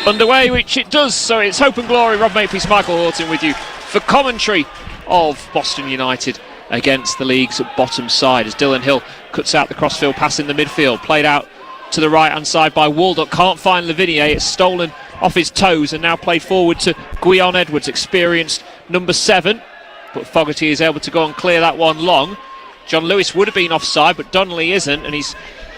underway, which it does. So it's Hope and Glory. Rob Makepeace, Michael Horton with you for commentary of Boston United against the league's bottom side as Dylan Hill cuts out the crossfield pass in the midfield, played out to the right hand side by Waldock, can't find Lavinia, it's stolen off his toes and now played forward to Guion Edwards, experienced number 7, but Fogarty is able to go and clear that one long. John Lewis would have been offside, but Donnelly isn't, and he's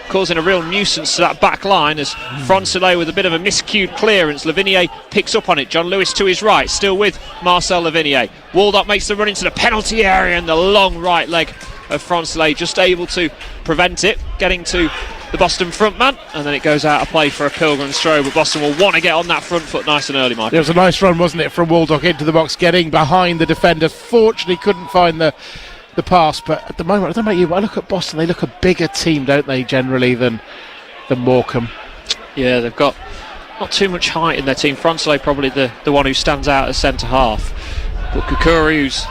causing a real nuisance to that back line as Fronsolet with a bit of a miscued clearance. Lavinia picks up on it. John Lewis to his right, still with Marcel Lavinia. Waldock makes the run into the penalty area, and the long right leg of Fronsolet just able to prevent it, getting to the Boston front man, and then it goes out of play for a Pilgrim's throw, but Boston will want to get on that front foot nice and early, Michael. It was a nice run, wasn't it, from Waldock into the box, getting behind the defender. Fortunately couldn't find the pass, but at the moment, I don't know about you, I look at Boston, they look a bigger team, don't they, generally, than Morecambe. Yeah, they've got not too much height in their team. Fronsolet probably the one who stands out as centre half, but Kukuru, who's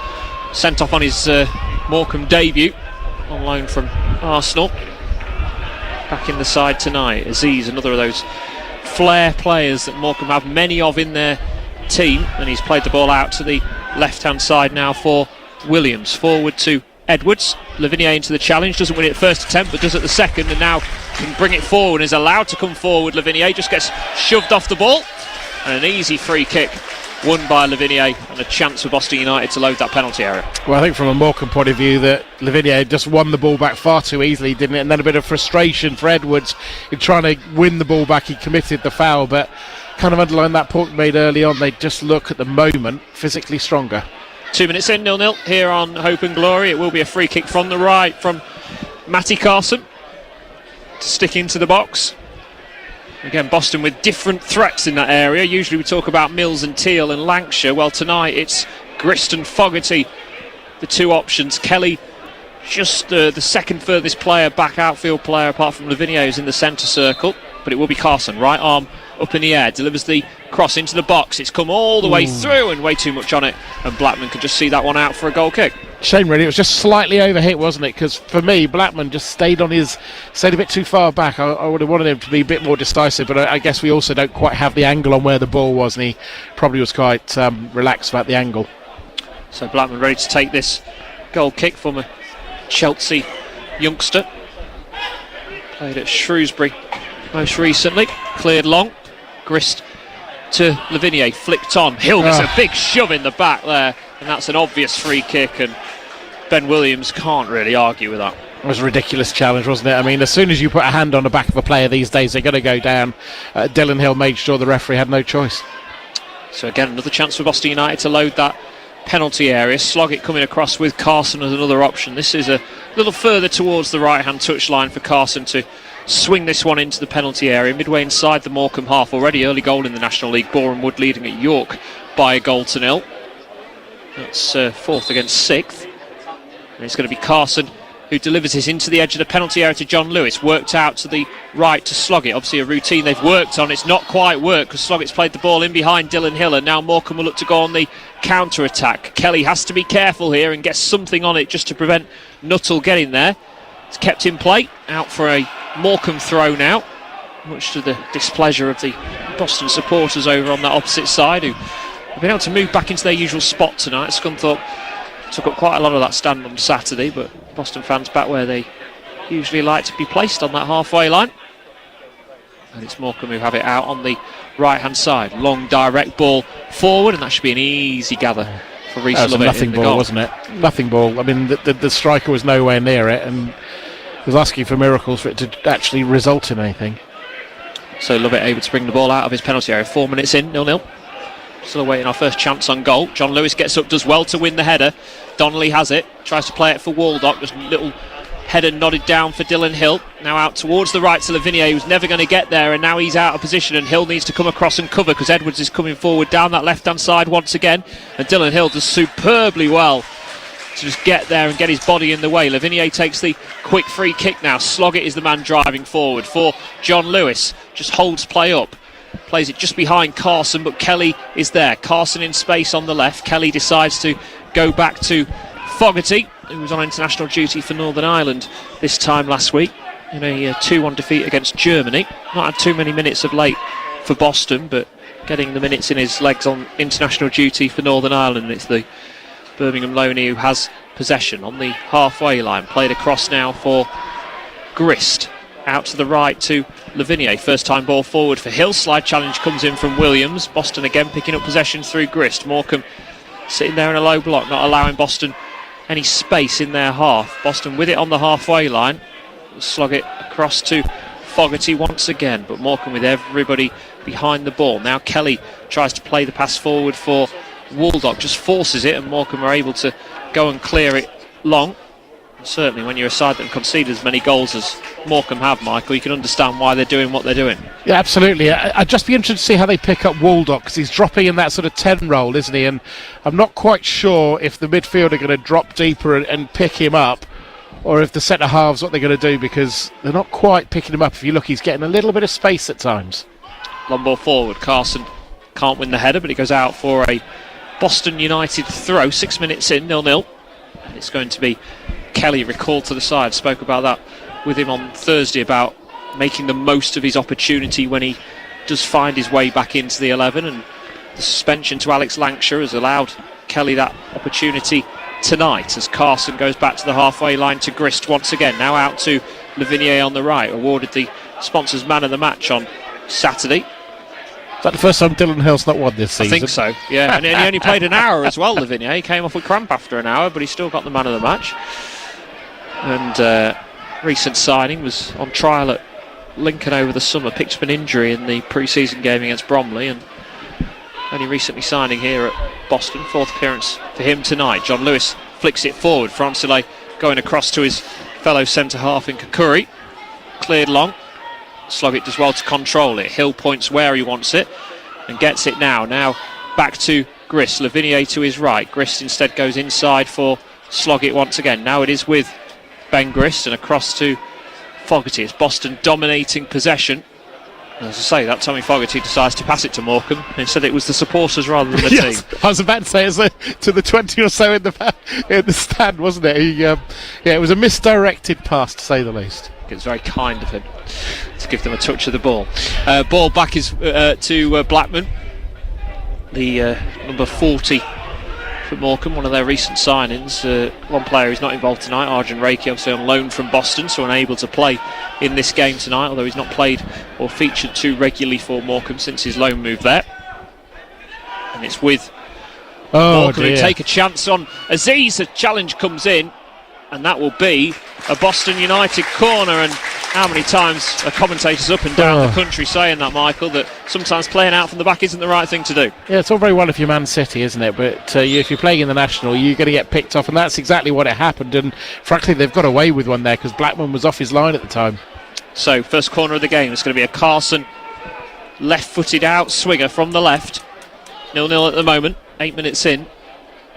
sent off on his Morecambe debut on loan from Arsenal, back in the side tonight. Aziz, another of those flair players that Morecambe have many of in their team, and he's played the ball out to the left hand side now for Williams. Forward to Edwards. Lavinia into the challenge, doesn't win it at first attempt but does at the second, and now can bring it forward and is allowed to come forward. Lavinia just gets shoved off the ball, and an easy free kick won by Lavinia, and a chance for Boston United to load that penalty area. Well, I think from a Morecambe point of view that Lavinia just won the ball back far too easily, didn't it? And then a bit of frustration for Edwards in trying to win the ball back. He committed the foul, but kind of underlined that point made early on. They just look at the moment physically stronger. 2 minutes in, 0-0 here on Hope and Glory. It will be a free kick from the right from Matty Carson to stick into the box. Again, Boston with different threats in that area. Usually we talk about Mills and Teal and Lancashire. Well, tonight it's Grist and Fogarty, the two options. Kelly, just the second furthest player, back outfield player, apart from Lavinia, who's in the centre circle. But it will be Carson, right arm up in the air, delivers the cross into the box. It's come all the way through and way too much on it, and Blackman could just see that one out for a goal kick. Shame really, it was just slightly overhit, wasn't it? Because for me, Blackman just stayed a bit too far back. I would have wanted him to be a bit more decisive, but I guess we also don't quite have the angle on where the ball was, and he probably was quite relaxed about the angle. So Blackman ready to take this goal kick from a Chelsea youngster. Played at Shrewsbury most recently. Cleared long. Grist to Lavinia, flicked on. Hill gets a big shove in the back there, and that's an obvious free kick, and Ben Williams can't really argue with that. It was a ridiculous challenge, wasn't it? I mean, as soon as you put a hand on the back of a player these days, they're going to go down. Dylan Hill made sure the referee had no choice. So again, another chance for Boston United to load that penalty area. Sloggett coming across with Carson as another option. This is a little further towards the right-hand touchline for Carson to swing this one into the penalty area, midway inside the Morecambe half. Already early goal in the National League. Boreham Wood leading at York by a goal to nil. That's 4th against 6th. And it's going to be Carson who delivers this into the edge of the penalty area to John Lewis. Worked out to the right to Sloggett. Obviously a routine they've worked on. It's not quite worked because Sloggett's played the ball in behind Dylan Hill, and now Morecambe will look to go on the counter-attack. Kelly has to be careful here and get something on it just to prevent Nuttall getting there. It's kept in play. Out for a Morecambe throw now, much to the displeasure of the Boston supporters over on that opposite side, who have been able to move back into their usual spot tonight. Scunthorpe took up quite a lot of that stand on Saturday, but Boston fans back where they usually like to be placed on that halfway line. And it's Morecambe who have it out on the right hand side. Long direct ball forward, and that should be an easy gather for Reece Lovett. That was a nothing ball, wasn't it? Nothing ball. I mean, the striker was nowhere near it, and was asking for miracles for it to actually result in anything. So Lovett able to bring the ball out of his penalty area. 4 minutes in, 0-0. Still awaiting our first chance on goal. John Lewis gets up, does well to win the header. Donnelly has it, tries to play it for Waldock. Just a little header nodded down for Dylan Hill. Now out towards the right to Lavinia, who's never going to get there, and now he's out of position, and Hill needs to come across and cover because Edwards is coming forward down that left hand side once again, and Dylan Hill does superbly well to just get there and get his body in the way. Lavinia takes the quick free kick now. Sloggett is the man driving forward for John Lewis. Just holds play up. Plays it just behind Carson, but Kelly is there. Carson in space on the left. Kelly decides to go back to Fogarty, who was on international duty for Northern Ireland this time last week in a 2-1 defeat against Germany. Not had too many minutes of late for Boston, but getting the minutes in his legs on international duty for Northern Ireland. It's the Birmingham loanee who has possession on the halfway line. Played across now for Grist. Out to the right to Lavigne. First time ball forward for Hill. Slide challenge comes in from Williams. Boston again picking up possession through Grist. Morecambe sitting there in a low block, not allowing Boston any space in their half. Boston with it on the halfway line. Slog it across to Fogarty once again, but Morecambe with everybody behind the ball. Now Kelly tries to play the pass forward for Waldock, just forces it, and Morecambe are able to go and clear it long. And certainly when you're a side that conceded as many goals as Morecambe have, Michael, you can understand why they're doing what they're doing. Yeah, absolutely. I'd just be interested to see how they pick up Waldock, because he's dropping in that sort of 10 role, isn't he? And I'm not quite sure if the midfield are going to drop deeper and pick him up, or if the centre halves what they're going to do, because they're not quite picking him up. If you look, he's getting a little bit of space at times. Long ball forward. Carson can't win the header, but he goes out for a Boston United throw. 6 minutes in, 0-0. And it's going to be Kelly recalled to the side. Spoke about that with him on Thursday, about making the most of his opportunity when he does find his way back into the 11. And the suspension to Alex Lancashire has allowed Kelly that opportunity tonight, as Carson goes back to the halfway line to Grist once again. Now out to Lavigne on the right. Awarded the sponsors man of the match on Saturday. Is that the first time Dylan Hill's not won this season? I think so, yeah. And he only played an hour as well, Lavigne. He came off with cramp after an hour, but he still got the man of the match. And recent signing was on trial at Lincoln over the summer, picked up an injury in the pre-season game against Bromley, and only recently signing here at Boston. Fourth appearance for him tonight. John Lewis flicks it forward. Francillet going across to his fellow centre-half in Kakuri. Cleared long. Sloggett does well to control it. Hill points where he wants it and gets it now. Now back to Grist. Lavigne to his right. Grist instead goes inside for Sloggett once again. Now it is with Ben Grist and across to Fogarty. It's Boston dominating possession. As I say, that Tommy Fogarty decides to pass it to Morecambe. Instead it was the supporters rather than the yes, team. I was about to say it's to the 20 or so in the stand, wasn't it? It was a misdirected pass, to say the least. It was very kind of him to give them a touch of the ball. Ball back is to Blackman, the number 40 for Morecambe, one of their recent signings. One player who's not involved tonight, Arjun Reiki, obviously on loan from Boston, so unable to play in this game tonight, although he's not played or featured too regularly for Morecambe since his loan move there. And it's with Morecambe who take a chance on Aziz. A challenge comes in, and that will be a Boston United corner. And how many times are commentators up and down the country saying that, Michael, that sometimes playing out from the back isn't the right thing to do? Yeah, it's all very well if you're Man City, isn't it? But if you're playing in the National, you're going to get picked off, and that's exactly what it happened. And frankly, they've got away with one there because Blackman was off his line at the time. So, first corner of the game, it's going to be a Carson left-footed out swinger from the left. 0-0 at the moment, 8 minutes in.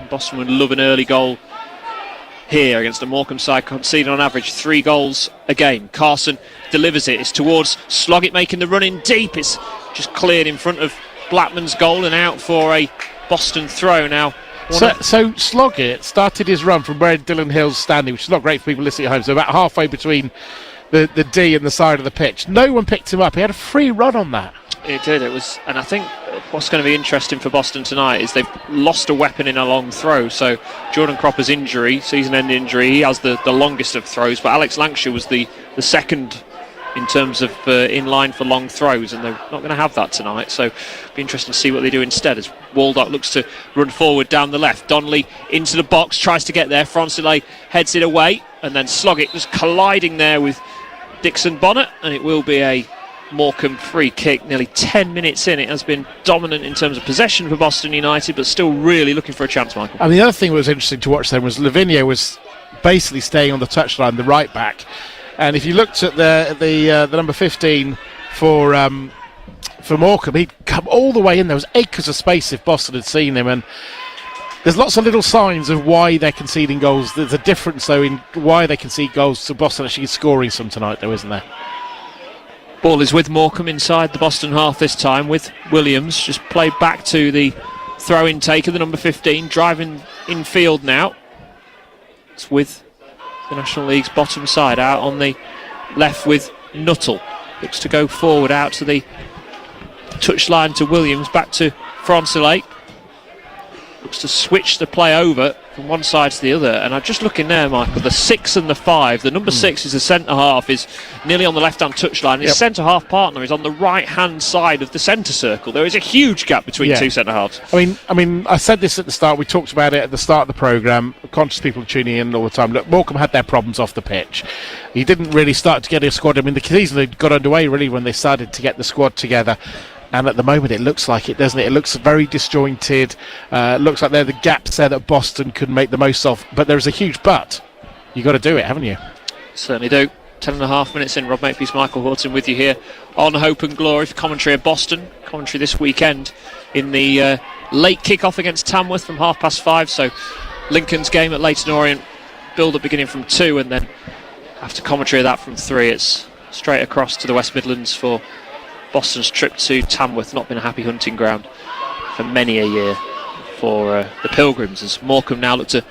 Boston would love an early goal here against the Morecambe side, conceding on average 3 goals a game. Carson delivers it. It's towards Sloggett, making the run in deep. It's just cleared in front of Blackman's goal and out for a Boston throw now. So Sloggett started his run from where Dylan Hill's standing, which is not great for people listening at home, so about halfway between the D and the side of the pitch. No one picked him up. He had a free run on that. It did. It was, and I think what's going to be interesting for Boston tonight is they've lost a weapon in a long throw. So Jordan Cropper's injury, season-end injury, he has the longest of throws, but Alex Lancashire was the second in terms of in line for long throws, and they're not going to have that tonight. So it'll be interesting to see what they do instead, as Waldock looks to run forward down the left. Donnelly into the box, tries to get there. Francillet heads it away, and then Sloggett was colliding there with Dixon Bonnet, and it will be a Morecambe free kick. Nearly 10 minutes in, it has been dominant in terms of possession for Boston United, but still really looking for a chance, Michael. And the other thing that was interesting to watch then was Lavigne was basically staying on the touchline, the right back. And if you looked at the number 15 for Morecambe, he'd come all the way in. There was acres of space if Boston had seen him, and there's lots of little signs of why they're conceding goals. There's a difference, though, in why they concede goals to Boston actually scoring some tonight, though, isn't there? Ball is with Morecambe inside the Boston half this time, with Williams just played back to the throw-in taker, the number 15, driving infield now. It's with the National League's bottom side, out on the left with Nuttall. Looks to go forward out to the touchline to Williams, back to Frontillate. Looks to switch the play over from one side to the other, and I'm just looking there, Michael, the 6 and the 5. The number 6 is the centre half, is nearly on the left-hand touchline. His centre half partner is on the right-hand side of the centre circle. There is a huge gap between two centre halves. I mean, I said this at the start. We talked about it at the start of the programme. Conscious people tuning in all the time. Look, Morecambe had their problems off the pitch. He didn't really start to get his squad. I mean, the season had got underway really when they started to get the squad together. And at the moment, it looks like it, doesn't it? It looks very disjointed. Looks like there are the gaps there that Boston could make the most of. But there's a huge but. You've got to do it, haven't you? Certainly do. 10.5 minutes in. Rob Makepeace, Michael Horton with you here on Hope and Glory for commentary of Boston. Commentary this weekend in the late kick-off against Tamworth from 5:30. So Lincoln's game at Leyton Orient, build-up beginning from 2, and then after commentary of that from 3, it's straight across to the West Midlands for Boston's trip to Tamworth. Not been a happy hunting ground for many a year for the Pilgrims, as Morecambe now look to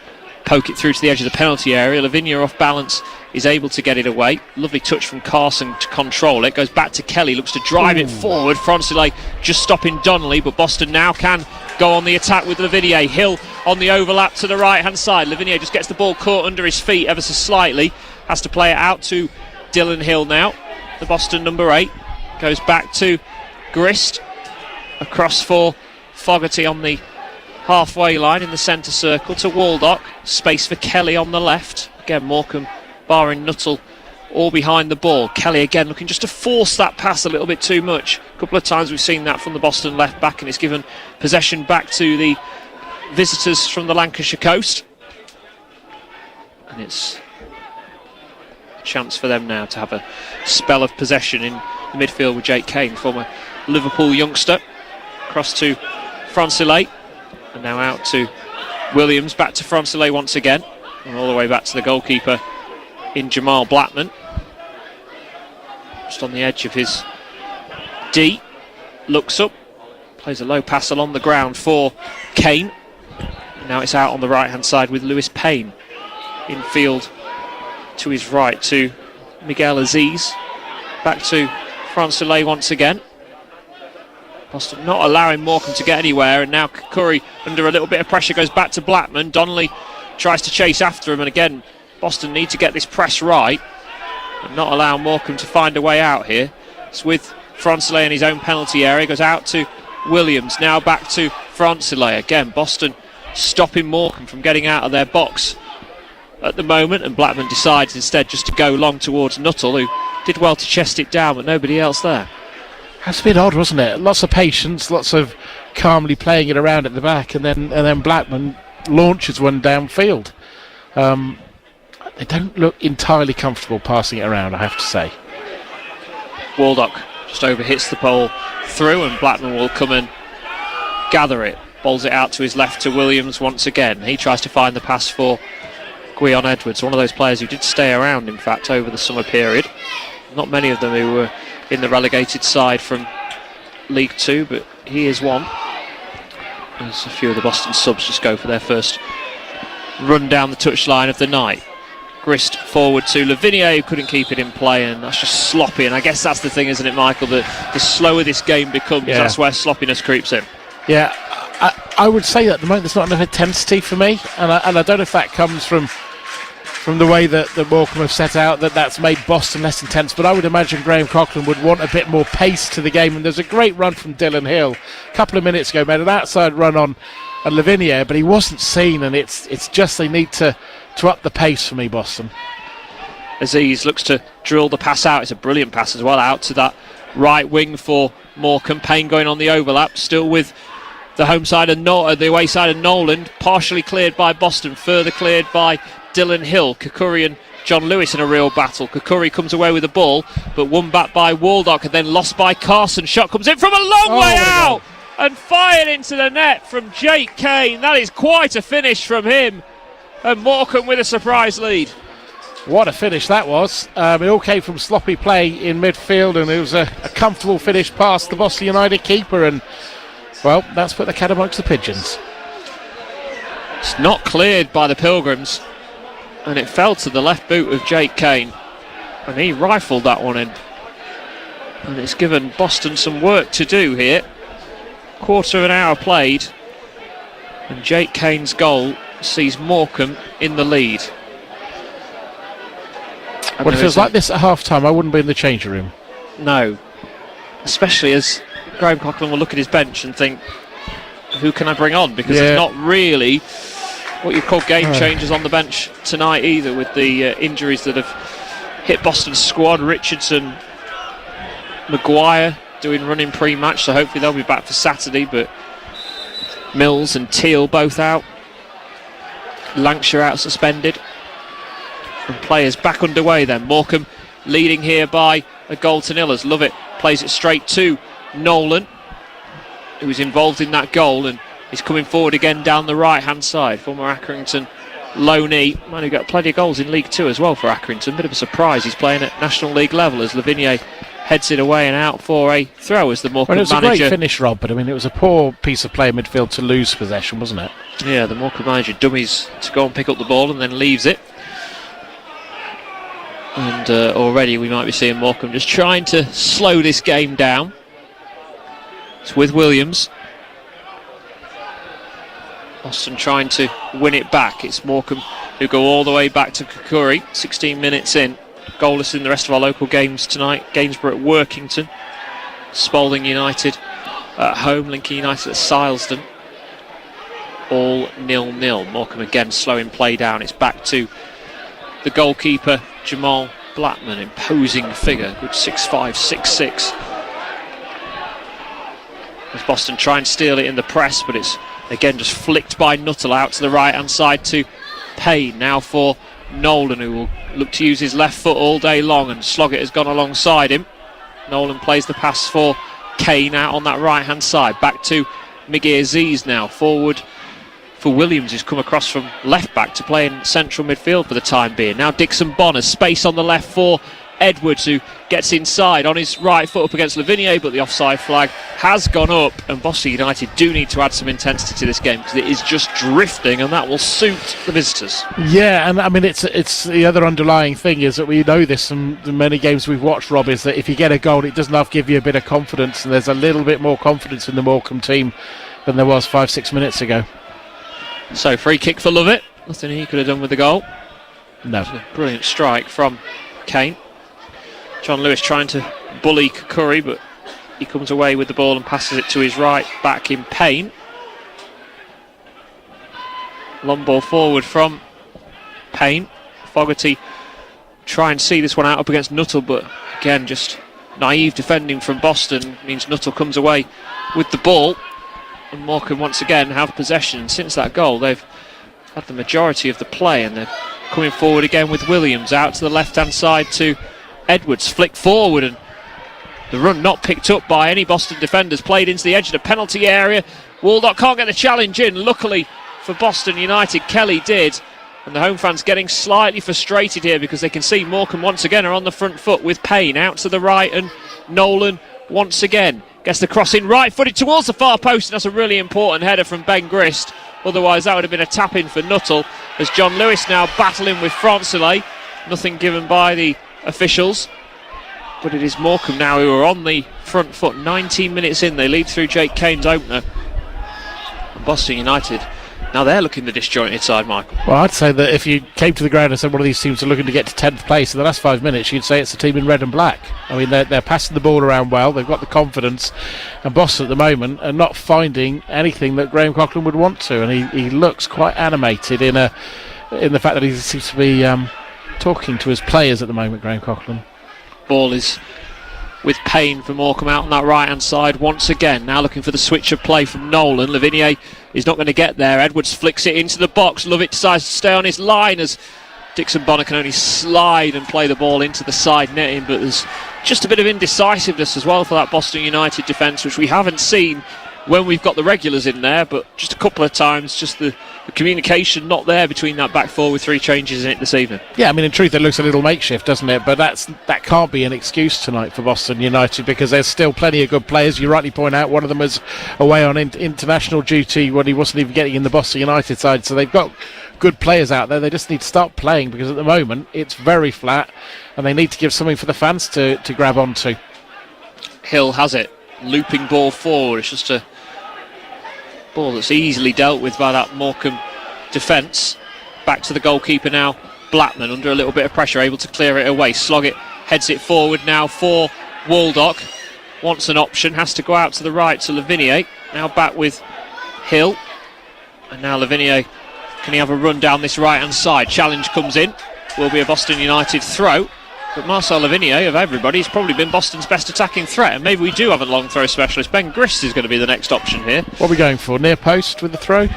poke it through to the edge of the penalty area. Lavinia off balance is able to get it away. Lovely touch from Carson to control it. Goes back to Kelly, looks to drive it forward. Frontillate just stopping Donnelly, but Boston now can go on the attack with Lavinia. Hill on the overlap to the right hand side. Lavinia just gets the ball caught under his feet ever so slightly. Has to play it out to Dylan Hill now. The Boston number 8 goes back to Grist, across for Fogarty on the halfway line in the centre circle to Waldock. Space for Kelly on the left. Again, Morecambe, barring Nuttall, all behind the ball. Kelly again looking just to force that pass a little bit too much. A couple of times we've seen that from the Boston left back, and it's given possession back to the visitors from the Lancashire coast. And it's a chance for them now to have a spell of possession in the midfield with Jake Kane, former Liverpool youngster. Across to Frontillate, and now out to Williams, back to Frontillate once again, and all the way back to the goalkeeper in Jamal Blackman. Just on the edge of his D, looks up, plays a low pass along the ground for Kane. And now it's out on the right hand side with Lewis Payne infield to his right to Miguel Aziz. Back to Frontillate once again. Boston not allowing Morecambe to get anywhere, and now Curry under a little bit of pressure goes back to Blackman. Donnelly tries to chase after him, and again Boston need to get this press right and not allow Morecambe to find a way out here. It's with Frontillate in his own penalty area, goes out to Williams, now back to Frontillate. Again Boston stopping Morecambe from getting out of their box at the moment, and Blackman decides instead just to go long towards Nuttall, who did well to chest it down, but nobody else there. That's a bit odd, wasn't it? Lots of patience, lots of calmly playing it around at the back, and then Blackman launches one downfield. They don't look entirely comfortable passing it around, I have to say. Waldock just overhits the ball through, and Blackman will come and gather it. Bowls it out to his left to Williams once again. He tries to find the pass for Gwion Edwards, one of those players who did stay around, in fact, over the summer period. Not many of them who were in the relegated side from League 2, but he is one. As a few of the Boston subs just go for their first run down the touchline of the night. Grist forward to Lavinia, who couldn't keep it in play, and that's just sloppy. And I guess that's the thing, isn't it, Michael? That the slower this game becomes, that's where sloppiness creeps in. Yeah, I would say that at the moment there's not enough intensity for me, and I don't know if that comes from the way that the Morecambe have set out, that's made Boston less intense, but I would imagine Graham Coughlin would want a bit more pace to the game. And there's a great run from Dylan Hill a couple of minutes ago, made an outside run on Lavinia, but he wasn't seen, and it's just they need to up the pace for me, Boston. Aziz looks to drill the pass out. It's a brilliant pass as well, out to that right wing for Morecambe. Payne going on the overlap, still with the home side of the away side of Noland, partially cleared by Boston, further cleared by Dylan Hill. Kukuri and John Lewis in a real battle. Kukuri comes away with the ball, but won back by Waldock and then lost by Carson. Shot comes in from a long way out and fired into the net from Jake Kane. That is quite a finish from him, and Morecambe with a surprise lead. What a finish that was. It all came from sloppy play in midfield, and it was a comfortable finish past the Boston United keeper, and well, that's put the cat amongst the pigeons. It's not cleared by the Pilgrims, and it fell to the left boot of Jake Kane, and he rifled that one in. And it's given Boston some work to do here. Quarter of an hour played, and Jake Kane's goal sees Morecambe in the lead. When it feels like this at half-time, I wouldn't be in the changing room. No. Especially as Graham Coughlin will look at his bench and think, who can I bring on? Because there's not really what you call game changers on the bench tonight either, with the injuries that have hit Boston's squad. Richardson, Maguire doing running pre-match, so hopefully they'll be back for Saturday, but Mills and Teal both out. Lancashire out suspended. And players back underway then. Morecambe leading here by a goal to nil as Lovett plays it straight to Nolan, who was involved in that goal and is coming forward again down the right hand side. Former Accrington loanee, man who got plenty of goals in League 2 as well for Accrington. Bit of a surprise he's playing at National League level as Lavigne heads it away and out for a throw as the Morecambe manager. It was a great finish, Rob, but I mean it was a poor piece of play in midfield to lose possession, wasn't it? Yeah, the Morecambe manager dummies to go and pick up the ball and then leaves it. And already we might be seeing Morecambe just trying to slow this game down. It's with Williams. Boston trying to win it back. It's Morecambe who go all the way back to Kukuri. 16 minutes in. Goalless in the rest of our local games tonight. Gainsborough at Workington. Spalding United at home. Lincoln United at Silesden. All 0-0. Morecambe again slowing play down. It's back to the goalkeeper Jamal Blackman, imposing figure, good 6'5", 6'6". As Boston try and steal it in the press, but it's again just flicked by Nuttall out to the right hand side to Payne. Now for Nolan, who will look to use his left foot all day long, and Sloggett has gone alongside him. Nolan plays the pass for Kane out on that right hand side. Back to Miguel Aziz now, forward for Williams, who's come across from left back to play in central midfield for the time being. Now Dixon Bonner, space on the left for Edwards, who gets inside on his right foot up against Lavigne, but the offside flag has gone up, and Boston United do need to add some intensity to this game because it is just drifting, and that will suit the visitors. Yeah, and I mean it's the other underlying thing is that we know this from the many games we've watched, Rob, is that if you get a goal it doesn't have to give you a bit of confidence, and there's a little bit more confidence in the Morecambe team than there was 5-6 minutes ago. So free kick for Lovett. Nothing he could have done with the goal. No. A brilliant strike from Kane. John Lewis trying to bully Kukuri, but he comes away with the ball and passes it to his right back in Payne. Long ball forward from Payne. Fogarty try and see this one out up against Nuttall, but again just naive defending from Boston means Nuttall comes away with the ball. And Morecambe once again have possession. Since that goal they've had the majority of the play, and they're coming forward again with Williams out to the left hand side to Edwards, flick forward, and the run not picked up by any Boston defenders, played into the edge of the penalty area. Waldock can't get the challenge in. Luckily for Boston United, Kelly did, and the home fans getting slightly frustrated here because they can see Morecambe once again are on the front foot with Payne out to the right, and Nolan once again gets the cross in right footed towards the far post, and that's a really important header from Ben Grist. Otherwise that would have been a tap in for Nuttall, as John Lewis now battling with Francelet. Nothing given by the officials, but it is Morecambe now who are on the front foot. 19 minutes in, they lead through Jake Kane's opener, and Boston United, now they're looking the disjointed side, Michael. Well, I'd say that if you came to the ground and said one of these teams are looking to get to 10th place in the last 5 minutes, you'd say it's a team in red and black. I mean, they're passing the ball around well, they've got the confidence, and Boston at the moment are not finding anything that Graham Coughlin would want to, and he looks quite animated in the fact that he seems to be talking to his players at the moment, Graham Coughlin. Ball is with Payne for Morecambe out on that right hand side once again. Now looking for the switch of play from Nolan. Lavigne is not going to get there. Edwards flicks it into the box. Lovett decides to stay on his line as Dixon Bonner can only slide and play the ball into the side netting, but there's just a bit of indecisiveness as well for that Boston United defence, which we haven't seen when we've got the regulars in there, but just a couple of times, just the communication not there between that back four with 3 changes in it this evening. Yeah, I mean, in truth, it looks a little makeshift, doesn't it? But that can't be an excuse tonight for Boston United, because there's still plenty of good players. You rightly point out one of them was away on international duty when he wasn't even getting in the Boston United side, so they've got good players out there. They just need to start playing, because at the moment it's very flat, and they need to give something for the fans to grab onto. Hill has it. Looping ball forward. It's just a ball that's easily dealt with by that Morecambe defence. Back to the goalkeeper now. Blackman under a little bit of pressure, able to clear it away. Sloggett heads it forward now for Waldock. Wants an option, has to go out to the right to Lavinia. Now back with Hill. And now Lavinia, can he have a run down this right hand side? Challenge comes in. Will be a Boston United throw. But Marcel Lavinia, of everybody, has probably been Boston's best attacking threat. And maybe we do have a long throw specialist. Ben Grist is going to be the next option here. What are we going for? Near post with the throw?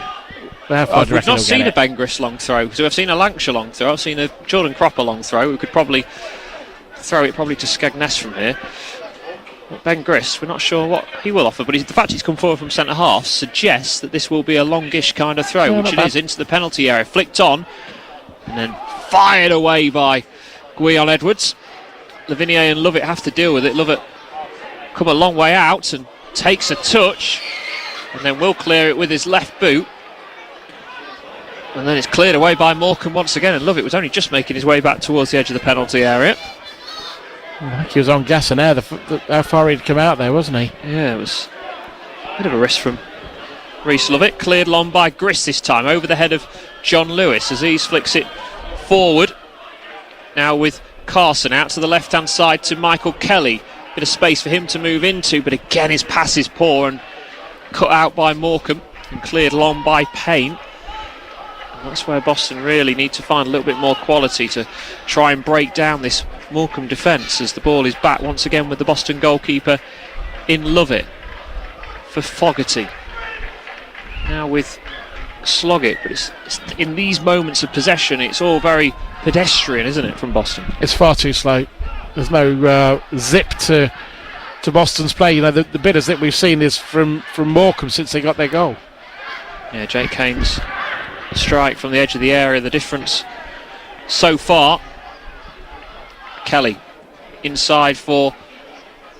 We've not seen a Ben Grist long throw. So I've seen a Lancashire long throw. I've seen a Jordan Cropper long throw. We could probably throw it to Skegness from here. But Ben Grist, we're not sure what he will offer. But the fact he's come forward from centre half suggests that this will be a longish kind of throw, which it is, into the penalty area. Flicked on and then fired away by Gwion Edwards. Lavinia and Lovett have to deal with it. Lovett come a long way out and takes a touch and then will clear it with his left boot. And then it's cleared away by Morecambe once again, and Lovett was only just making his way back towards the edge of the penalty area. I think he was on gas and air, how far he'd come out there, wasn't he? Yeah, it was a bit of a risk from Rhys Lovett. Cleared long by Grist this time, over the head of John Lewis. Aziz flicks it forward. Now with Carson out to the left-hand side to Michael Kelly. Bit of space for him to move into, but again his pass is poor and cut out by Morecambe and cleared long by Payne. And that's where Boston really need to find a little bit more quality to try and break down this Morecambe defence, as the ball is back once again with the Boston goalkeeper in Lovett for Fogarty. Now with Sloggett, but it's in these moments of possession it's all very pedestrian, isn't it, from Boston? It's far too slow. There's no zip to Boston's play. You know, the bit of zip we've seen is from Morecambe since they got their goal. Yeah, Jake Kane's strike from the edge of the area, the difference so far. Kelly inside for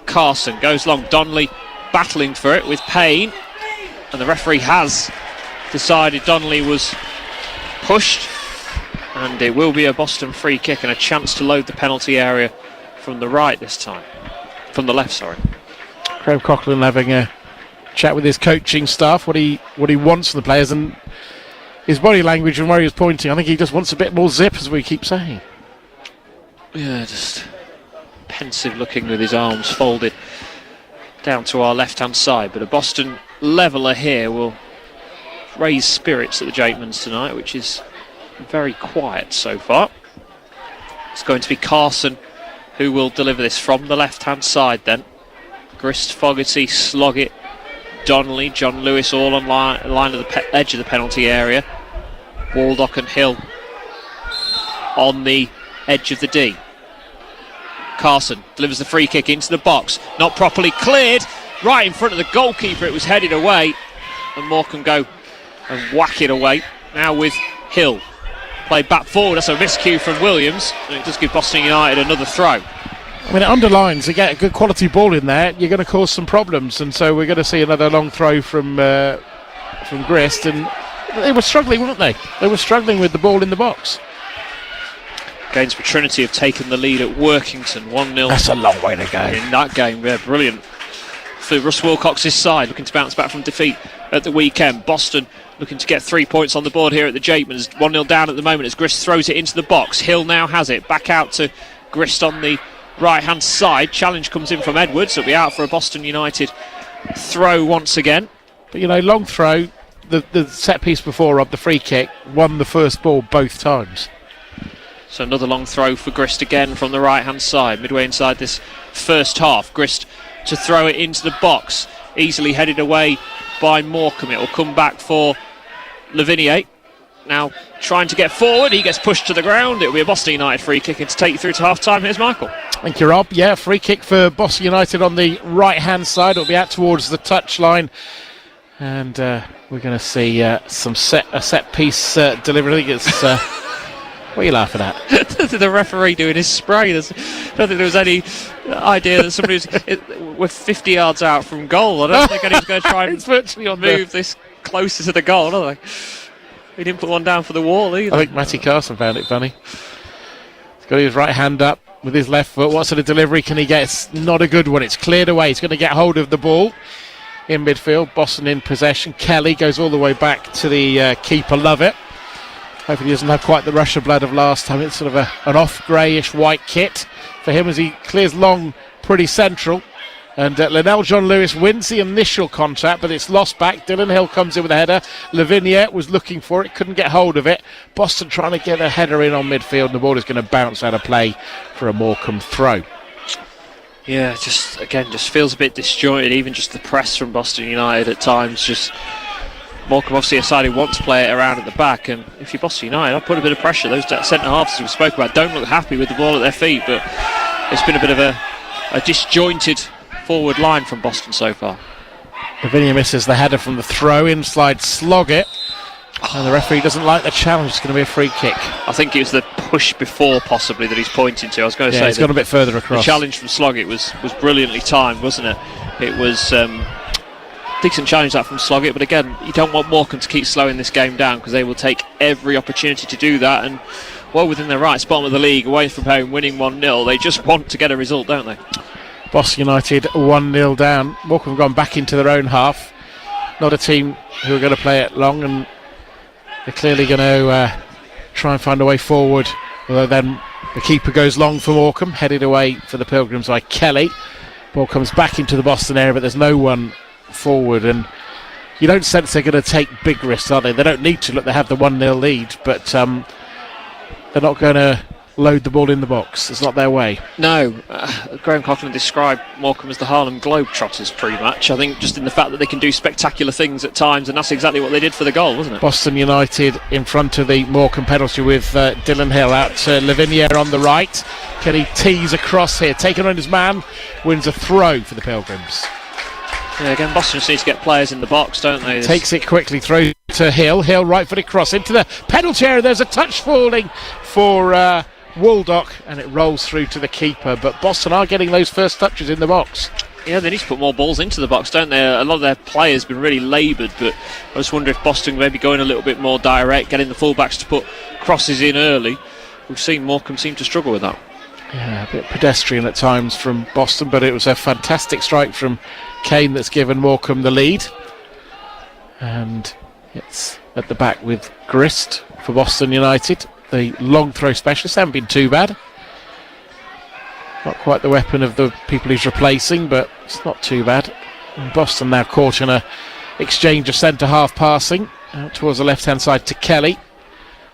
Carson, goes long. Donnelly battling for it with Payne, and the referee has decided Donnelly was pushed, and it will be a Boston free kick and a chance to load the penalty area from the right this time. From the left, sorry. Craig Coughlin having a chat with his coaching staff, what he wants from the players, and his body language and where he was pointing. I think he just wants a bit more zip, as we keep saying. Yeah, just pensive looking with his arms folded down to our left-hand side. But a Boston leveller here will raise spirits at the Jatemans tonight, which is very quiet so far. It's going to be Carson who will deliver this from the left-hand side then. Grist, Fogarty, Sloggett, Donnelly, John Lewis all on line of the edge of the penalty area. Waldock and Hill on the edge of the D. Carson delivers the free kick into the box, not properly cleared, right in front of the goalkeeper. It was headed away, and Morecambe go and whack it away. Now with Hill, played back forward. That's a miscue from Williams, and it does give Boston United another throw. I mean, it underlines, to get a good quality ball in there, you're going to cause some problems, and so we're going to see another long throw from Grist, and they were struggling, weren't they? They were struggling with the ball in the box. Gainsborough Trinity have taken the lead at Workington, 1-0. That's a long way to go. In that game, yeah, brilliant. For Russ Wilcox's side, looking to bounce back from defeat at the weekend. Boston looking to get 3 points on the board here at the Jatemans. 1-0 down at the moment as Grist throws it into the box. Hill now has it. Back out to Grist on the right-hand side. Challenge comes in from Edwards. It'll be out for a Boston United throw once again. But, you know, long throw, the set piece before, Rob, the free kick, won the first ball both times. So another long throw for Grist again from the right-hand side, midway inside this first half. Grist to throw it into the box, easily headed away by Morecambe. It will come back for Lavinia. Now trying to get forward, he gets pushed to the ground. It will be a Boston United free kick, and to take you through to half-time, here's Michael. Thank you, Rob. Yeah, free kick for Boston United on the right-hand side. It'll be out towards the touchline, and we're going to see some set piece delivery. I think it's... What are you laughing at? The referee doing his spray. I don't think there was any idea that somebody was 50 yards out from goal. I don't think anyone's going to try and move this closer to the goal, are they? He didn't put one down for the wall either. I think Matty Carson found it funny. got his right hand up with his left foot. What sort of delivery can he get? It's not a good one. It's cleared away. He's going to get hold of the ball in midfield. Boston in possession. Kelly goes all the way back to the keeper. Love it. Hopefully he doesn't have quite the rush of blood of last time. It's sort of an off greyish white kit for him as he clears long pretty central. And Linnell John Lewis wins the initial contact, but it's lost back. Dylan Hill comes in with a header. Lavinia was looking for it, couldn't get hold of it. Boston trying to get a header in on midfield, and the ball is going to bounce out of play for a Morecambe throw. Yeah, just feels a bit disjointed. Even just the press from Boston United at times. Just Morecambe obviously a side who want to play it around at the back, and if you're Boston United, I'll put a bit of pressure. Those centre halves, as we spoke about, don't look happy with the ball at their feet, but it's been a bit of a disjointed forward line from Boston so far. Lavinia misses the header from the throw in, slides Sloggett, and the referee doesn't like the challenge. It's going to be a free kick. I think it was the push before possibly that he's pointing to. I was going to say he's gone a bit further across. The challenge from Sloggett was brilliantly timed, wasn't it? It was decent challenge that from Sloggett, but again, you don't want Morecambe to keep slowing this game down, because they will take every opportunity to do that, and well within their rights, bottom of the league, away from home, winning 1-0. They just want to get a result, don't they? Boston United 1-0 down. Morecambe have gone back into their own half. Not a team who are going to play it long, and they're clearly going to try and find a way forward. Although then the keeper goes long for Morecambe, headed away for the Pilgrims by Kelly. Ball comes back into the Boston area, but there's no one forward, and you don't sense they're going to take big risks, are they? They don't need to. Look, they have the 1-0 lead, but they're not going to load the ball in the box. It's not their way. No. Graham Coughlin described Morecambe as the Harlem Globetrotters pretty much. I think just in the fact that they can do spectacular things at times, and that's exactly what they did for the goal, wasn't it? Boston United in front of the Morecambe penalty with Dylan Hill out to Lavinia on the right. Can he tease across here? Taken on his man, wins a throw for the Pilgrims. Yeah, again, Boston just need to get players in the box, don't they? Takes it quickly, throws to Hill. Hill right-footed cross into the penalty area. There's a touch falling for Waldock, and it rolls through to the keeper, but Boston are getting those first touches in the box. Yeah, they need to put more balls into the box, don't they? A lot of their players have been really laboured, but I just wonder if Boston maybe going a little bit more direct, getting the fullbacks to put crosses in early. We've seen Morecambe seem to struggle with that. Yeah, a bit pedestrian at times from Boston, but it was a fantastic strike from Kane that's given Morecambe the lead, and it's at the back with Grist for Boston United. The long throw specialist haven't been too bad. Not quite the weapon of the people he's replacing, but it's not too bad. And Boston now caught in a exchange of centre half passing out towards the left hand side to Kelly.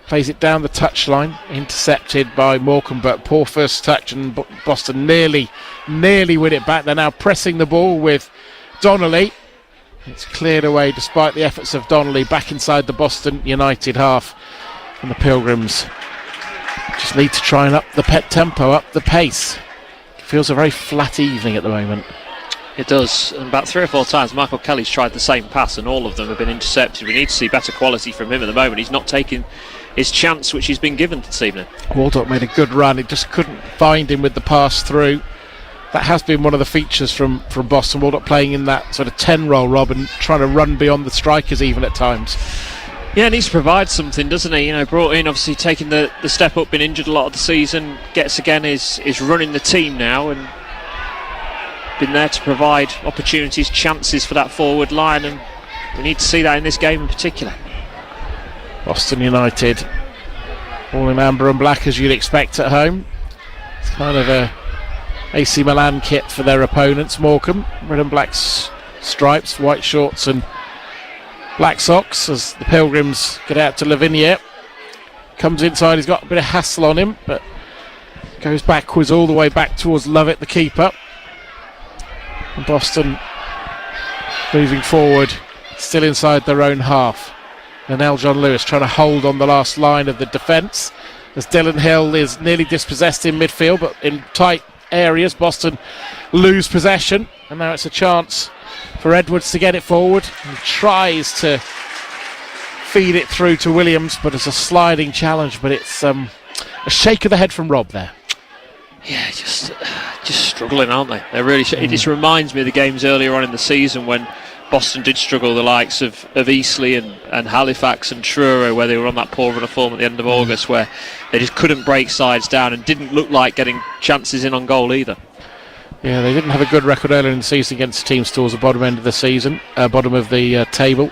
Plays it down the touchline, intercepted by Morecambe, but poor first touch, and Boston nearly win it back. They're now pressing the ball with Donnelly. It's cleared away despite the efforts of Donnelly back inside the Boston United half. And the Pilgrims just need to try and up the tempo, up the pace. It feels a very flat evening at the moment. It does, and about 3 or 4 times Michael Kelly's tried the same pass, and all of them have been intercepted. We need to see better quality from him at the moment. He's not taking his chance which he's been given this evening. Waldock made a good run, it just couldn't find him with the pass through. That has been one of the features from Boston. Waldock playing in that sort of 10 role, Rob, and trying to run beyond the strikers even at times. Yeah, needs to provide something, doesn't he? You know, brought in, obviously taking the step up, been injured a lot of the season, gets again, is running the team now, and been there to provide opportunities, chances for that forward line, and we need to see that in this game in particular. Boston United all in amber and black as you'd expect at home. It's kind of a AC Milan kit for their opponents. Morecambe, red and black stripes, white shorts and black socks as the Pilgrims get out to Lavinia. Comes inside, he's got a bit of hassle on him, but goes backwards all the way back towards Lovett, the keeper. And Boston moving forward, still inside their own half. And now John Lewis trying to hold on the last line of the defence as Dylan Hill is nearly dispossessed in midfield, but in tight areas Boston lose possession, and now it's a chance for Edwards to get it forward. He tries to feed it through to Williams, but it's a sliding challenge, but it's a shake of the head from Rob there. Yeah, just struggling, aren't they? They're really. It just reminds me of the games earlier on in the season when Boston did struggle, the likes of Eastleigh and Halifax and Truro, where they were on that poor run of form at the end of August, where they just couldn't break sides down and didn't look like getting chances in on goal either. Yeah, they didn't have a good record earlier in the season against teams towards the bottom end of the season, bottom of the table.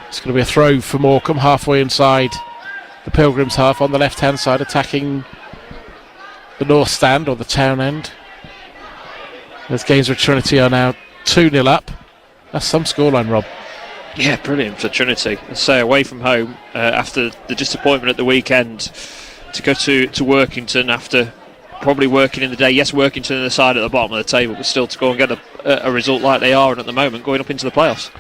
It's going to be a throw for Morecambe, halfway inside the Pilgrims' half on the left-hand side, attacking the north stand or the town end. As Gainsborough Trinity are now 2-0 up. That's some scoreline, Rob. Yeah, brilliant for Trinity. Let's say away from home after the disappointment at the weekend, to go to Workington after probably working in the day. Yes, Workington on the side at the bottom of the table, but still to go and get a result like they are, and at the moment going up into the playoffs.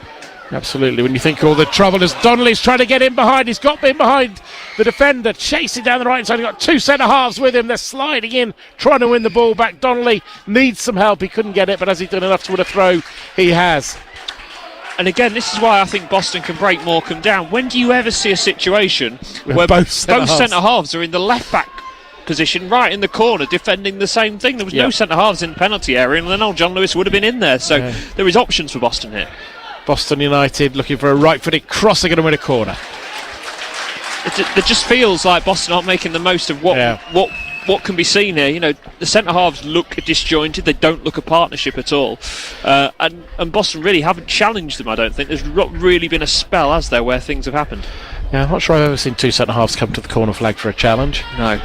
Absolutely. When you think all the trouble as Donnelly's trying to get in behind, he's got in behind the defender, chasing down the right side. He's got two centre halves with him. They're sliding in, trying to win the ball back. Donnelly needs some help. He couldn't get it, but has he done enough to win a throw? He has. And again, this is why I think Boston can break Morecambe down. When do you ever see a situation where both centre halves are in the left back position, right in the corner, defending the same thing? There was no centre halves in the penalty area, and then old John Lewis would have been in there. So there is options for Boston here. Boston United looking for a right-footed cross. They're going to win a corner. It just feels like Boston aren't making the most of what can be seen here. You know, the centre halves look disjointed. They don't look a partnership at all. And Boston really haven't challenged them, I don't think. There's not really been a spell, has there, where things have happened. Yeah, I'm not sure I've ever seen two centre halves come to the corner flag for a challenge. No.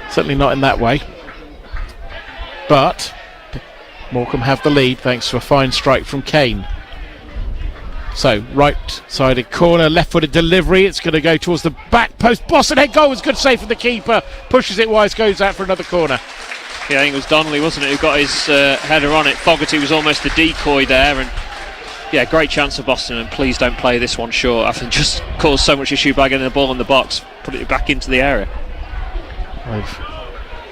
Certainly not in that way. But Morecambe have the lead thanks to a fine strike from Kane. So, right-sided corner, left-footed delivery. It's going to go towards the back post. Boston head goal was good save from the keeper. Pushes it wide, goes out for another corner. Yeah, I think it was Donnelly, wasn't it, who got his header on it. Fogarty was almost the decoy there. And yeah, great chance for Boston. And please don't play this one short. I think just caused so much issue by getting the ball in the box. Put it back into the area. They've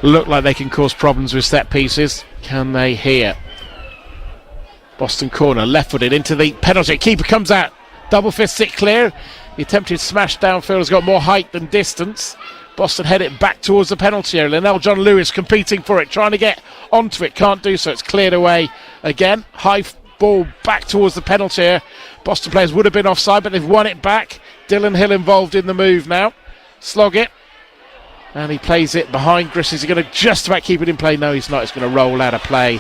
looked like they can cause problems with set pieces. Can they here? Boston corner, left-footed into the penalty. Keeper comes out, double fists it clear. The attempted smash downfield has got more height than distance. Boston head it back towards the penalty area. Linnell John Lewis competing for it, trying to get onto it, can't do so. It's cleared away again. High ball back towards the penalty area. Boston players would have been offside, but they've won it back. Dylan Hill involved in the move now. Slog it. And he plays it behind Griss. Is he going to just about keep it in play? No, he's not. He's going to roll out of play.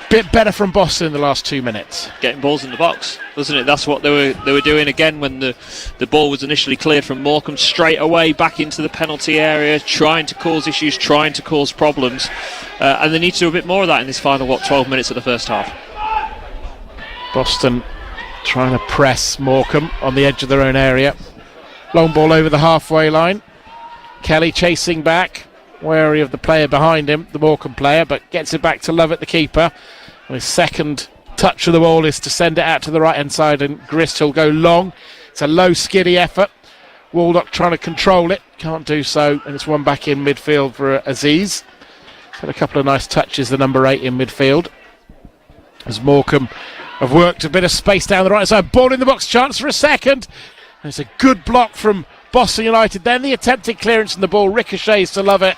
Bit better from Boston in the last 2 minutes. Getting balls in the box, doesn't it? That's what they were doing again when the ball was initially cleared from Morecambe. Straight away back into the penalty area, trying to cause issues, trying to cause problems. And they need to do a bit more of that in this final, 12 minutes of the first half. Boston trying to press Morecambe on the edge of their own area. Long ball over the halfway line. Kelly chasing back, wary of the player behind him, the Morecambe player, but gets it back to Lovett, the keeper. And his second touch of the ball is to send it out to the right-hand side, and Grist will go long. It's a low, skiddy effort. Waldock trying to control it, can't do so, and it's one back in midfield for Aziz. Had a couple of nice touches, the number 8 in midfield. As Morecambe have worked a bit of space down the right side. Ball in the box, chance for a second. And it's a good block from Boston United. Then the attempted clearance and the ball ricochets to Lovett.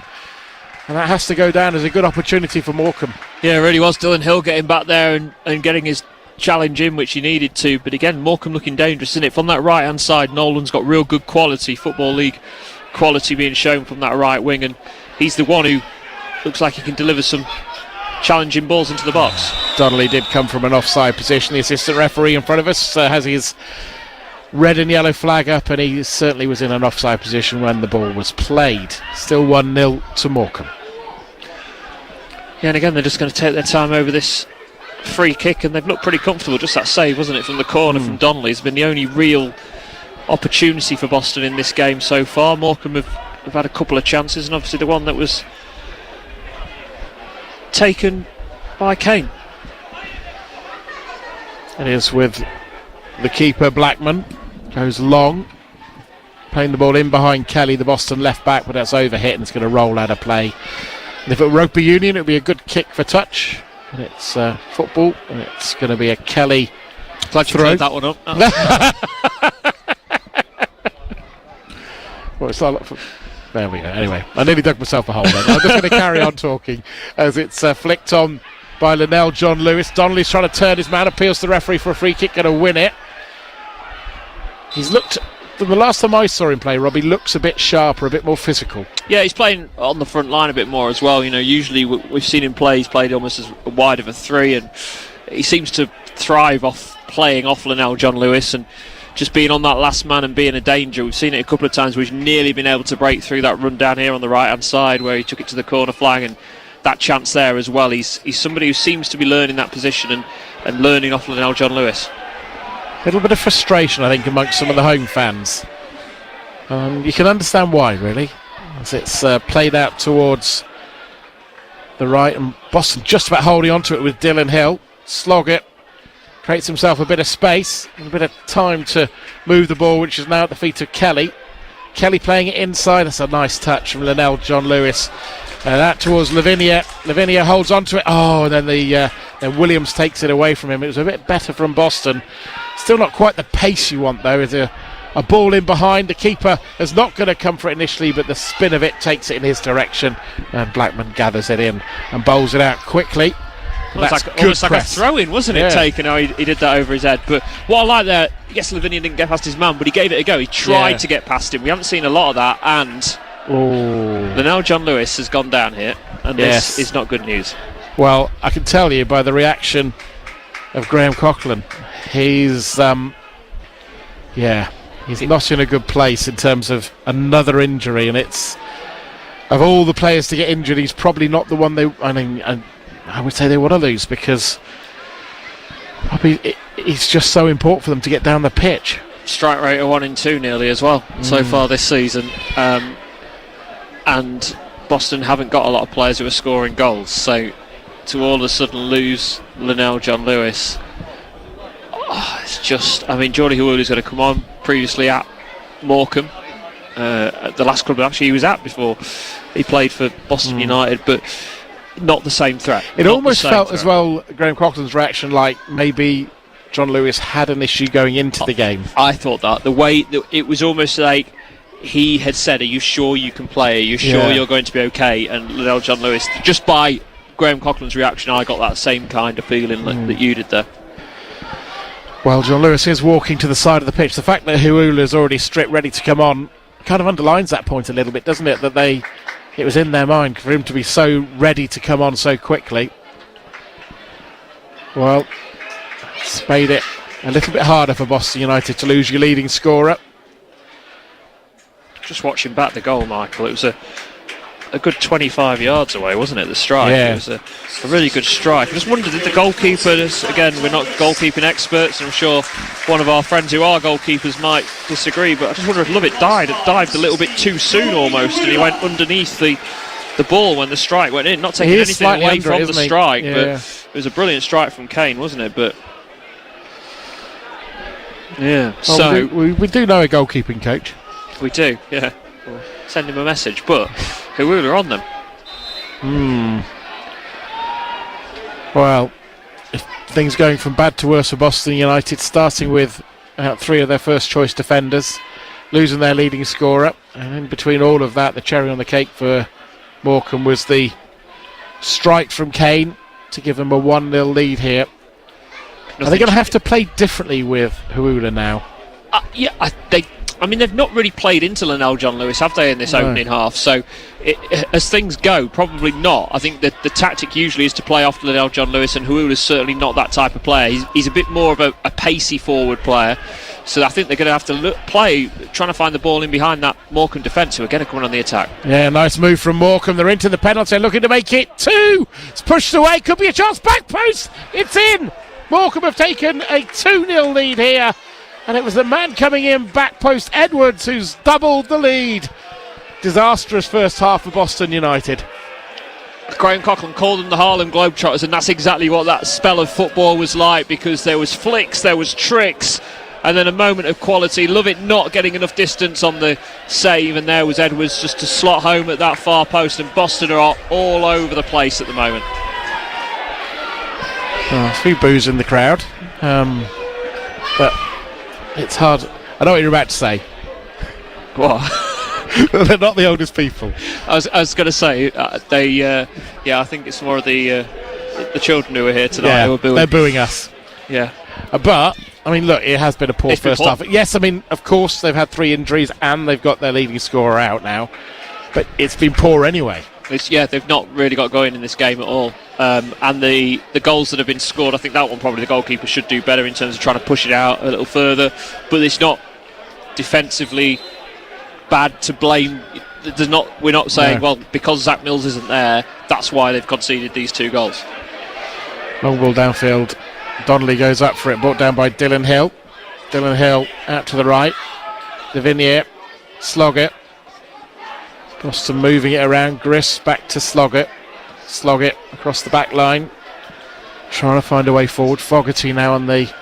And that has to go down as a good opportunity for Morecambe. Yeah, it really was. Dylan Hill getting back there and getting his challenge in, which he needed to. But again, Morecambe looking dangerous, isn't it? From that right-hand side, Nolan's got real good quality, Football League quality being shown from that right wing. And he's the one who looks like he can deliver some challenging balls into the box. Donnelly did come from an offside position. The assistant referee in front of us has his red and yellow flag up, and he certainly was in an offside position when the ball was played. Still 1-0 to Morecambe. Yeah, and again, they're just going to take their time over this free kick, and they've looked pretty comfortable. Just that save, wasn't it, from the corner from Donnelly, has been the only real opportunity for Boston in this game so far. Morecambe have had a couple of chances, and obviously the one that was taken by Kane. It is with the keeper, Blackman. Goes long, playing the ball in behind Kelly, the Boston left back, but that's overhit and it's going to roll out of play. And if it were rugby union, it would be a good kick for touch. And it's football, and it's going to be a Kelly Glad you cleared that one up. Well, it's not. There we go. Anyway, I nearly dug myself a hole then. I'm just going to carry on talking as it's flicked on by Linnell John Lewis. Donnelly's trying to turn his man, appeals to the referee for a free kick, going to win it. He's looked, from the last time I saw him play, Robbie looks a bit sharper, a bit more physical. Yeah, he's playing on the front line a bit more as well. Usually we've seen him play, he's played almost as wide of a 3, and he seems to thrive off playing off Linnell John Lewis and just being on that last man and being a danger. We've seen it a couple of times where he's nearly been able to break through that run down here on the right hand side where he took it to the corner flag, and that chance there as well. He's somebody who seems to be learning that position and learning off Linnell John Lewis. A little bit of frustration, I think, amongst some of the home fans. You can understand why, really, as it's played out towards the right, and Boston just about holding on to it with Dylan Hill. Sloggett creates himself a bit of space and a bit of time to move the ball, which is now at the feet of Kelly. Kelly playing it inside. That's a nice touch from Linnell John Lewis. That towards Lavinia. Lavinia holds on to it. Oh, and then then Williams takes it away from him. It was a bit better from Boston. Still not quite the pace you want, though. There's a ball in behind. The keeper is not going to come for it initially, but the spin of it takes it in his direction. And Blackman gathers it in and bowls it out quickly. Almost like a throw-in, wasn't it? Taken. He did that over his head. But what I like there, yes, Lavinia didn't get past his man, but he gave it a go. He tried to get past him. We haven't seen a lot of that, and Linnell John Lewis has gone down here, and this is not good news. Well, I can tell you by the reaction of Graham Coughlin, he's not in a good place in terms of another injury, and it's, of all the players to get injured, he's probably not the one I would say they want to lose, because he's just so important for them to get down the pitch. Strike rate of 1 in 2 nearly as well so far this season, and Boston haven't got a lot of players who are scoring goals, so to all of a sudden lose Linnell John Lewis, it's just, Jordy Hawuli's going to come on, previously at Morecambe, at the last club actually he was at before he played for Boston United, but not the same threat. It almost felt as well, Graham Coughlin's reaction, like maybe John Lewis had an issue going into the game. I thought that. The way it was almost like he had said, are you sure you can play? Are you sure you're going to be okay? And Linnell John Lewis, just by Graham Coughlin's reaction, I got that same kind of feeling that you did there. Well, John Lewis is walking to the side of the pitch. The fact that Huula's already stripped, ready to come on, kind of underlines that point a little bit, doesn't it? That it was in their mind for him to be so ready to come on so quickly. Well, it's made it a little bit harder for Boston United to lose your leading scorer. Just watching back the goal, Michael, it was a good 25 yards away, wasn't it, the strike? Yeah. It was a really good strike. I just wondered, did the goalkeeper, again, we're not goalkeeping experts, and I'm sure one of our friends who are goalkeepers might disagree, but I just wonder if Lovett dived a little bit too soon almost, and he went underneath the ball when the strike went in, not taking anything away from the strike, but it was a brilliant strike from Kane, wasn't it? But yeah, well, so we do know a goalkeeping coach. We do, yeah. We'll send him a message, but Huula on them. Well, if things going from bad to worse for Boston United, starting with 3 of their first choice defenders, losing their leading scorer, and in between all of that, the cherry on the cake for Morecambe was the strike from Kane to give them a 1-0 lead here. Are they going to have to play differently with Huula now? They've not really played into Linnell John Lewis, have they, in this opening half? So, as things go, probably not. I think that the tactic usually is to play off Linnell John Lewis, and Huula's certainly not that type of player. He's a bit more of a pacey forward player. So I think they're going to have to play, trying to find the ball in behind that Morecambe defence, who are going to come on the attack. Yeah, nice move from Morecambe. They're into the penalty, looking to make it 2. It's pushed away, could be a chance. Back post, it's in. Morecambe have taken a 2-0 lead here. And it was the man coming in, back post Edwards, who's doubled the lead. Disastrous first half for Boston United. Graham Coughlin called them the Harlem Globetrotters, and that's exactly what that spell of football was like, because there was flicks, there was tricks, and then a moment of quality. Lovett not getting enough distance on the save, and there was Edwards just to slot home at that far post, and Boston are all over the place at the moment. A few boos in the crowd, but it's hard. I know what you're about to say. What? They're not the oldest people. I was going to say I think it's more of the the children who were here tonight who were booing. They're booing us. Yeah. But, I mean, look, it has been a poor first half. Yes, I mean, of course, they've had 3 injuries and they've got their leading scorer out now. But it's been poor anyway. They've not really got going in this game at all. And the goals that have been scored, I think that one probably the goalkeeper should do better in terms of trying to push it out a little further. But it's not defensively bad to blame. We're not saying, well, because Zach Mills isn't there, that's why they've conceded these 2 goals. Long ball downfield. Donnelly goes up for it, brought down by Dylan Hill. Dylan Hill out to the right. Lavinia, Sloggett. Boston moving it around. Griss back to Sloggett. Sloggett across the back line. Trying to find a way forward. Fogarty now on the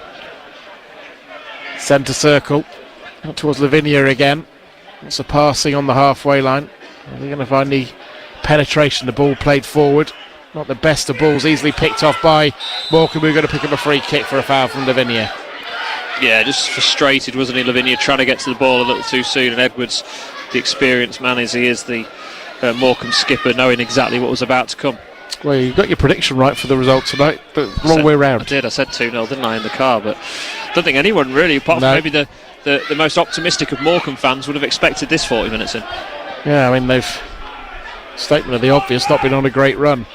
centre circle. Out towards Lavinia again. It's a passing on the halfway line. Are they going to find the penetration? The ball played forward. Not the best of balls. Easily picked off by Morecambe. We're going to pick up a free kick for a foul from Lavinia. Yeah, just frustrated, wasn't he, Lavinia, trying to get to the ball a little too soon. And Edwards, the experienced man as he is, the Morecambe skipper, knowing exactly what was about to come. Well, you got your prediction right for the result tonight, but wrong way round. I did. I said 2-0, didn't I, in the car? But I don't think anyone really, apart from maybe the most optimistic of Morecambe fans, would have expected this 40 minutes in. Yeah, I mean, statement of the obvious, not been on a great run.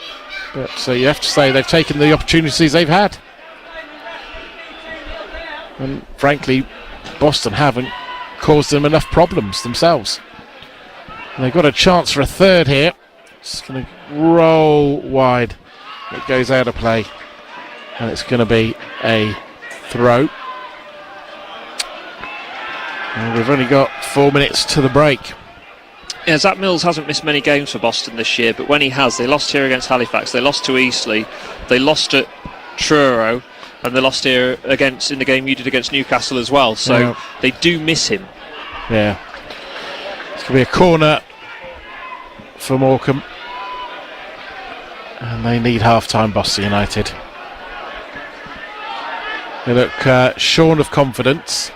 But so you have to say they've taken the opportunities they've had. And frankly, Boston haven't caused them enough problems themselves. And they've got a chance for a third here. It's going to roll wide. It goes out of play. And it's going to be a throw. And we've only got 4 minutes to the break. Yeah, Zach Mills hasn't missed many games for Boston this year, but when he has, they lost here against Halifax, they lost to Eastleigh, they lost at Truro, and they lost here in the game you did against Newcastle as well. So they do miss him. Yeah. It's going to be a corner for Morecambe. And they need half-time, Boston United. They look shorn of confidence.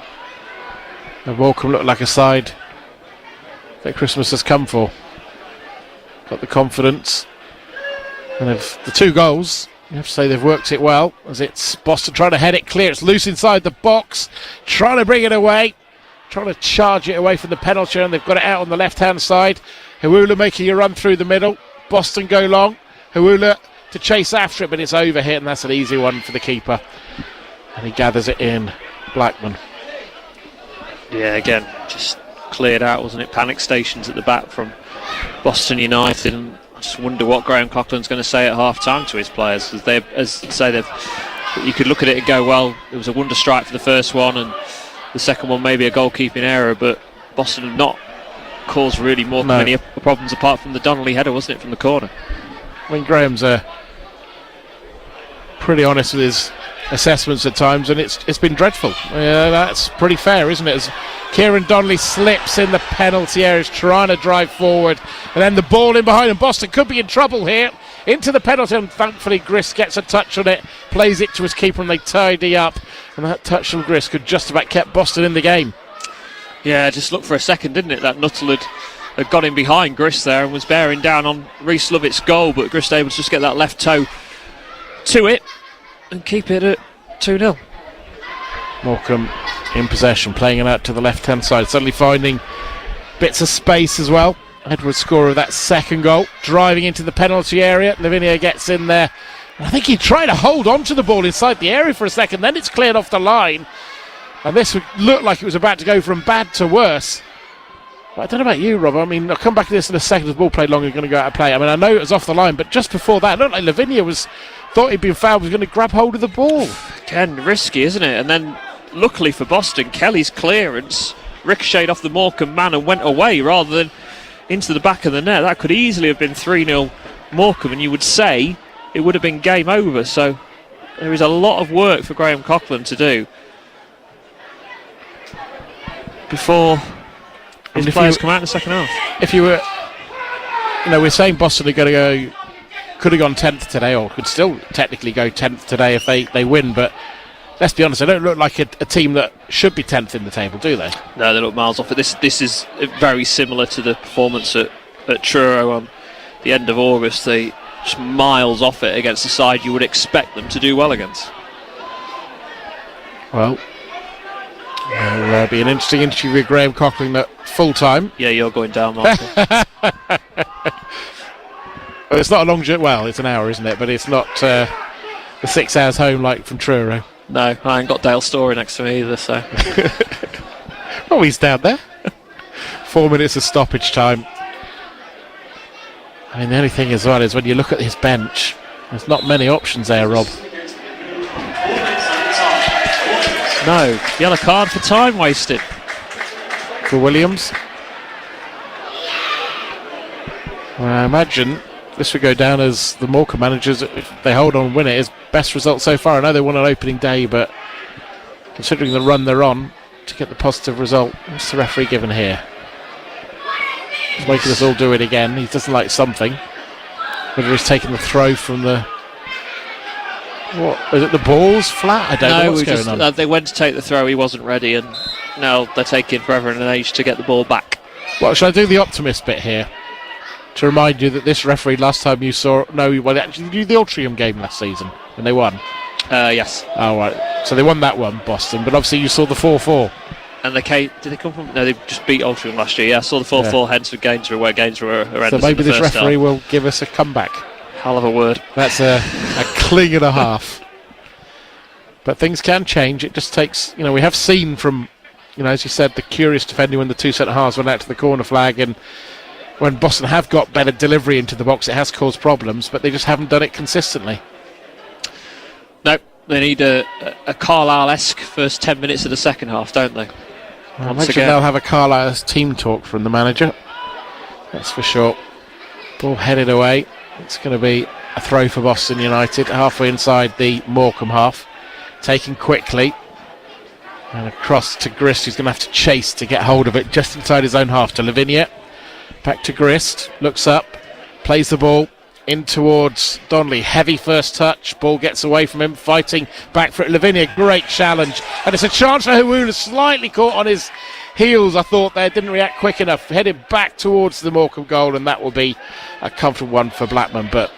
And Morecambe look like a side that Christmas has come for. Got the confidence. And the 2 goals, you have to say they've worked it well, as it's Boston trying to head it clear. It's loose inside the box, trying to bring it away, trying to charge it away from the penalty, and they've got it out on the left-hand side. Hawula making a run through the middle. Boston go long. Hawula to chase after it, but it's over here, and that's an easy one for the keeper. And he gathers it in. Blackman. Yeah, again, just cleared out, wasn't it? Panic stations at the back from Boston United, and I just wonder what Graham Coughlin's going to say at half-time to his players, you could look at it and go, well, it was a wonder strike for the first one, and the second one maybe a goalkeeping error, but Boston have not caused really more than any problems apart from the Donnelly header, wasn't it, from the corner? I mean, Graham's pretty honest with his assessments at times, and it's been dreadful. That's pretty fair, isn't it? As Kieran Donnelly slips in the penalty area, trying to drive forward, and then the ball in behind, and Boston could be in trouble here. Into the penalty, and thankfully Griss gets a touch on it, plays it to his keeper, and they tidy up. And that touch from Griss could just about kept Boston in the game. Yeah, just looked for a second, didn't it? That Nuttall had got in behind Griss there and was bearing down on Rhys Lovett's goal, but Griss able to just get that left toe to it and keep it at 2-0. Morecambe in possession, playing it out to the left-hand side, suddenly finding bits of space as well. Edwards, scorer of that second goal, driving into the penalty area. Lavinia gets in there. I think he tried to hold on to the ball inside the area for a second, then it's cleared off the line. And this looked like it was about to go from bad to worse. But I don't know about you, Rob. I mean, I'll come back to this in a second. The ball played long and going to go out of play. I mean, I know it was off the line, but just before that, it looked like Lavinia thought he'd been fouled, was going to grab hold of the ball. Again, risky, isn't it? And then, luckily for Boston, Kelly's clearance ricocheted off the Morecambe man and went away rather than into the back of the net. That could easily have been 3-0 Morecambe, and you would say it would have been game over. So there is a lot of work for Graham Coughlin to do before his players come out in the second half. If you were, we're saying Boston are going to could have gone 10th today, or could still technically go 10th today if they win, but let's be honest, they don't look like a team that should be 10th in the table, do they? No, they look miles off it. This is very similar to the performance at Truro on the end of August. They just miles off it against the side you would expect them to do well against. Well, it'll be an interesting interview with Graham Coughlin at full time. Yeah, you're going down, Martin. Well, it's not a long journey. Well, it's an hour, isn't it? But it's not the 6 hours home like from Truro. No, I ain't got Dale Story next to me either, so. Oh, he's down there. 4 minutes of stoppage time. I mean, the only thing as well is when you look at his bench, there's not many options there, Rob. No, yellow card for time wasted. For Williams. Well, I imagine this would go down as the Morecambe managers, if they hold on and win it, is best result so far. I know they won on opening day, but considering the run they're on, to get the positive result, what's the referee given here? He's making us all do it again. He doesn't like something. Whether he's taking the throw from the... What? Is it the ball's flat? I don't know what's going on. They went to take the throw, he wasn't ready, and now they're taking forever and an age to get the ball back. Well, shall I do the optimist bit here? To remind you that this referee last time you saw... No, well, actually did the Altrincham game last season when they won. Yes. Oh, right. So they won that one, Boston, but obviously you saw the 4-4. And they came... Did they come from... No, they just beat Altrincham last year. Yeah, I saw the 4-4 heads with Gainsborough, where Gainsborough are So maybe this referee will give us a comeback. Hell of a word. That's a cling and a half. But things can change. It just takes... You know, we have seen from, you know, as you said, the curious defending when the two centre-halves went out to the corner flag, and when Boston have got better delivery into the box, it has caused problems, but they just haven't done it consistently. No, they need a Carlisle-esque first 10 minutes of the second half, don't they? I imagine they'll have a Carlisle team talk from the manager. That's for sure. Ball headed away. It's going to be a throw for Boston United, halfway inside the Morecambe half. Taken quickly. And across to Grist, who's going to have to chase to get hold of it just inside his own half to Lavinia. Back to Grist, looks up, plays the ball in towards Donnelly. Heavy first touch, ball gets away from him, fighting back for it. Lavinia, great challenge. And it's a chance for Hawuna, slightly caught on his heels, I thought there, didn't react quick enough. Headed back towards the Morecambe goal, and that will be a comfortable one for Blackman. But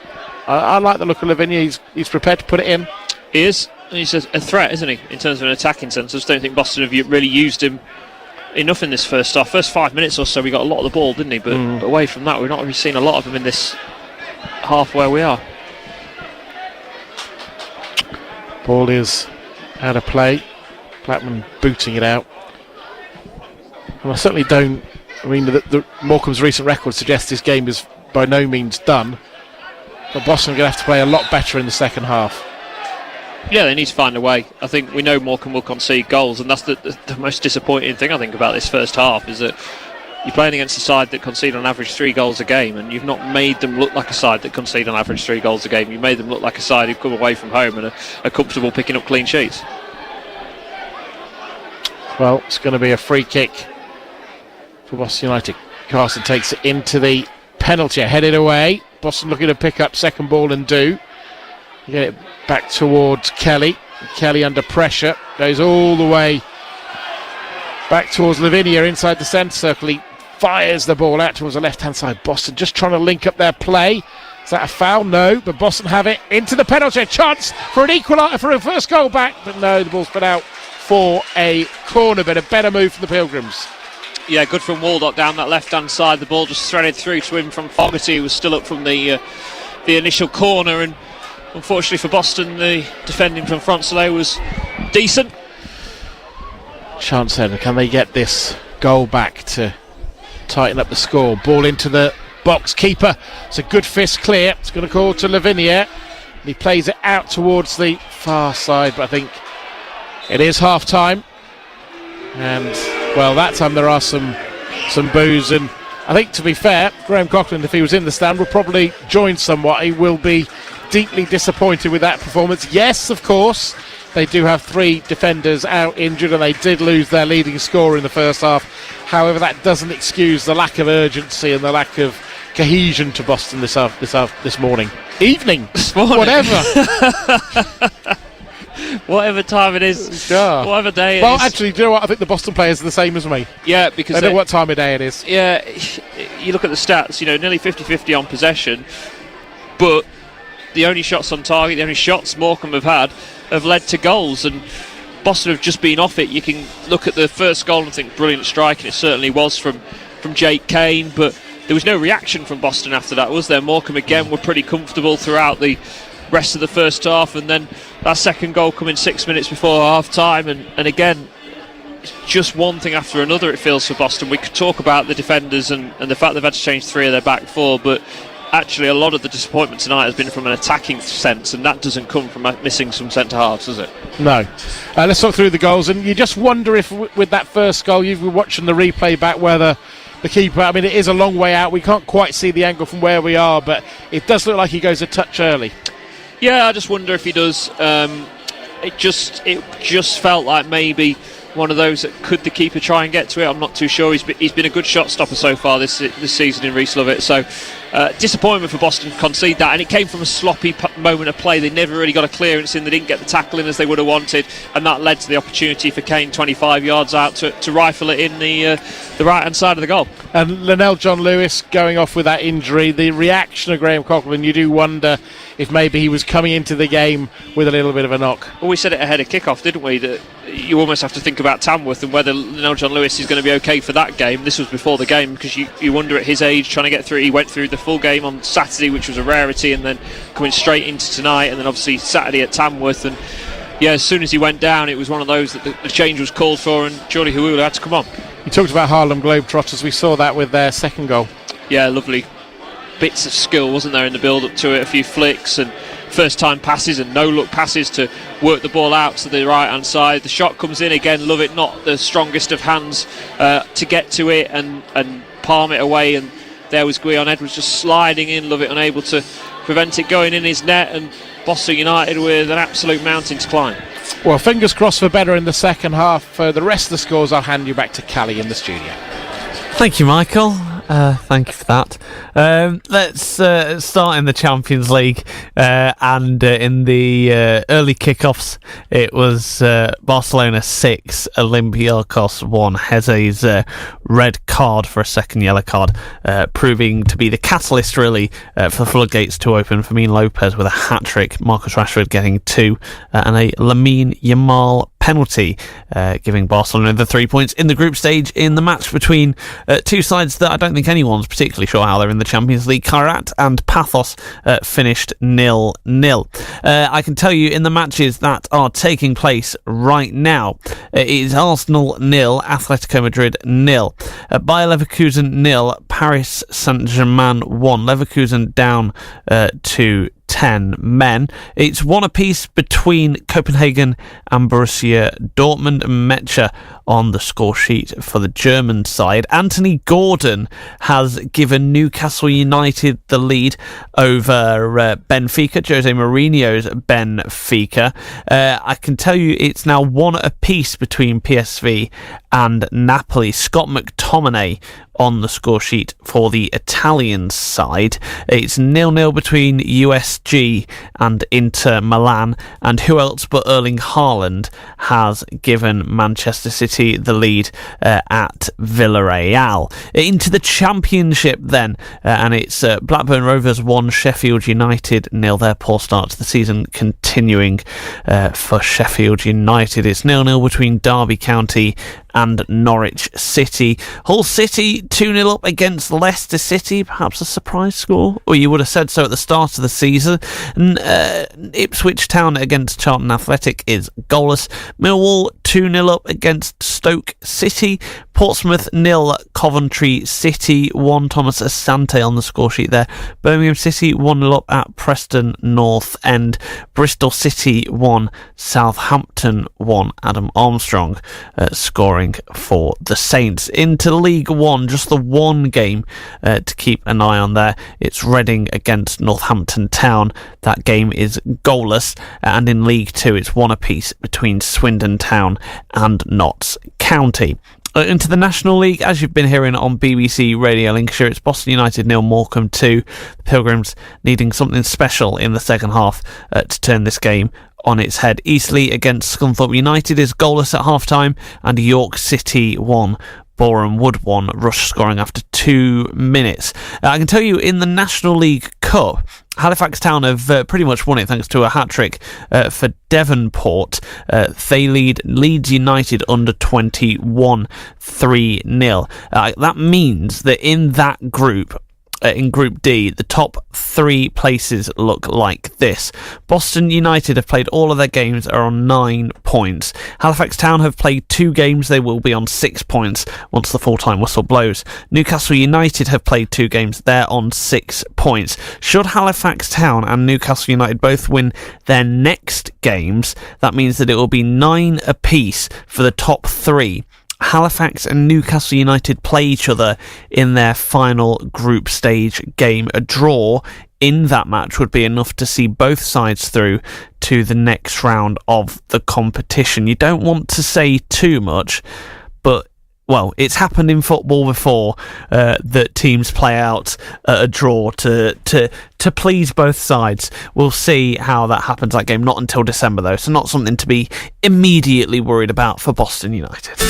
I like the look of Lavinia, he's prepared to put it in. He is, and he's a threat, isn't he, in terms of an attacking sense. I just don't think Boston have really used him enough in this first half. First 5 minutes or so, we got a lot of the ball, didn't he? But away from that, we've not really seen a lot of him in this half where we are. Ball is out of play. Blackman booting it out. And I certainly don't... I mean, the Morecambe's recent record suggests this game is by no means done. But Boston are going to have to play a lot better in the second half. Yeah, they need to find a way. I think we know Morecambe will concede goals, and that's the most disappointing thing I think about this first half, is that you're playing against a side that concede on average 3 goals a game, and you've not made them look like a side that concede on average 3 goals a game. You've made them look like a side who've come away from home and are comfortable picking up clean sheets. Well, it's going to be a free kick for Boston United. Carson takes it into the penalty, headed away. Boston looking to pick up second ball and do. Get it back towards Kelly. Kelly under pressure. Goes all the way back towards Lavinia inside the centre circle. He fires the ball out towards the left-hand side. Boston just trying to link up their play. Is that a foul? No, but Boston have it into the penalty. A chance for an equaliser, for a first goal back. But no, the ball's put out for a corner. But a better move from the Pilgrims. Yeah, good from Waldock down that left-hand side. The ball just threaded through to him from Fogarty, who was still up from the initial corner, and unfortunately for Boston, the defending from Frontelet was decent. Chance then, can they get this goal back to tighten up the score? Ball into the box, keeper. It's a good fist clear. It's going to call to Lavinia. He plays it out towards the far side, but I think it is half time. And well, that time there are some boos, and I think, to be fair, Graham Coughlin, if he was in the stand, would probably join somewhat. He will be deeply disappointed with that performance. Yes, of course, they do have 3 defenders out injured, and they did lose their leading scorer in the first half. However, that doesn't excuse the lack of urgency and the lack of cohesion to Boston this morning. Evening, whatever. Whatever time it is, whatever day it is. Well, actually, do you know what? I think the Boston players are the same as me. Yeah, because they know what time of day it is. Yeah, you look at the stats, nearly 50-50 on possession, but the only shots on target, the only shots Morecambe have had, have led to goals, and Boston have just been off it. You can look at the first goal and think brilliant striking. It certainly was from Jake Kane, but there was no reaction from Boston after that, was there? Morecambe again were pretty comfortable throughout the rest of the first half, and then that second goal coming 6 minutes before half time, and again, it's just one thing after another, it feels, for Boston. We could talk about the defenders and the fact they've had to change 3 of their back 4, but actually a lot of the disappointment tonight has been from an attacking sense, and that doesn't come from missing some centre halves, does it? No. Let's talk through the goals, and you just wonder if with that first goal, you've been watching the replay back, whether the keeper, I mean, it is a long way out, we can't quite see the angle from where we are, but it does look like he goes a touch early. Yeah, I just wonder if he does. It just felt like maybe one of those that could the keeper try and get to it. I'm not too sure. He's been a good shot stopper so far this season in Reece Lovett. So disappointment for Boston to concede that, and it came from a sloppy moment of play. They never really got a clearance in. They didn't get the tackle in as they would have wanted, and that led to the opportunity for Kane 25 yards out to rifle it in the right hand side of the goal. And Linnell John Lewis going off with that injury. The reaction of Graham Coughlin, you do wonder if maybe he was coming into the game with a little bit of a knock. Well, we said it ahead of kick-off, didn't we, that you almost have to think about Tamworth and whether Linnell John Lewis is going to be okay for that game. This was before the game, because you wonder at his age, trying to get through. He went through the full game on Saturday, which was a rarity, and then coming straight into tonight, and then obviously Saturday at Tamworth. And yeah, as soon as he went down, it was one of those that the change was called for, and Jordy Hawula had to come on. You talked about Harlem Globetrotters. We saw that with their second goal. Yeah, lovely bits of skill, wasn't there, in the build-up to it? A few flicks and first-time passes and no-look passes to work the ball out to the right-hand side. The shot comes in again. Lovett not the strongest of hands to get to it and palm it away, and there was Gwion Edwards just sliding in. Lovett unable to prevent it going in his net, and Boston United with an absolute mountain to climb. Well, fingers crossed for better in the second half. For the rest of the scores, I'll hand you back to Callie in the studio. Thank you, Michael. Thank you for that. Let's start in the Champions League, and in the early kickoffs, it was Barcelona 6, Olympiacos 1. Jeze's red card for a second yellow card, proving to be the catalyst really for the floodgates to open. Firmino Lopez with a hat-trick, Marcus Rashford getting 2, and a Lamine Yamal penalty, giving Barcelona the 3 points in the group stage in the match between two sides that I don't think anyone's particularly sure how they're in the Champions League. Kairat and Pathos finished 0-0. I can tell you in the matches that are taking place right now, it is Arsenal 0, Atletico Madrid 0, Bayer Leverkusen 0, Paris Saint-Germain 1. Leverkusen down to 10 men. It's 1 apiece between Copenhagen and Borussia Dortmund, and Mecha on the score sheet for the German side. Anthony Gordon has given Newcastle United the lead over Benfica, Jose Mourinho's Benfica. I can tell you it's now 1 apiece between PSV and Napoli. Scott McTominay on the score sheet for the Italian side. It's 0-0 between USG and Inter Milan, and who else but Erling Haaland has given Manchester City the lead at Villarreal. Into the Championship then, and it's Blackburn Rovers 1, Sheffield United 0. Their poor start to the season continuing for Sheffield United. It's 0-0 between Derby County and Norwich City. Hull City 2-0 up against Leicester City, perhaps a surprise score, or you would have said so at the start of the season. And Ipswich Town against Charlton Athletic is goalless. Millwall 2-0 up against Stoke City. Portsmouth 0, Coventry City 1. Thomas Asante on the score sheet there. Birmingham City 1-0 up at Preston North End. Bristol City 1, Southampton 1. Adam Armstrong scoring for the Saints. Into League One, just the one game to keep an eye on there. It's Reading against Northampton Town. That game is goalless. And in League Two, it's 1 apiece between Swindon Town and Notts County. Into the National League, as you've been hearing on BBC Radio Lincolnshire, it's Boston United 0, Morecambe 2. The Pilgrims needing something special in the second half to turn this game on its head. Eastleigh against Scunthorpe United is goalless at half-time, and York City 1, Boreham Wood 1, Rush scoring after 2 minutes. I can tell you in the National League Cup, Halifax Town have pretty much won it thanks to a hat-trick for Devonport. They lead Leeds United under 21 3-0. That means that in that group, in Group D, the top 3 places look like this. Boston United have played all of their games, are on 9 points. Halifax Town have played 2 games, they will be on 6 points once the full-time whistle blows. Newcastle United have played 2 games, they're on 6 points. Should Halifax Town and Newcastle United both win their next games, that means that it will be 9 apiece for the top 3. Halifax and Newcastle United play each other in their final group stage game. A draw in that match would be enough to see both sides through to the next round of the competition. You don't want to say too much, but well, it's happened in football before that teams play out a draw to please both sides. We'll see how that happens, that game. Not until December, though, so not something to be immediately worried about for Boston United.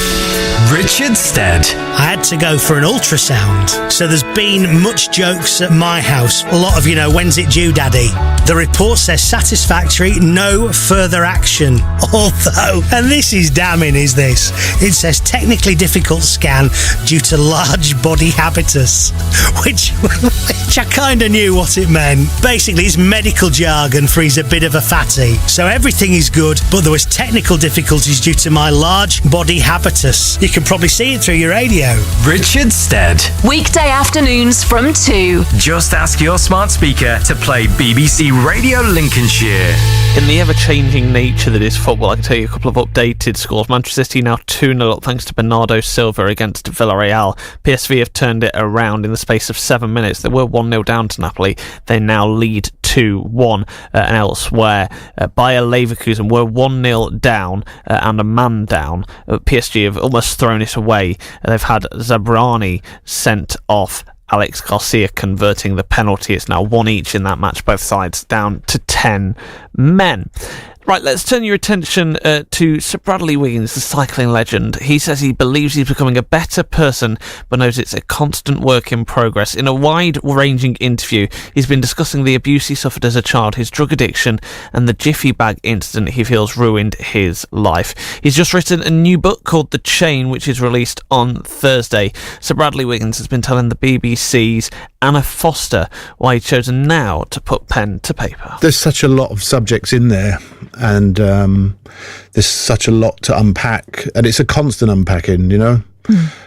Richard Stead. I had to go for an ultrasound, so there's been much jokes at my house. A lot of, when's it due, Daddy? The report says satisfactory, no further action. Although, and this is damning, is this? It says technically difficult scan due to large body habitus, which I kind of knew what it meant. Basically, it's medical jargon for he's a bit of a fatty. So everything is good, but there was technical difficulties due to my large body habitus. You can probably see it through your radio. Richard Stead. Weekday afternoons from 2. Just ask your smart speaker to play BBC Radio Lincolnshire. In the ever-changing nature that is football, I can tell you a couple of updated scores. Manchester City now 2-0 up thanks to Bernardo Silva against Villarreal. PSV have turned it around in the space of 7 minutes. They were 1-0 down to Napoli. They now lead 2-1. And elsewhere, Bayer Leverkusen were 1-0 down and a man down. PSG have almost thrown it away. They've had Zabrani sent off, Alex Garcia converting the penalty. It's now 1 each in that match, both sides down to 10 men. Right, let's turn your attention to Sir Bradley Wiggins, the cycling legend. He says he believes he's becoming a better person, but knows it's a constant work in progress. In a wide-ranging interview, he's been discussing the abuse he suffered as a child, his drug addiction, and the jiffy bag incident he feels ruined his life. He's just written a new book called The Chain, which is released on Thursday. Sir Bradley Wiggins has been telling the BBC's Anna Foster why he's chosen now to put pen to paper. There's such a lot of subjects in there, and there's such a lot to unpack, and it's a constant unpacking,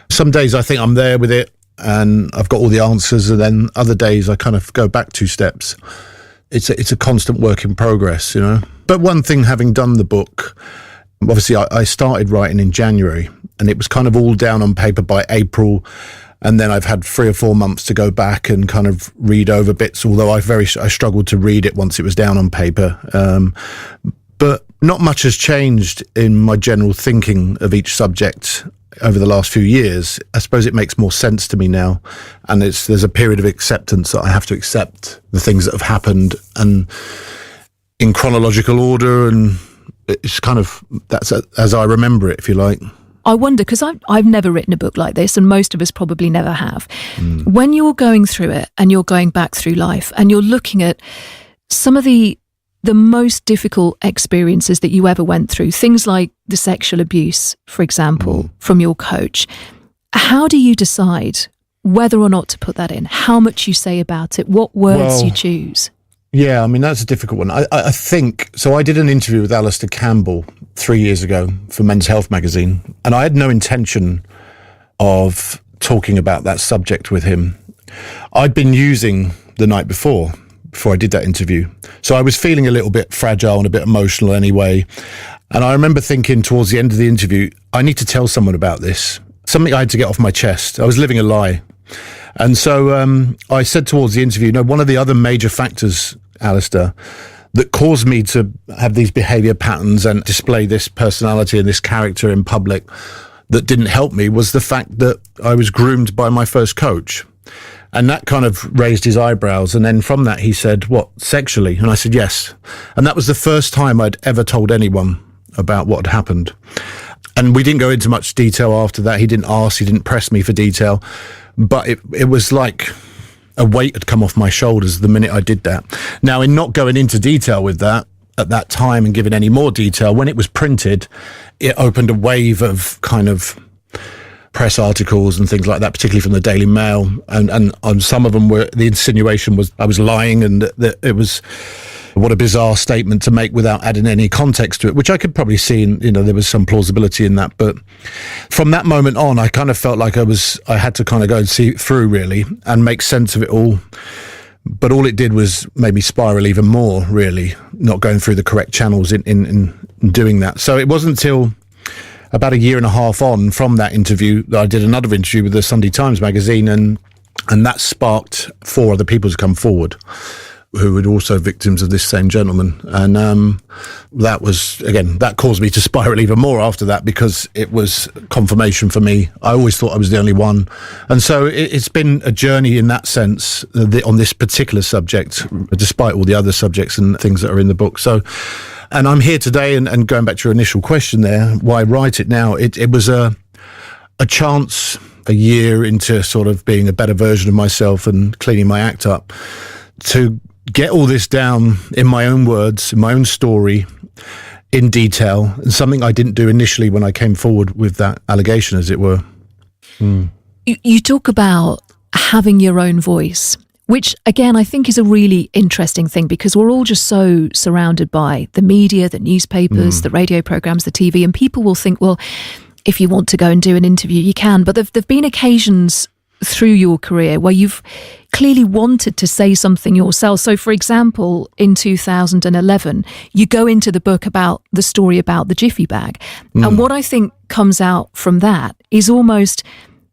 Some days I think I'm there with it and I've got all the answers, and then other days I kind of go back 2 steps. It's a constant work in progress, But one thing, having done the book, obviously I started writing in January, and it was kind of all down on paper by April. And then I've had 3 or 4 months to go back and kind of read over bits, although I struggled to read it once it was down on paper. But not much has changed in my general thinking of each subject over the last few years. I suppose it makes more sense to me now. And there's a period of acceptance that I have to accept the things that have happened, and in chronological order, and it's kind of, that's as I remember it, if you like. I wonder, because I've never written a book like this, and most of us probably never have. When you're going through it and you're going back through life and you're looking at some of the most difficult experiences that you ever went through, things like the sexual abuse, for example, from your coach, how do you decide whether or not to put that in? How much you say about it? What words you choose? Yeah, I mean, that's a difficult one. I think, so I did an interview with Alistair Campbell 3 years ago for Men's Health magazine, and I had no intention of talking about that subject with him. I'd been using the night before I did that interview, so I was feeling a little bit fragile and a bit emotional anyway. And I remember thinking towards the end of the interview, I need to tell someone about this, something I had to get off my chest. I was living a lie. And so I said towards the interview, one of the other major factors, Alistair, that caused me to have these behaviour patterns and display this personality and this character in public that didn't help me was the fact that I was groomed by my first coach. And that kind of raised his eyebrows. And then from that, he said, what, sexually? And I said, yes. And that was the first time I'd ever told anyone about what had happened. And we didn't go into much detail after that. He didn't ask, he didn't press me for detail. But it was like a weight had come off my shoulders the minute I did that. Now, in not going into detail with that at that time and giving any more detail, when it was printed, it opened a wave of kind of press articles and things like that, particularly from the Daily Mail, and on some of them were the insinuation was I was lying, and that it was, what a bizarre statement to make without adding any context to it, which I could probably see, and there was some plausibility in that. But from that moment on, I kind of felt like I had to kind of go and see it through, really, and make sense of it all. But all it did was made me spiral even more, really, not going through the correct channels in doing that. So it wasn't until about a year and a half on from that interview that I did another interview with the Sunday Times magazine, and that sparked 4 other people to come forward who were also victims of this same gentleman. And that was, again, that caused me to spiral even more after that, because it was confirmation for me. I always thought I was the only one. And so it's been a journey in that sense on this particular subject, despite all the other subjects and things that are in the book. So, and I'm here today, and going back to your initial question there, why write it now? It was a chance, a year into sort of being a better version of myself and cleaning my act up, to get all this down in my own words, in my own story, in detail, and something I didn't do initially when I came forward with that allegation, as it were. You talk about having your own voice, which again I think is a really interesting thing, because we're all just so surrounded by the media, the newspapers, the radio programs, the TV, and people will think, well, if you want to go and do an interview, you can. But there've been occasions through your career where you've clearly wanted to say something yourself. So, for example, in 2011, you go into the book about the story about the Jiffy bag. And what I think comes out from that is almost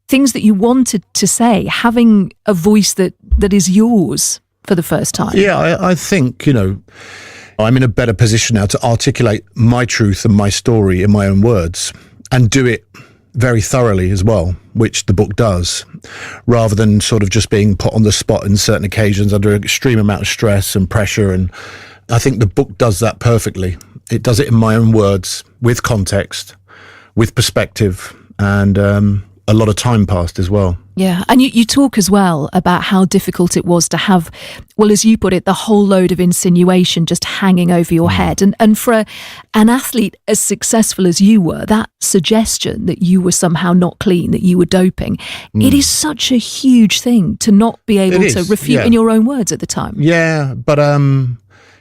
things that you wanted to say, having a voice that is yours for the first time. Yeah, I think, I'm in a better position now to articulate my truth and my story in my own words, and do it very thoroughly as well, which the book does, rather than sort of just being put on the spot in certain occasions under an extreme amount of stress and pressure. And I think the book does that perfectly. It does it in my own words, with context, with perspective, and a lot of time passed as well. Yeah, and you talk as well about how difficult it was to have, well, as you put it, the whole load of insinuation just hanging over your head. And for an athlete as successful as you were, that suggestion that you were somehow not clean, that you were doping, it is such a huge thing to not be able to refute in your own words at the time. Yeah, but, I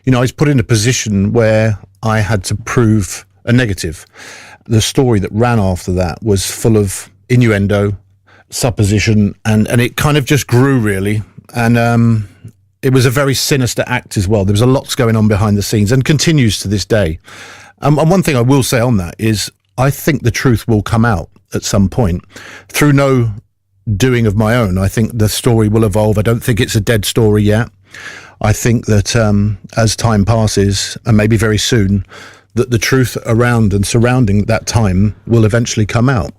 was put in a position where I had to prove a negative. The story that ran after that was full of innuendo, supposition, and it kind of just grew, really. And it was a very sinister act as well. There was a lot going on behind the scenes, and continues to this day. And one thing I will say on that is I think the truth will come out at some point through no doing of my own. I think the story will evolve. I don't think it's a dead story yet. I think that as time passes, and maybe very soon, that the truth around and surrounding that time will eventually come out.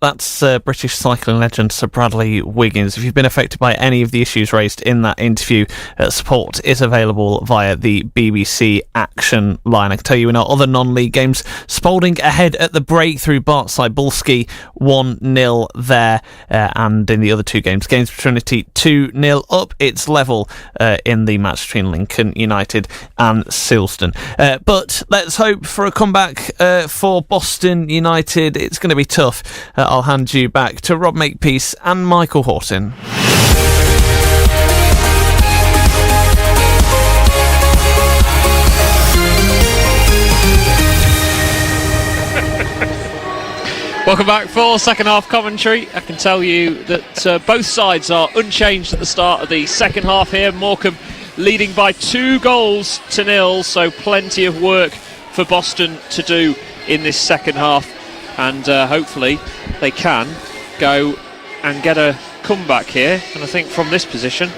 That's British cycling legend Sir Bradley Wiggins. If you've been affected by any of the issues raised in that interview, support is available via the BBC Action line. I can tell you in our other non-league games, Spalding ahead at the break through Bart Cybulski, 1-0 there. And in the other 2 games, Gainsborough Trinity 2-0 up. It's level in the match between Lincoln United and Silsden. But let's hope for a comeback for Boston United. It's going to be tough. I'll hand you back to Rob Makepeace and Michael Horton. Welcome back for second half commentary. I can tell you that both sides are unchanged at the start of the second half here. Morecambe leading by 2-0, so plenty of work for Boston to do in this second half. And hopefully they can go and get a comeback here. And I think from this position,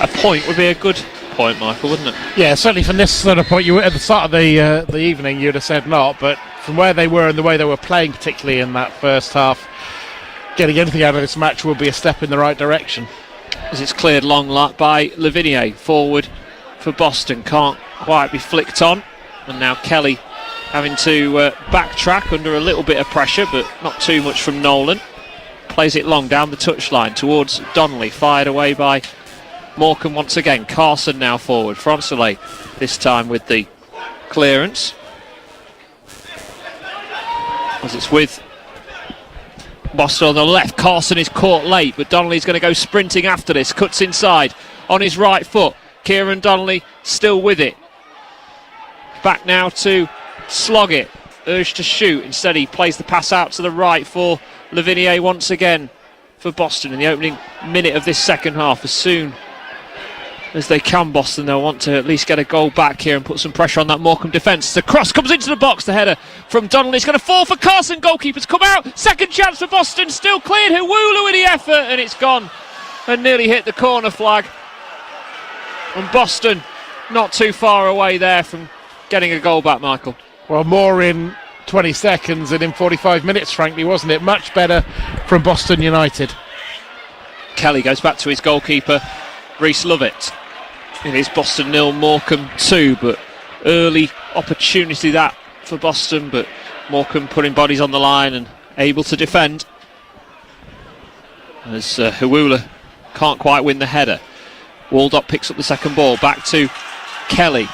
a point would be a good point, Michael, wouldn't it? Yeah, certainly from this sort of point, you were at the start of the evening, you'd have said not. But from where they were and the way they were playing, particularly in that first half, getting anything out of this match will be a step in the right direction. As it's cleared long by Lavinier, forward for Boston, can't quite be flicked on. And now Kelly having to backtrack under a little bit of pressure, but not too much from Nolan. Plays it long down the touchline towards Donnelly. Fired away by Morecambe once again. Carson now forward. Francelet this time with the clearance. As it's with Boston on the left. Carson is caught late, but Donnelly's going to go sprinting after this. Cuts inside on his right foot. Kieran Donnelly still with it. Back now to Sloggett. Urged to shoot. Instead he plays the pass out to the right for Lavinier once again for Boston in the opening minute of this second half. As soon as they can, Boston, they'll want to at least get a goal back here and put some pressure on that Morecambe defence. The cross comes into the box. The header from Donnelly. It's going to fall for Carson. Goalkeeper's come out. Second chance for Boston. Still cleared. Huwulu with the effort, and it's gone and nearly hit the corner flag. And Boston not too far away there from getting a goal back, Michael. Well, more in 20 seconds than in 45 minutes, frankly, wasn't it? Much better from Boston United. Kelly goes back to his goalkeeper, Rhys Lovett. It is Boston 0, Morecambe 2, but early opportunity that for Boston, but Morecambe putting bodies on the line and able to defend. As Huwulu can't quite win the header. Waldock picks up the second ball, back to Kelly.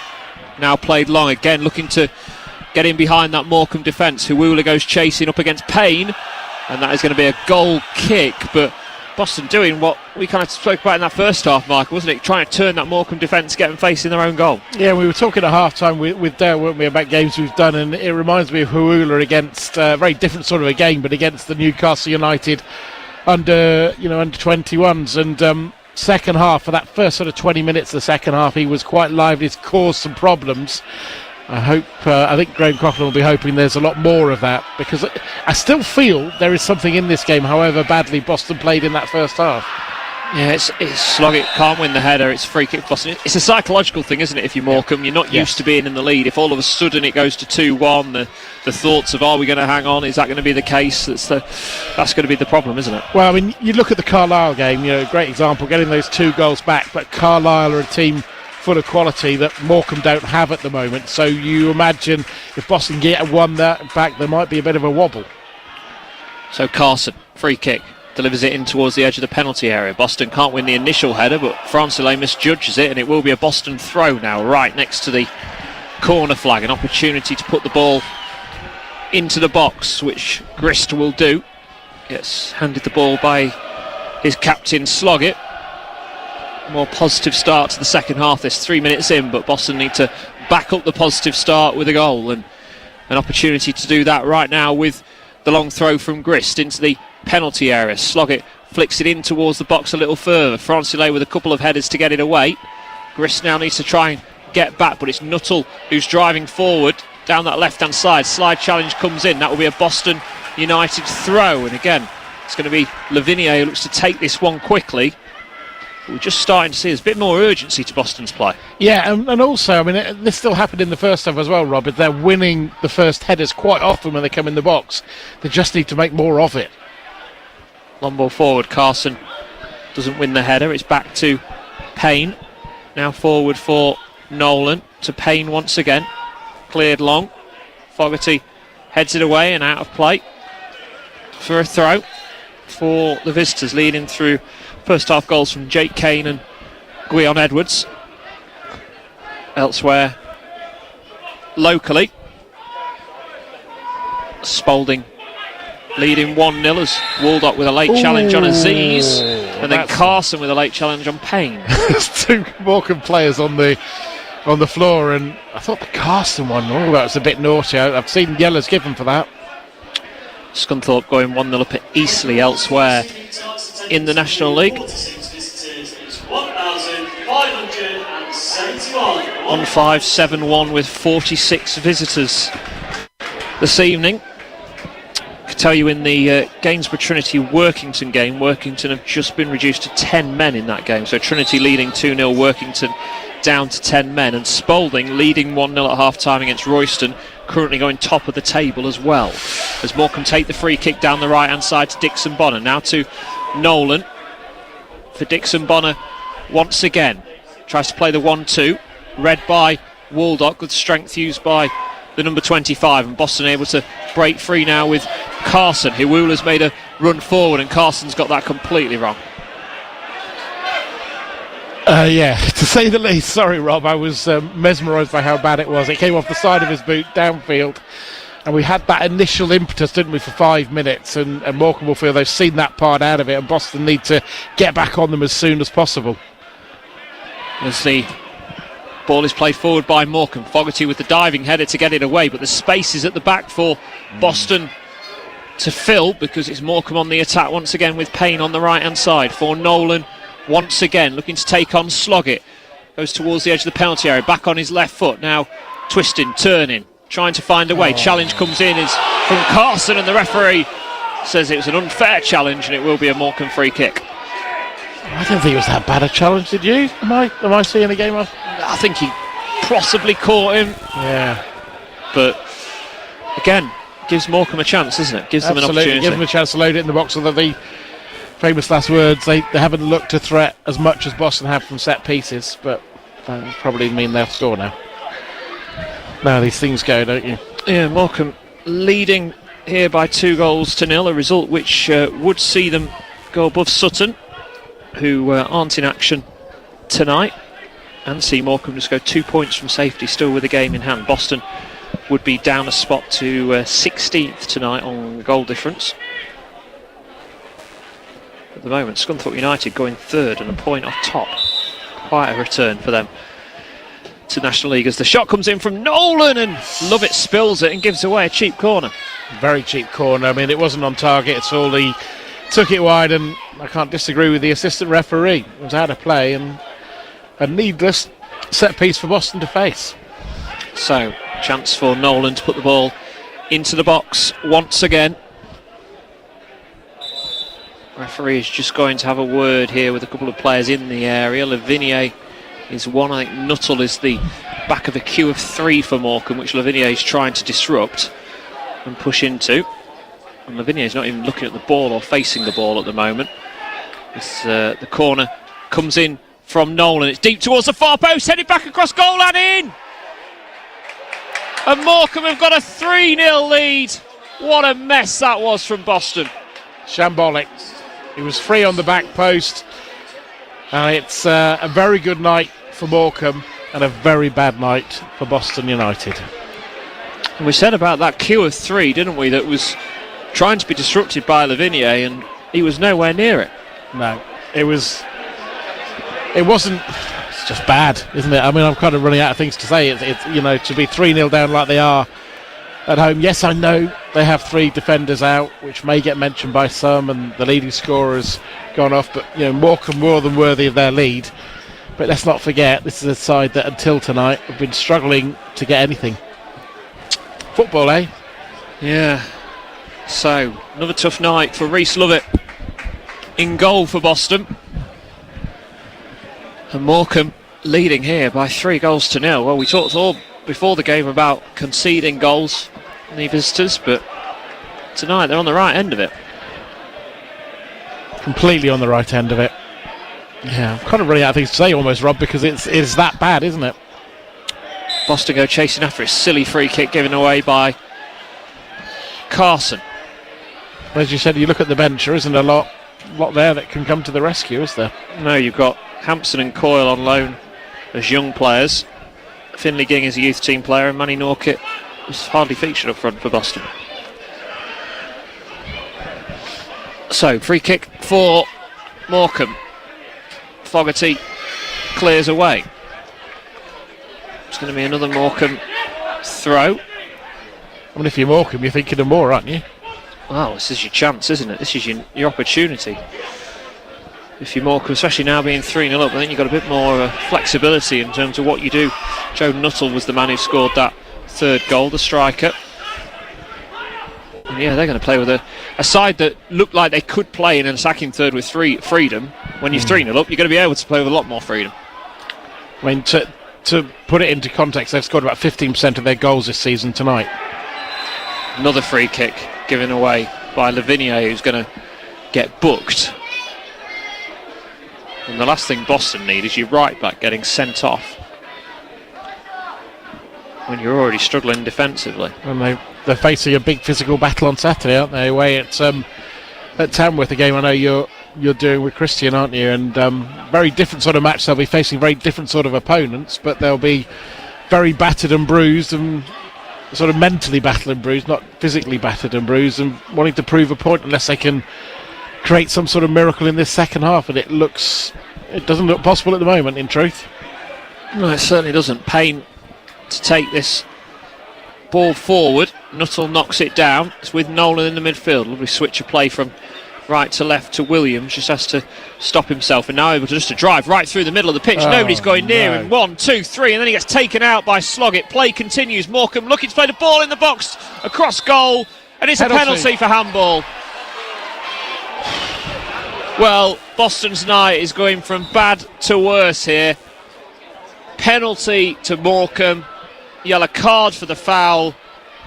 Now played long again, looking to get in behind that Morecambe defence. Huwulu goes chasing up against Payne, and that is going to be a goal kick, but Boston doing what we kind of spoke about in that first half, Michael, wasn't it? Trying to turn that Morecambe defence, get them facing their own goal. Yeah, we were talking at half-time with Dale, weren't we, about games we've done, and it reminds me of Huwulu against a very different sort of a game, but against the Newcastle United under 21s, and second half, for that first sort of 20 minutes of the second half, he was quite lively. It's caused some problems. I think Graham Coughlin will be hoping there's a lot more of that, because I still feel there is something in this game, however badly Boston played in that first half. Yeah, it's Sloggett can't win the header. It's free kick Boston. It's a psychological thing, isn't it? If you're Morecambe, you're not used to being in the lead. If all of a sudden it goes to 2-1, the thoughts of, are we going to hang on? Is that going to be the case? That's going to be the problem, isn't it? Well, I mean, you look at the Carlisle game, great example, getting those 2 goals back, but Carlisle are a team full of quality that Morecambe don't have at the moment. So you imagine if Boston get one that back, there might be a bit of a wobble. So Carson, free kick, delivers it in towards the edge of the penalty area. Boston can't win the initial header, but Francelet misjudges it, and it will be a Boston throw now, right next to the corner flag. An opportunity to put the ball into the box, which Grist will do. Gets handed the ball by his captain, Sloggett. More positive start to the second half. This 3 minutes in, but Boston need to back up the positive start with a goal, and an opportunity to do that right now with the long throw from Grist into the penalty area. Sloggett flicks it in towards the box a little further. Francelet with a couple of headers to get it away. Grist now needs to try and get back, but it's Nuttall who's driving forward down that left hand side. Slide challenge comes in. That will be a Boston United throw, and again it's going to be Lavinier who looks to take this one quickly. We're just starting to see there's a bit more urgency to Boston's play. Yeah, and also, I mean, this still happened in the first half as well, Robert. They're winning the first headers quite often when they come in the box. They just need to make more of it. Long ball forward. Carson doesn't win the header. It's back to Payne. Now forward for Nolan. To Payne once again. Cleared long. Fogarty heads it away and out of play for a throw for the visitors, leading through first half goals from Jake Kane and Gwion Edwards. Elsewhere, locally, Spalding leading 1-0 as Waldock with a late challenge on Aziz, and then Carson with a late challenge on Payne. There's 2 Morecambe players on the floor, and I thought the Carson one, that was a bit naughty. I've seen yellows given for that. Scunthorpe going 1-0 up at Eastleigh elsewhere in the National League. 1-5-7-1 with 46 visitors this evening. I could tell you in the Gainsborough Trinity Workington game, Workington have just been reduced to 10 men in that game. So Trinity leading 2-0, Workington down to 10 men, and Spalding leading 1-0 at half-time against Royston, currently going top of the table as well. As Morecambe take the free kick down the right-hand side to Dixon Bonner. Now to Nolan for Dixon Bonner once again. Tries to play the 1-2. Read by Waldock. Good strength used by the number 25, and Boston able to break free now with Carson. Hiwula's made a run forward, and Carson's got that completely wrong. Yeah, to say the least. Sorry, Rob, I was mesmerised by how bad it was. It came off the side of his boot downfield, and we had that initial impetus, didn't we, for 5 minutes, and Morecambe will feel they've seen that part out of it, and Boston need to get back on them as soon as possible. As the ball is played forward by Morecambe, Fogarty with the diving header to get it away, but the space is at the back for Boston to fill, because it's Morecambe on the attack once again with Payne on the right hand side for Nolan. Once again, looking to take on Sloggett. Goes towards the edge of the penalty area, back on his left foot. Now twisting, turning, trying to find a way. Challenge comes in, is from Carson, and the referee says it was an unfair challenge, and it will be a Morecambe free kick. I don't think it was that bad a challenge, did you? Am I seeing the game off? I think he possibly caught him. Yeah. But again, gives Morecambe a chance, isn't it? Gives them an opportunity. Gives them a chance to load it in the box, although the famous last words, they haven't looked to threat as much as Boston have from set pieces, but that will probably mean they'll score now. Now these things go, don't you? Yeah, Morecambe leading here by 2-0, a result which would see them go above Sutton, who aren't in action tonight, and see Morecambe just go 2 points from safety, still with a game in hand. Boston would be down a spot to 16th tonight on goal difference. At the moment, Scunthorpe United going third and a point off top. Quite a return for them to National League, as the shot comes in from Nolan, and Lovett spills it and gives away a cheap corner. Very cheap corner. I mean, it wasn't on target at all. He took it wide, and I can't disagree with the assistant referee. It was out of play, and a needless set piece for Boston to face. So, chance for Nolan to put the ball into the box once again. Referee is just going to have a word here with a couple of players in the area. Lavinier is one. I think Nuttall is the back of a queue of 3 for Morecambe, which Lavinier is trying to disrupt and push into. And Lavinier is not even looking at the ball or facing the ball at the moment. The corner comes in from Nolan. It's deep towards the far post, headed back across goal and in! And Morecambe have got a 3-0 lead. What a mess that was from Boston. Shambolic. He was free on the back post, and it's a very good night for Morecambe and a very bad night for Boston United. And we said about that queue of 3, didn't we, that was trying to be disrupted by Lavinier, and he was nowhere near it. No, it wasn't. It's just bad, isn't it? I mean, I'm kind of running out of things to say. It's to be 3-0 down like they are at home. Yes, I know they have 3 defenders out, which may get mentioned by some, and the leading scorer's gone off, but Morecambe more than worthy of their lead. But let's not forget, this is a side that until tonight have been struggling to get anything. Football, eh? Yeah. So, another tough night for Rhys Lovett in goal for Boston. And Morecambe leading here by 3-0. Well, we talked all before the game about conceding goals, the visitors, but tonight they're on the right end of it. Completely on the right end of it. Yeah, I'm kind of running out of things to say almost, Rob, because it's that bad, isn't it? Boston go chasing after a silly free kick given away by Carson. As you said, you look at the bench, there isn't a lot there that can come to the rescue, is there? No, you've got Hampson and Coyle on loan as young players. Finley Ging is a youth team player, and Manny Norkett was hardly featured up front for Boston. So, free kick for Morecambe. Fogarty clears away. It's going to be another Morecambe throw. I mean, if you're Morecambe, you're thinking of more, aren't you? Well, this is your chance, isn't it? This is your opportunity. If you're Morecambe, especially now being 3-0 up, I think you've got a bit more flexibility in terms of what you do. Joe Nuttall was the man who scored that 3rd goal, the striker. And yeah, they're going to play with a side that looked like they could play in an attacking third with freedom. When you're 3-0 up, you're going to be able to play with a lot more freedom. I mean, to put it into context, they've scored about 15% of their goals this season tonight. Another free kick given away by Lavinier, who's going to get booked. And the last thing Boston need is your right back getting sent off. when you're already struggling defensively. And they're facing a big physical battle on Saturday, aren't they? Away at Tamworth, a game I know you're doing with Christian, aren't you? And very different sort of match. They'll be facing very different sort of opponents, but they'll be very battered and bruised, and sort of mentally battered and bruised, not physically battered and bruised, and wanting to prove a point unless they can create some sort of miracle in this second half. And it doesn't look possible at the moment, in truth. No, it certainly doesn't. Payne to take this ball forward. Nuttall knocks it down. It's with Nolan in the midfield. Lovely switch of play from right to left to Williams. Just has to stop himself, and now able to drive right through the middle of the pitch. Nobody's going near him. 1, 2, 3, and then he gets taken out by Sloggett. Play continues. Morecambe looking to play the ball in the box across goal, and it's a penalty for handball. Well, Boston's night is going from bad to worse here. Penalty to Morecambe. Yellow card for the foul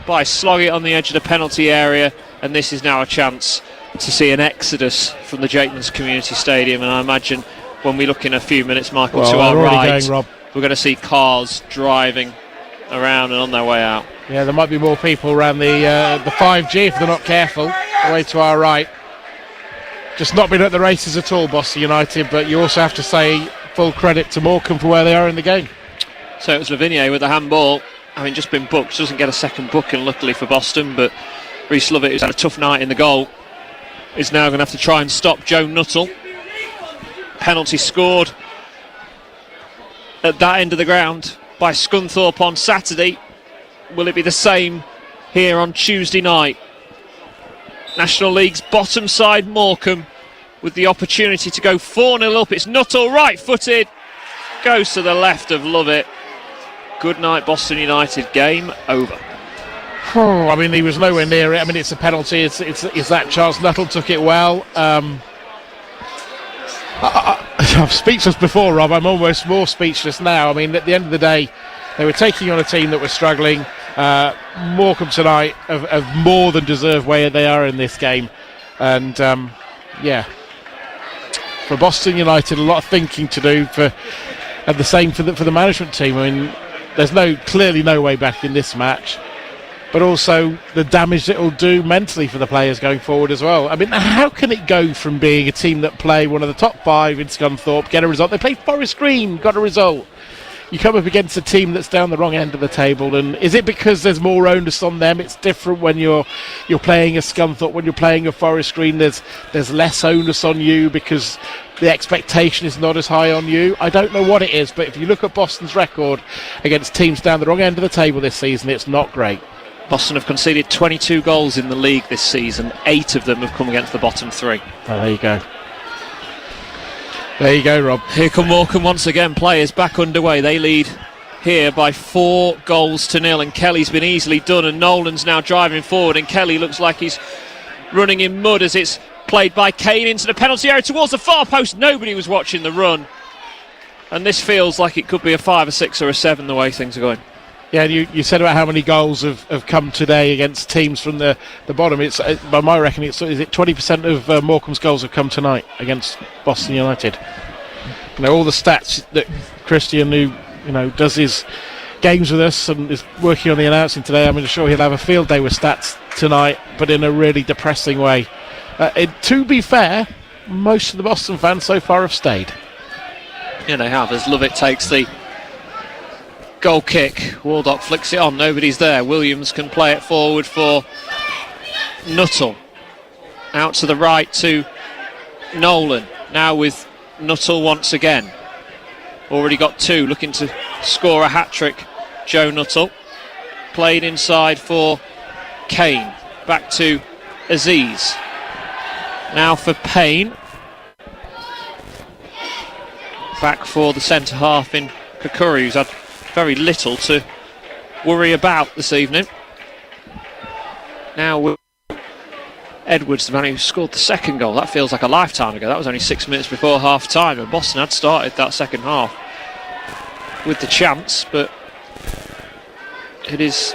by Sloggett on the edge of the penalty area, and this is now a chance to see an exodus from the Jakeman's Community Stadium. And I imagine when we look in a few minutes, Michael, to our right, we're going to see cars driving around and on their way out. Yeah, there might be more people around the 5G if they're not careful. Away to our right. Just not been at the races at all, Boston United, but you also have to say full credit to Morecambe for where they are in the game. So it was Lavigne with the handball, having just been booked. Doesn't get a second booking, luckily for Boston, but Rhys Lovett, who's had a tough night in the goal, is now going to have to try and stop Joe Nuttall. Penalty scored at that end of the ground by Scunthorpe on Saturday. Will it be the same here on Tuesday night? National League's bottom side, Morecambe, with the opportunity to go 4-0 up. It's Nuttall, right-footed, goes to the left of Lovett. Good night, Boston United. Game over. I mean, he was nowhere near it. I mean, it's a penalty. It's that chance. Nuttall took it well. I'm speechless before, Rob. I'm almost more speechless now. I mean, at the end of the day, they were taking on a team that was struggling. Morecambe tonight have more than deserved where they are in this game. And, for Boston United, a lot of thinking to do, and the same for the management team. I mean, there's clearly no way back in this match, but also the damage it will do mentally for the players going forward as well. I mean, how can it go from being a team that play one of the top 5 in Scunthorpe, get a result? They played Forest Green, got a result. You come up against a team that's down the wrong end of the table, and is it because there's more onus on them? It's different when you're playing a Scunthorpe. When you're playing a Forest Green, there's less onus on you because the expectation is not as high on you. I don't know what it is, but if you look at Boston's record against teams down the wrong end of the table this season, it's not great. Boston have conceded 22 goals in the league this season. 8 of them have come against the bottom 3. Oh, there you go. There you go, Rob. Here come Morecambe once again. Players back underway. They lead here by 4-0, and Kelly's been easily done, and Nolan's now driving forward, and Kelly looks like he's running in mud as it's played by Kane into the penalty area towards the far post. Nobody was watching the run, and this feels like it could be a 5, a 6 or a 7 the way things are going. Yeah, you said about how many goals have come today against teams from the bottom. It's by my reckoning, is it 20% of Morecambe's goals have come tonight against Boston United. You know, all the stats that Christian, who does his games with us and is working on the announcing today, I'm sure he'll have a field day with stats tonight, but in a really depressing way. To be fair, most of the Boston fans so far have stayed. Yeah, they have, as Lovett takes the goal kick. Waldock flicks it on, nobody's there. Williams can play it forward for Nuttall. Out to the right to Nolan. Now with Nuttall once again. Already got 2, looking to score a hat-trick. Joe Nuttall. Played inside for Kane. Back to Aziz. Now for Payne. Back for the centre half in Kakuri, who's had very little to worry about this evening. Now with Edwards, the man who scored the second goal. That feels like a lifetime ago. That was only 6 minutes before half time, and Boston had started that second half with the chance, but it is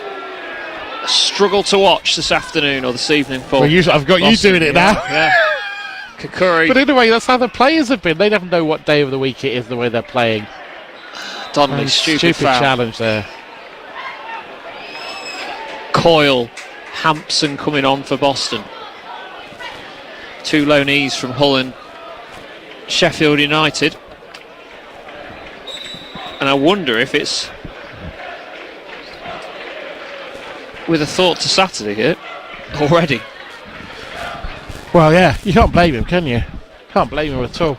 a struggle to watch this afternoon or this evening for I've got Boston. You doing it now. Yeah. Kakuri. But anyway, that's how the players have been. They don't know what day of the week it is the way they're playing. Donnelly, stupid foul. Challenge there. Coyle, Hampson coming on for Boston. 2 loanees from Hull and Sheffield United. And I wonder if it's with a thought to Saturday here already. Well, yeah, you can't blame him, can you? Can't blame him at all.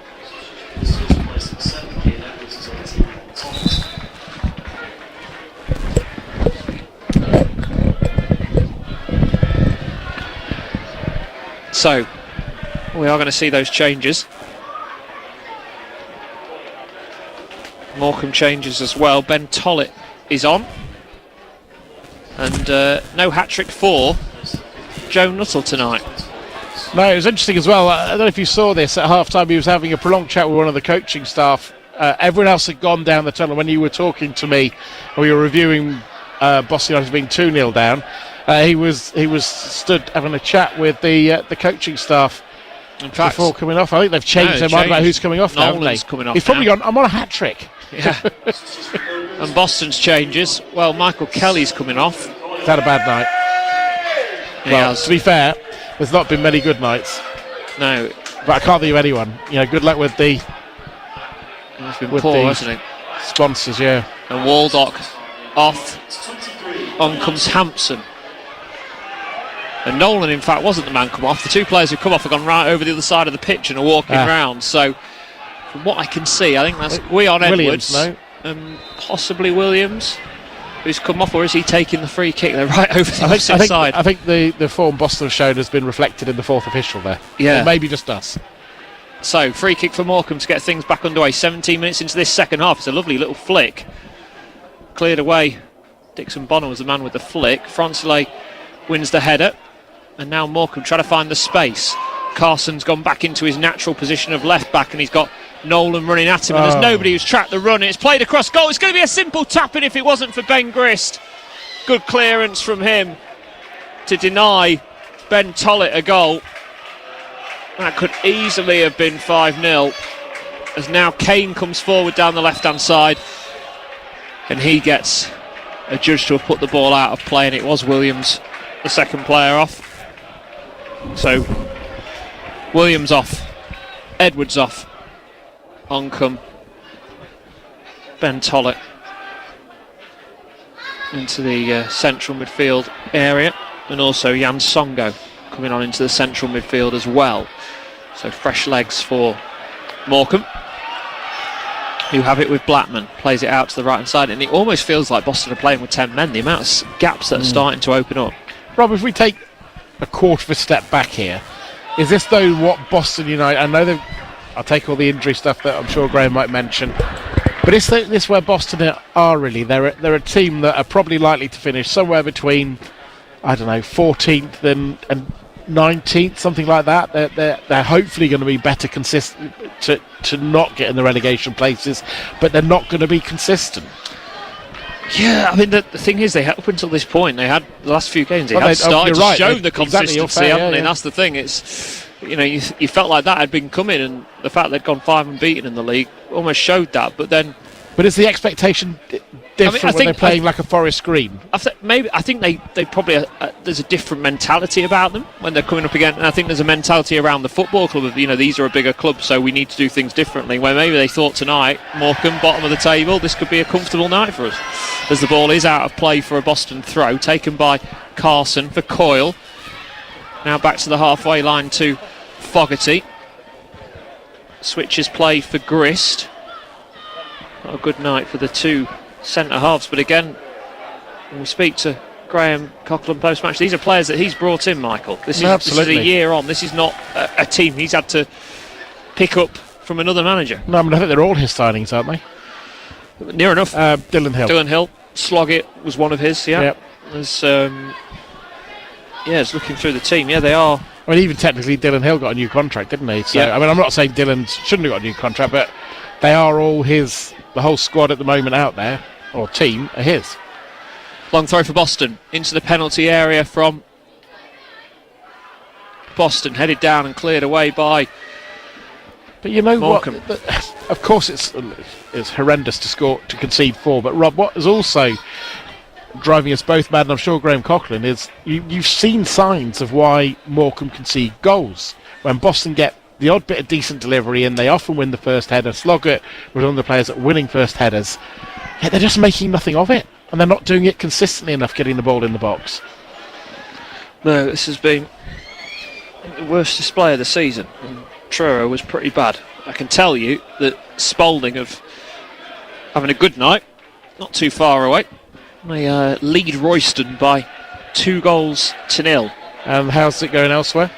So, we are going to see those changes. Morecambe changes as well. Ben Tollett is on. And no hat-trick for Joe Nuttall tonight. No, it was interesting as well. I don't know if you saw this. At half-time, he was having a prolonged chat with one of the coaching staff. Everyone else had gone down the tunnel. When you were talking to me, and we were reviewing Boston United being 2-0 down, he was stood having a chat with the coaching staff. In fact, before coming off. I think they've changed their mind about who's coming off now, haven't they? Coming off. He's probably gone, I'm on a hat-trick. Yeah. And Boston's changes. Well, Michael Kelly's coming off. He's had a bad night. Well, to be fair, there's not been many good nights. No. But I can't think of anyone. Good luck with the... It's been poor, hasn't it? Sponsors, yeah. And Waldock off. On comes Hampson. And Nolan, in fact, wasn't the man come off. The 2 players who come off have gone right over the other side of the pitch and are walking round. So, from what I can see, I think that's Gwion Edwards. And possibly Williams, who's come off, or is he taking the free kick? They're right over the opposite side. I think the form Boston have shown has been reflected in the 4th official there. Yeah. Or maybe just us. So, free kick for Morecambe to get things back underway. 17 minutes into this second half. It's a lovely little flick. Cleared away. Dixon Bonner was the man with the flick. Francelay wins the header. And now Morecambe try to find the space. Carson's gone back into his natural position of left back, and he's got Nolan running at him, and there's nobody who's tracked the run. It's played across goal. It's going to be a simple tap-in if it wasn't for Ben Grist. Good clearance from him to deny Ben Tollett a goal. That could easily have been 5-0, as now Kane comes forward down the left-hand side, and he gets adjudged to have put the ball out of play, and it was Williams, the second player, off. So Williams off, Edwards off, on come Ben Tollett into the central midfield area, and also Jan Songo coming on into the central midfield as well. So fresh legs for Morecambe, who have it with Blackman, plays it out to the right hand side, and it almost feels like Boston are playing with 10 men, the amount of gaps that are starting to open up. Rob, if we take a quarter of a step back here, is this though what Boston United, I know I'll take all the injury stuff that I'm sure Graham might mention, but is this where Boston are really? They're a team that are probably likely to finish somewhere between, I don't know, 14th and 19th, something like that. They're hopefully going to be better consistent to not get in the relegation places, but they're not going to be consistent. Yeah, I mean, the thing is, up until this point, they had the last few games, they had started to show the consistency, haven't they? And that's the thing. It's, you felt like that had been coming, and the fact they'd gone 5 unbeaten in the league almost showed that. But is the expectation different when they're playing like a Forest Green? I think they probably there's a different mentality about them when they're coming up again, and I think there's a mentality around the football club of these are a bigger club, so we need to do things differently. Where maybe they thought tonight, Morecambe bottom of the table, this could be a comfortable night for us, as the ball is out of play for a Boston throw taken by Carson for Coyle. Now back to the halfway line to Fogarty. Switches play for Grist. Not a good night for the 2 centre halves, but again, when we speak to Graham Coughlin post-match, these are players that he's brought in, Michael. This is a year on. This is not a team he's had to pick up from another manager. No, I mean, I think they're all his signings, aren't they? Near enough. Dylan Hill. Sloggett was one of his, yeah. Yep. There's, it's looking through the team. Yeah, they are. I mean, even technically, Dylan Hill got a new contract, didn't he? So, I mean, I'm not saying Dylan shouldn't have got a new contract, but they are all his. The whole squad at the moment out there, or team, are his. Long throw for Boston into the penalty area from Boston, headed down and cleared away by. But you know Morecambe. What? Of course, it's horrendous to concede 4. But Rob, what is also driving us both mad, and I'm sure Graham Coughlin, is you've seen signs of why Morecambe concede goals. When Boston get the odd bit of decent delivery in, they often win the first header. Sloggett was one of the players that winning first headers, yet they're just making nothing of it, and they're not doing it consistently enough, getting the ball in the box. No, this has been the worst display of the season. And Truro was pretty bad. I can tell you that Spalding have having a good night, not too far away. They lead Royston by 2-0. And how's it going elsewhere?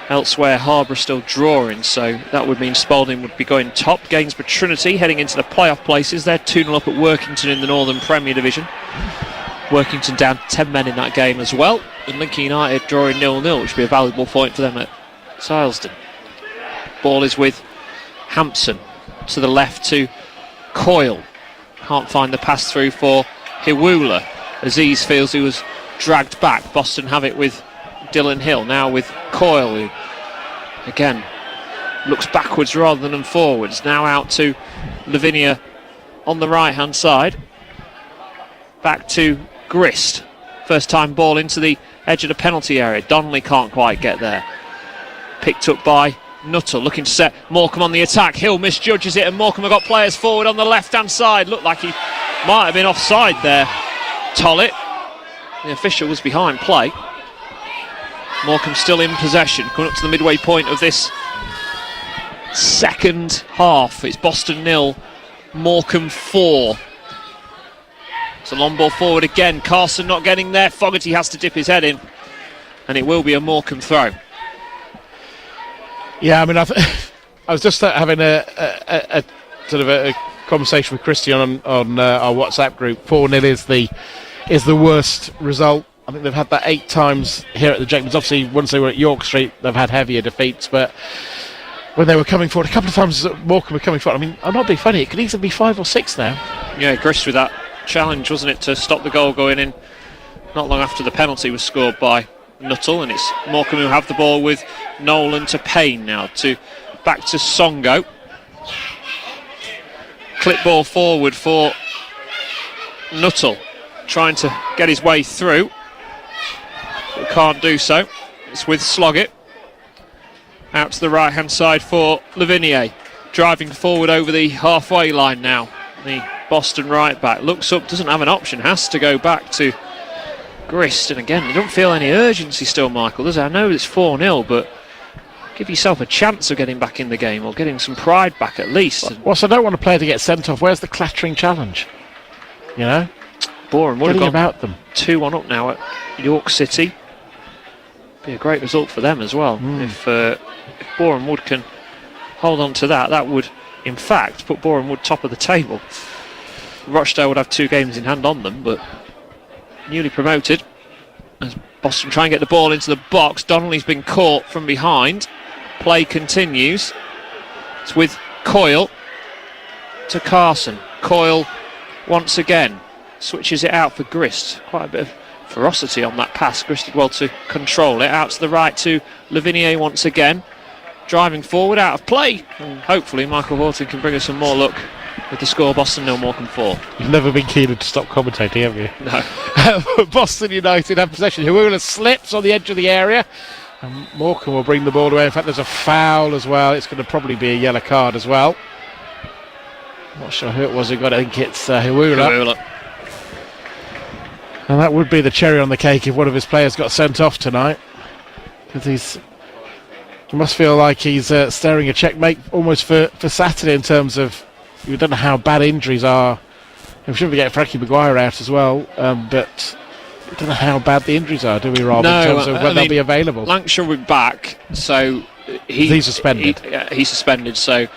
Elsewhere, Harbour still drawing, so that would mean Spalding would be going top. Gainsborough Trinity heading into the playoff places. They're 2-0 up at Workington in the Northern Premier Division. Workington down 10 men in that game as well. And Lincoln United drawing 0-0, which would be a valuable point for them at Silesden. Ball is with Hampson. To the left to Coyle. Can't find the pass through for Hiwula. Aziz feels he was dragged back. Boston have it with Dylan Hill. Now with Coyle, who again looks backwards rather than forwards. Now out to Lavinia on the right hand side. Back to Grist. First time ball into the edge of the penalty area. Donnelly can't quite get there. Picked up by Nuttall, looking to set Morecambe on the attack. Hill misjudges it, and Morecambe have got players forward on the left hand side. Looked like he might have been offside there. Tollett, the official, was behind play. Morecambe still in possession, coming up to the midway point of this second half. It's Boston 0, Morecambe 4. It's a long ball forward again. Carson not getting there. Fogarty has to dip his head in, and it will be a Morecambe throw. Yeah, I mean, I was just having a sort of a conversation with Christian on our WhatsApp group. 4-0 is the worst result. I think they've had that 8 times here at the Jacobs. Obviously, once they were at York Street, they've had heavier defeats. But when they were coming forward, a couple of times Morecambe were coming forward. I mean, I'm not being funny. It could easily be 5 or 6 now. Yeah, Grist with that challenge, wasn't it, to stop the goal going in not long after the penalty was scored by Nuttall, and it's Morecambe who have the ball with Nolan to Payne now, to back to Songo. Clip ball forward for Nuttall, trying to get his way through, but can't do so. It's with Sloggett out to the right hand side for Lavinia, driving forward over the halfway line now. The Boston right back looks up, doesn't have an option, has to go back to Grist, and again, you don't feel any urgency still, Michael, does it? I know it's 4-0, but give yourself a chance of getting back in the game, or getting some pride back at least. Well, so I don't want a player to get sent off. Where's the clattering challenge? You know? Boreham would have gone about them. 2-1 up now at York City. Be a great result for them as well. If Boreham Wood can hold on to that, that would, in fact, put Boreham Wood top of the table. Rochdale would have 2 games in hand on them, but newly promoted, as Boston try and get the ball into the box. Donnelly's been caught from behind. Play continues. It's with Coyle to Carson. Coyle once again switches it out for Grist. Quite a bit of ferocity on that pass. Grist did well to control it. Out to the right to Lavinia once again. Driving forward, out of play. And hopefully Michael Horton can bring us some more luck with the score. Boston 0, Morecambe 4. You've never been keener to stop commentating, have you? No. Boston United have possession. Hiwula slips on the edge of the area, and Morecambe will bring the ball away. In fact, there's a foul as well. It's going to probably be a yellow card as well. Not sure who it was who got it. I think it's Hiwula. And that would be the cherry on the cake if one of his players got sent off tonight, because he must feel like he's staring a checkmate almost for Saturday, in terms of, you don't know how bad injuries are. We shouldn't forget Frankie Maguire out as well, but we don't know how bad the injuries are, do we, Rob? No, in terms of when they'll be available. Lancashire will be back, so he's suspended. He's suspended, so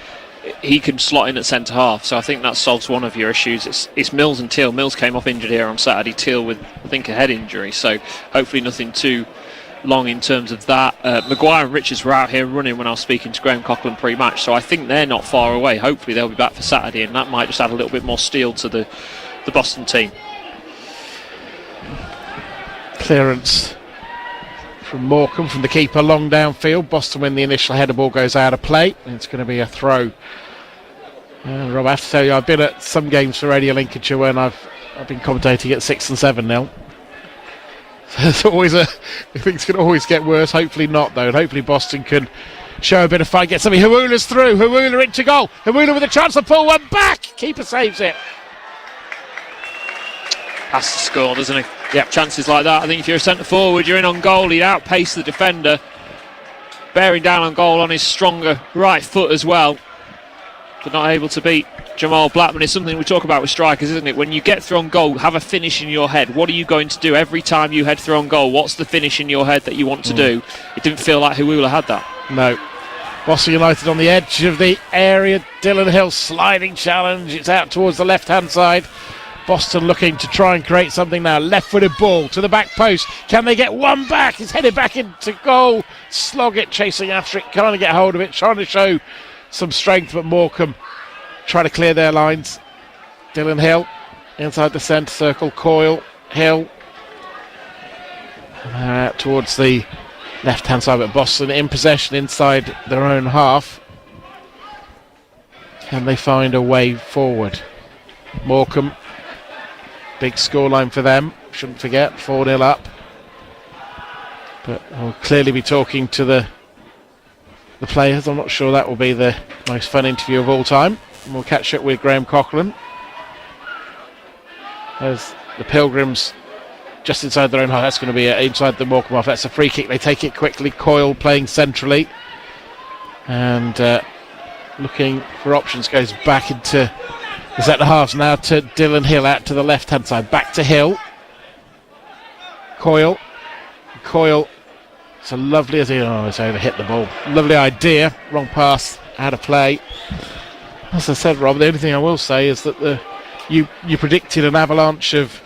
he can slot in at centre half. So I think that solves one of your issues. It's Mills and Teal. Mills came off injured here on Saturday. Teal with, I think, a head injury. So hopefully nothing too long in terms of that. Maguire and Richards were out here running when I was speaking to Graham Coughlin pre-match, so I think they're not far away. Hopefully they'll be back for Saturday, and that might just add a little bit more steel to the Boston team. Clearance from Morecambe, from the keeper, long downfield. Boston win the initial header, ball goes out of play, and it's going to be a throw. Rob, I have to tell you, I've been at some games for Radio Lincolnshire when I've I've been commentating at 6 and 7 now. There's always things can always get worse. Hopefully not, though, and hopefully Boston can show a bit of fight, get something. Hawula's through. Hawula into goal. Hawula with a chance to pull one back. Keeper saves it. Has to score, doesn't he? Yep. Chances like that. I think if you're a centre forward, you're in on goal. He'd outpace the defender, bearing down on goal on his stronger right foot as well, but not able to beat Jamal Blackman. Is something we talk about with strikers, isn't it? When you get through on goal, have a finish in your head. What are you going to do every time you head through on goal? What's the finish in your head that you want to do? It didn't feel like Hawula had that. No. Boston United on the edge of the area. Dylan Hill sliding challenge. It's out towards the left-hand side. Boston looking to try and create something now. Left-footed ball to the back post. Can they get one back? It's headed back into goal. Sloggett chasing after it. Can't get hold of it. Trying to show some strength, but Morecambe trying to clear their lines. Dylan Hill inside the centre circle. Coyle, Hill towards the left-hand side, but Boston in possession inside their own half. Can they find a way forward? Morecambe, big scoreline for them. Shouldn't forget, 4-0 up. But we'll clearly be talking to the players. I'm not sure that will be the most fun interview of all time. And we'll catch up with Graham Coughlin as the Pilgrims just inside their own half. That's going to be inside the Morecambe half. That's a free kick. They take it quickly. Coyle playing centrally and looking for options. Goes back into the centre halves now to Dylan Hill out to the left hand side. Back to Hill. Coyle. It's a lovely as it's over hit the ball. Lovely idea. Wrong pass. Out of play. As I said, Rob, the only thing I will say is that you predicted an avalanche of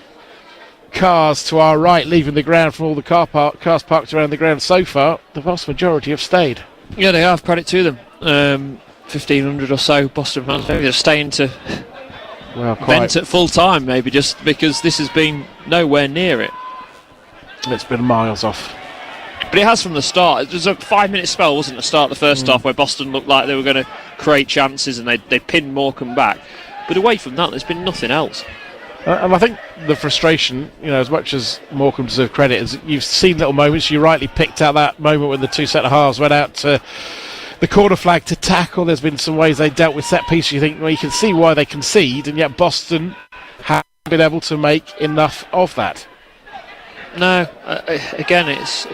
cars to our right leaving the ground from all the cars parked around the ground. So far, the vast majority have stayed. Yeah, they have. Credit to them. 1,500 or so Boston fans. Maybe they're staying to vent at full time, maybe just because this has been nowhere near it. It's been miles off. But it has from the start. It was a 5-minute spell, wasn't it, to start the first half, where Boston looked like they were going to create chances and they pinned Morecambe back. But away from that, there's been nothing else. And I think the frustration, as much as Morecambe deserve credit, is you've seen little moments. You rightly picked out that moment when the two centre halves went out to the corner flag to tackle. There's been some ways they dealt with set pieces. You think, well, you can see why they concede, and yet Boston haven't been able to make enough of that. No, again, it's at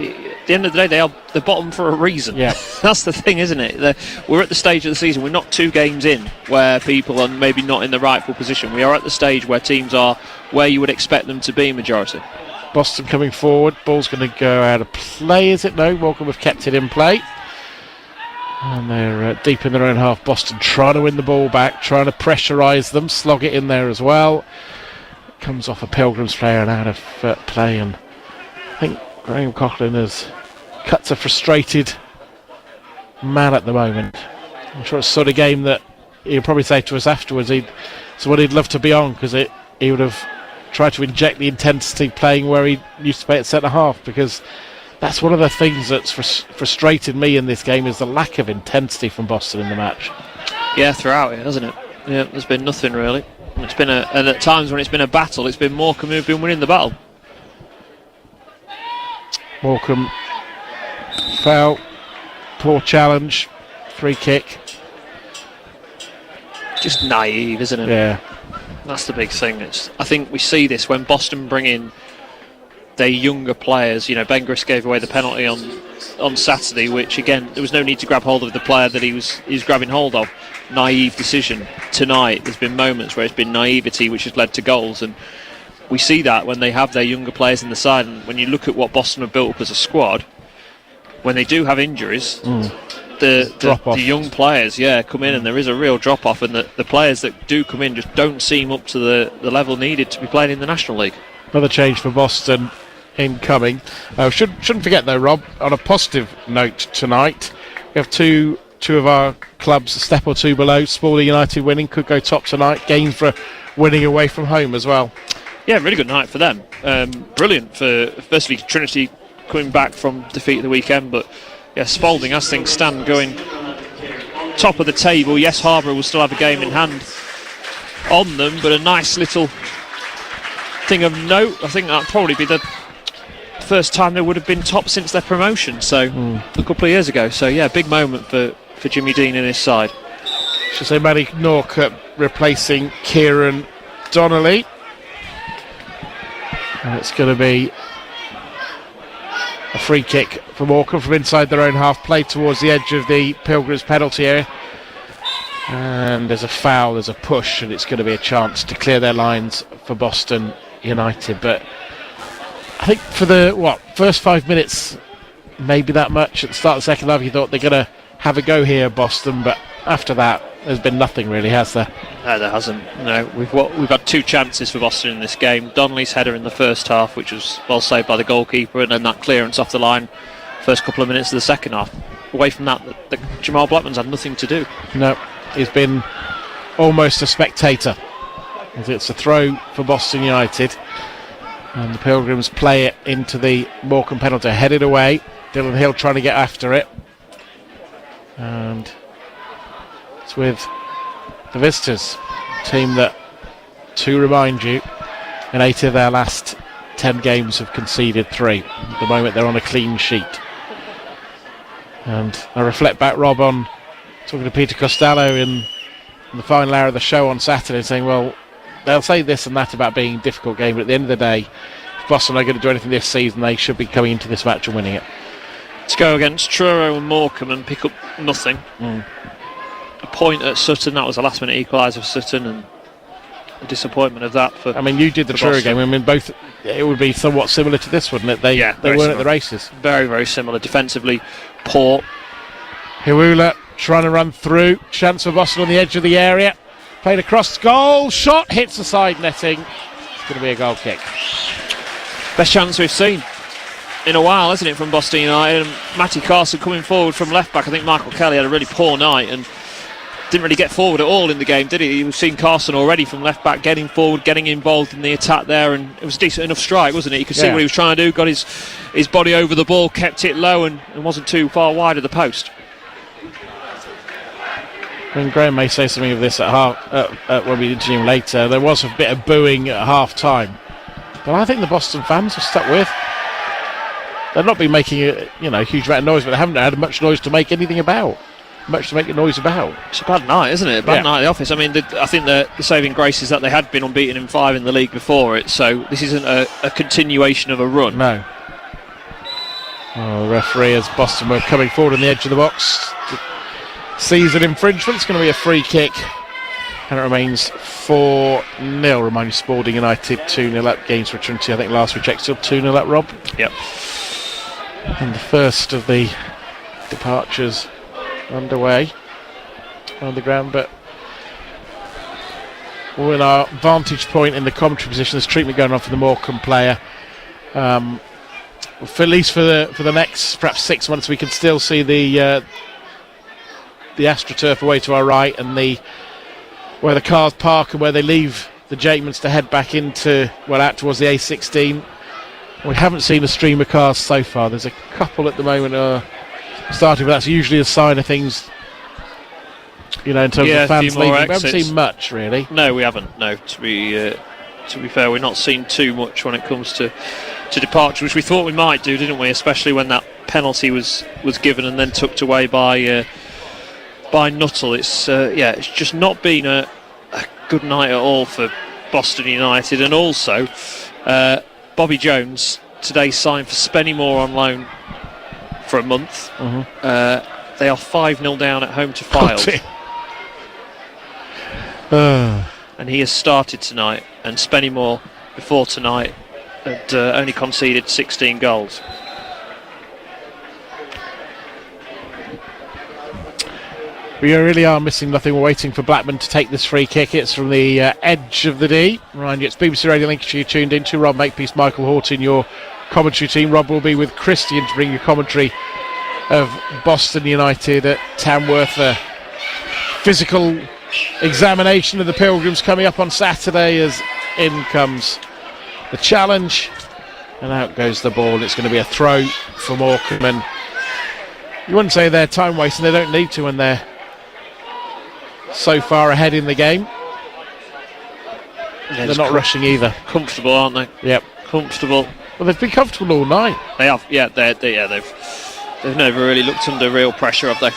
the end of the day, they're bottom for a reason. Yeah. That's the thing, isn't it? We're at the stage of the season, we're not 2 games in where people are maybe not in the rightful position. We are at the stage where teams are where you would expect them to be, majority. Boston coming forward, ball's going to go out of play, is it? No, Morecambe have kept it in play. And they're deep in their own half. Boston trying to win the ball back, trying to pressurise them, slog it in there as well. It comes off a Pilgrims player and out of play, and I think Graham Coughlin has cuts a frustrated man at the moment. I'm sure it's the sort of game that he'll probably say to us afterwards he'd love to be on, because he would have tried to inject the intensity playing where he used to play at centre half, because that's one of the things that's frustrated me in this game, is the lack of intensity from Boston in the match. Yeah, throughout it, hasn't it? Yeah, there's been nothing really. It's been and at times when it's been a battle, it's been Morecambe who've been winning the battle. Morecambe foul, poor challenge, free kick. Just naive, isn't it? Yeah. That's the big thing. I think we see this when Boston bring in their younger players. Ben Griss gave away the penalty on Saturday, which again there was no need to grab hold of the player that he was grabbing hold of. Naive decision. Tonight there's been moments where it's been naivety which has led to goals, and we see that when they have their younger players in the side. And when you look at what Boston have built up as a squad, when they do have injuries, the young players come in, and there is a real drop off, and the players that do come in just don't seem up to the level needed to be playing in the National League. Another change for Boston incoming. Shouldn't forget though, Rob, on a positive note tonight, we have two of our clubs a step or two below. Spalding United winning, could go top tonight. Gainsborough winning away from home as well. Yeah, really good night for them. Brilliant for firstly Trinity coming back from defeat at the weekend, but Spalding, as things stand, going top of the table. Yes, Harborough will still have a game in hand on them, but a nice little thing of note. I think that'd probably be the first time they would have been top since their promotion, so a couple of years ago. So yeah, big moment for Jimmy Dean and his side. Should say Matty Norcutt replacing Kieran Donnelly. And it's going to be a free kick for Morecambe from inside their own half, played towards the edge of the Pilgrims penalty area. And there's a foul, there's a push, and it's going to be a chance to clear their lines for Boston United. But I think for the first 5 minutes, maybe that much. At the start of the second half, you thought they're going to have a go here, Boston, but after that, there's been nothing really, has there? No, there hasn't. No, we've had two chances for Boston in this game. Donnelly's header in the first half, which was well saved by the goalkeeper, and then that clearance off the line first couple of minutes of the second half. Away from that, Jamal Blackman's had nothing to do. No, he's been almost a spectator. It's a throw for Boston United, and the Pilgrims play it into the Morecambe penalty, headed away. Dylan Hill trying to get after it, and it's with the visitors, team that, to remind you, in 8 of their last 10 games have conceded 3. At the moment they're on a clean sheet. And I reflect back, Rob, on talking to Peter Costello in the final hour of the show on Saturday, saying, well, they'll say this and that about being a difficult game, but at the end of the day, if Boston are going to do anything this season, they should be coming into this match and winning it. To go against Truro and Morecambe and pick up nothing. A point at Sutton, that was a last minute equaliser for Sutton, and the disappointment of that for, I mean, you did the Truro game. I mean, both, it would be somewhat similar to this, wouldn't it? They weren't similar. At the races. Very, very similar. Defensively poor. Hiwula trying to run through. Chance for Boston on the edge of the area. Played across goal. Shot hits the side netting. It's going to be a goal kick. Best chance we've seen in a while, isn't it, from Boston United? And Matty Carson coming forward from left back. I think Michael Kelly had a really poor night and didn't really get forward at all in the game, did he? You've seen Carson already from left back getting forward, getting involved in the attack there, and it was a decent enough strike, wasn't it? You could see what he was trying to do, got his body over the ball, kept it low, and wasn't too far wide of the post. I mean, Graham may say something of this when we interview him later. There was a bit of booing at half time, but I think the Boston fans have stuck with. They've not been making a huge amount of noise, but they haven't had much noise to make anything about. Much to make a noise about. It's a bad night, isn't it? A bad night at the office. I mean, I think the saving grace is that they had been unbeaten in 5 in the league before it, so this isn't a continuation of a run. No. The referee, as Boston were coming forward on the edge of the box, sees an infringement. It's going to be a free kick, and it remains 4-0. Remind you, Spalding United 2-0 up. Games for Trinity, I think last we checked, still 2-0 up, Rob. Yep. And the first of the departures underway on the ground, but we're in our vantage point in the commentary position. There's treatment going on for the Morecambe player. For at least for the next perhaps 6 months, we can still see the AstroTurf away to our right, and where the cars park and where they leave the Jakemans to head back out towards the A16. We haven't seen a stream of cars so far. There's a couple at the moment starting, but that's usually a sign of things, in terms of fans leaving. We haven't seen much, really. No, we haven't. No, to be fair, we're not seeing too much when it comes to departure, which we thought we might do, didn't we? Especially when that penalty was given and then tucked away by Nuttall. It's just not been a good night at all for Boston United, and also Bobby Jones today signed for Spennymoor on loan for a month. They are 5-0 down at home to Files. And he has started tonight, and Spennymoor before tonight had only conceded 16 goals. We really are missing nothing. We're waiting for Blackman to take this free kick. It's from the edge of the D. Remind you, it's BBC Radio Lincolnshire you're tuned into. Rob Makepeace, Michael Horton, your commentary team. Rob will be with Christian to bring you commentary of Boston United at Tamworth. A physical examination of the Pilgrims coming up on Saturday, as in comes the challenge, and out goes the ball. It's going to be a throw for Morecambe, and you wouldn't say they're time wasting. They don't need to when they're so far ahead in the game. Yeah, they're not rushing either. Comfortable, aren't they? Yep. Comfortable. Well, they've been comfortable all night. They have. Yeah, they've never really looked under real pressure, have they?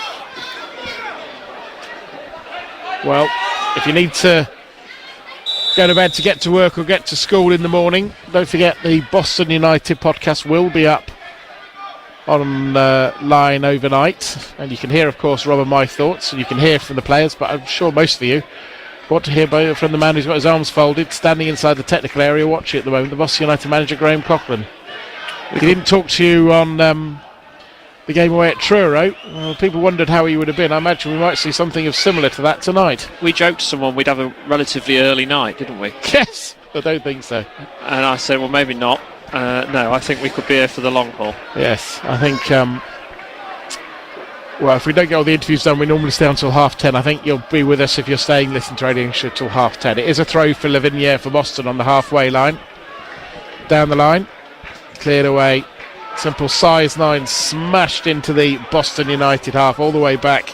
Well, if you need to go to bed to get to work or get to school in the morning, don't forget the Boston United podcast will be up on line overnight, and you can hear, of course, Rob and my thoughts, and you can hear from the players, but I'm sure most of you want to hear from the man who's got his arms folded, standing inside the technical area watching at the moment, the Boston United manager, Graham Coughlin. He didn't talk to you on the game away at Truro. Well, people wondered how he would have been. I imagine we might see something of similar to that tonight. We joked to someone we'd have a relatively early night, didn't we? Yes, I don't think so. And I said, well, maybe not. No, I think we could be here for the long haul. Yes, I think, well, if we don't get all the interviews done, we normally stay until 10:30. I think you'll be with us if you're staying, listening to Radio Lincolnshire till 10:30. It is a throw for Lavinia for Boston on the halfway line. Down the line, cleared away. Simple size 9 smashed into the Boston United half all the way back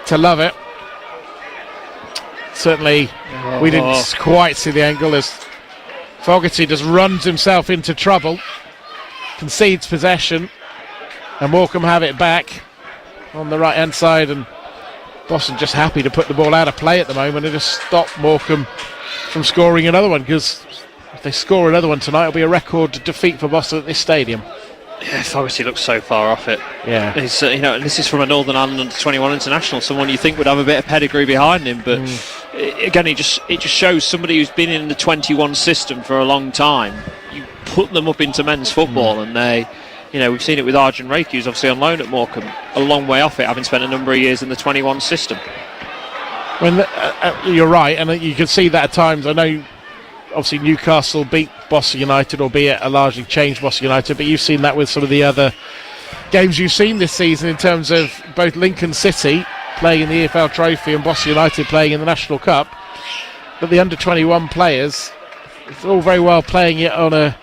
to Lovett. Certainly, we didn't quite see the angle as Fogarty just runs himself into trouble, concedes possession, and Morecambe have it back on the right hand side, and Boston just happy to put the ball out of play at the moment and just stop Morecambe from scoring another one, because if they score another one tonight, it'll be a record defeat for Boston at this stadium. Yeah, Fogarty looks so far off it. Yeah, he's, this is from a Northern Ireland under-21 international, someone you think would have a bit of pedigree behind him, but again, it just shows somebody who's been in the 21 system for a long time. You put them up into men's football, and they, we've seen it with Arjun Reiki, who's obviously on loan at Morecambe, a long way off it, having spent a number of years in the 21 system. When you're right, and you can see that at times. I know, obviously, Newcastle beat Boston United, albeit a largely changed Boston United, but you've seen that with some of the other games you've seen this season in terms of both Lincoln City playing in the EFL Trophy and Boston United playing in the National Cup. But the under-21 players, it's all very well playing it on a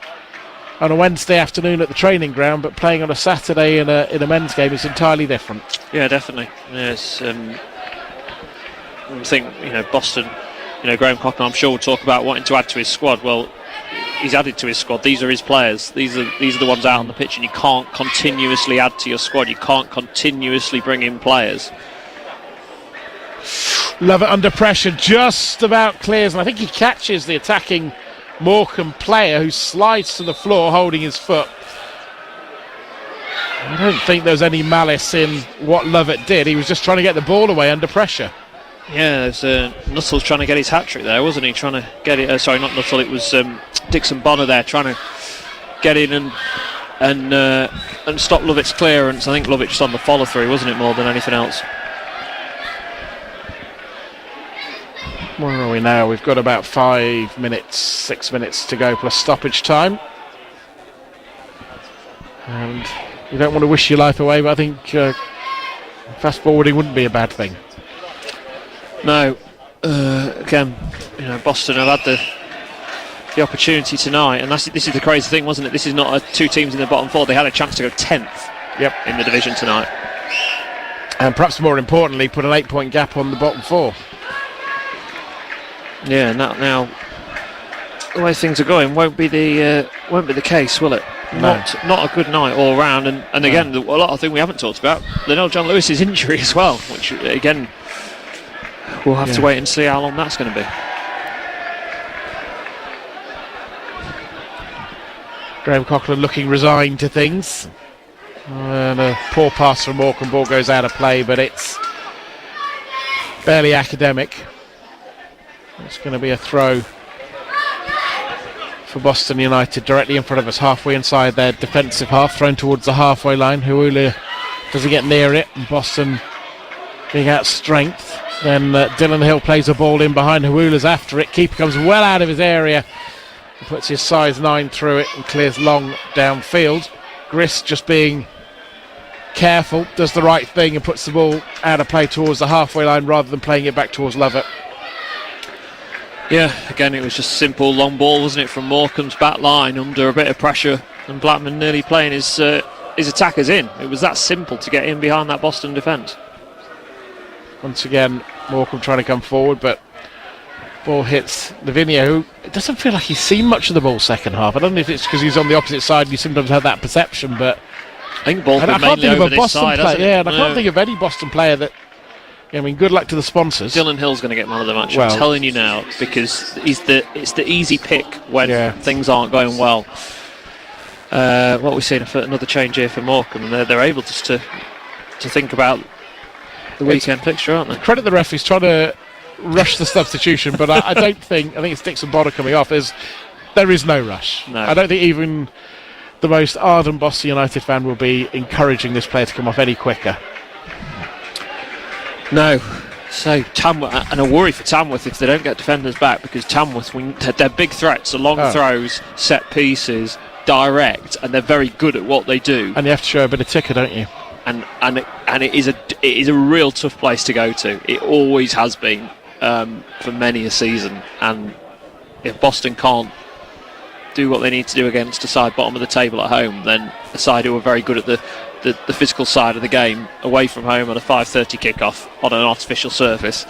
Wednesday afternoon at the training ground, but playing on a Saturday in a men's game is entirely different. Yeah, definitely. Yes, I think Boston. Graham Coughlin, I'm sure, will talk about wanting to add to his squad. Well, he's added to his squad. These are his players. These are the ones out on the pitch, and you can't continuously add to your squad. You can't continuously bring in players. Lovett under pressure, just about clears, and I think he catches the attacking Morecambe player who slides to the floor holding his foot. I don't think there's any malice in what Lovett did. He was just trying to get the ball away under pressure. Yeah, there's Nuttall's trying to get his hat-trick there, wasn't he? Trying to get it. Sorry, not Nuttall. It was Dixon Bonner there trying to get in and stop Lovett's clearance. I think Lovett just on the follow-through, wasn't it, more than anything else? Where are we now? We've got about 6 minutes to go plus stoppage time. And you don't want to wish your life away, but I think fast forwarding wouldn't be a bad thing. No, again, Boston have had the opportunity tonight, and this is the crazy thing, wasn't it? This is not two teams in the bottom four. They had a chance to go 10th in the division tonight. And perhaps more importantly, put an 8-point gap on the bottom four. Yeah, now the way things are going won't be the case, will it? No. Not a good night all round, and again, a lot of things we haven't talked about. Linnell John Lewis's injury as well, which again, we'll have to wait and see how long that's going to be. Graham Coughlin looking resigned to things. And a poor pass from Morecambe, ball goes out of play, but it's barely academic. It's going to be a throw for Boston United directly in front of us, halfway inside their defensive half, thrown towards the halfway line. Huula doesn't get near it, and Boston being out strength. Then Dylan Hill plays a ball in behind. Huula's after it. Keeper comes well out of his area. He puts his size 9 through it and clears long downfield. Grist just being careful, does the right thing and puts the ball out of play towards the halfway line rather than playing it back towards Lovett. Yeah, again, it was just simple long ball, wasn't it, from Morecambe's back line under a bit of pressure, and Blackman nearly playing his attackers in. It was that simple to get in behind that Boston defence. Once again, Morecambe trying to come forward, but Ball hits Lavinia, who it doesn't feel like he's seen much of the ball second half. I don't know if it's because he's on the opposite side and you sometimes have that perception, but I think ball I can't think of a Boston player. hasn't it? Yeah, and I can't think of any Boston player that. I mean, good luck to the sponsors. Dylan Hill's going to get man of the match. Well, I'm telling you now, because it's the easy pick when things aren't going well. What we've seen another change here for Morecambe, and they're able just to think about the weekend fixture, aren't they? Credit the referees trying to rush the substitution, but I don't think. I think it's Dixon Bonner coming off. There is no rush. No. I don't think even the most ardent Boston United fan will be encouraging this player to come off any quicker. No. So Tamworth, and a worry for Tamworth if they don't get defenders back, because Tamworth, their big threats are long throws, set pieces, direct, and they're very good at what they do. And you have to show a bit of ticker, don't you? And it is a real tough place to go to. It always has been for many a season. And if Boston can't do what they need to do against a side bottom of the table at home, then a side who are very good at the physical side of the game away from home on a 5:30 kickoff on an artificial surface,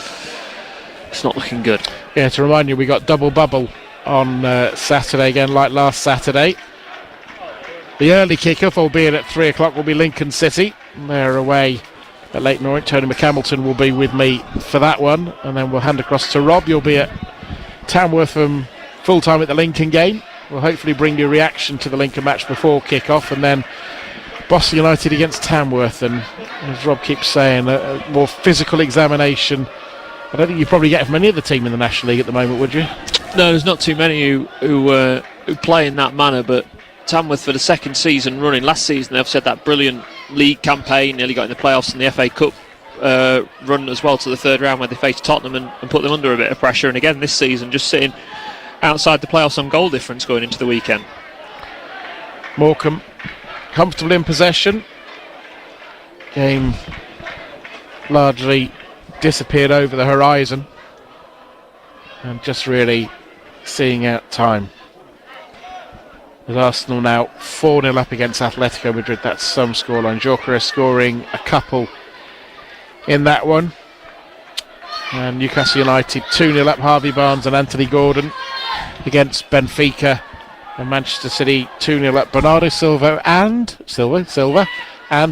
it's not looking good. Yeah, to remind you, we got double bubble on Saturday again, like last Saturday. The early kickoff, albeit at 3 o'clock, will be Lincoln City. They're away at Lake Norwich. Tony McHamilton will be with me for that one, and then we'll hand across to Rob. You'll be at Tamworth from full time at the Lincoln game. We'll hopefully bring you a reaction to the Lincoln match before kick-off, and then Boston United against Tamworth, and as Rob keeps saying, a more physical examination. I don't think you probably get from any other team in the National League at the moment, would you? No, there's not too many who play in that manner, but Tamworth for the second season running. Last season they've said that brilliant league campaign, nearly got in the playoffs and the FA Cup run as well to the third round where they faced Tottenham and put them under a bit of pressure, and again this season just sitting outside the playoffs on goal difference going into the weekend. Morecambe comfortable in possession. Game largely disappeared over the horizon and just really seeing out time. With Arsenal now 4-0 up against Atletico Madrid. That's some scoreline. Gyökeres scoring a couple in that one. And Newcastle United 2-0 up. Harvey Barnes and Anthony Gordon against Benfica. And Manchester City 2-0 up. Bernardo Silva and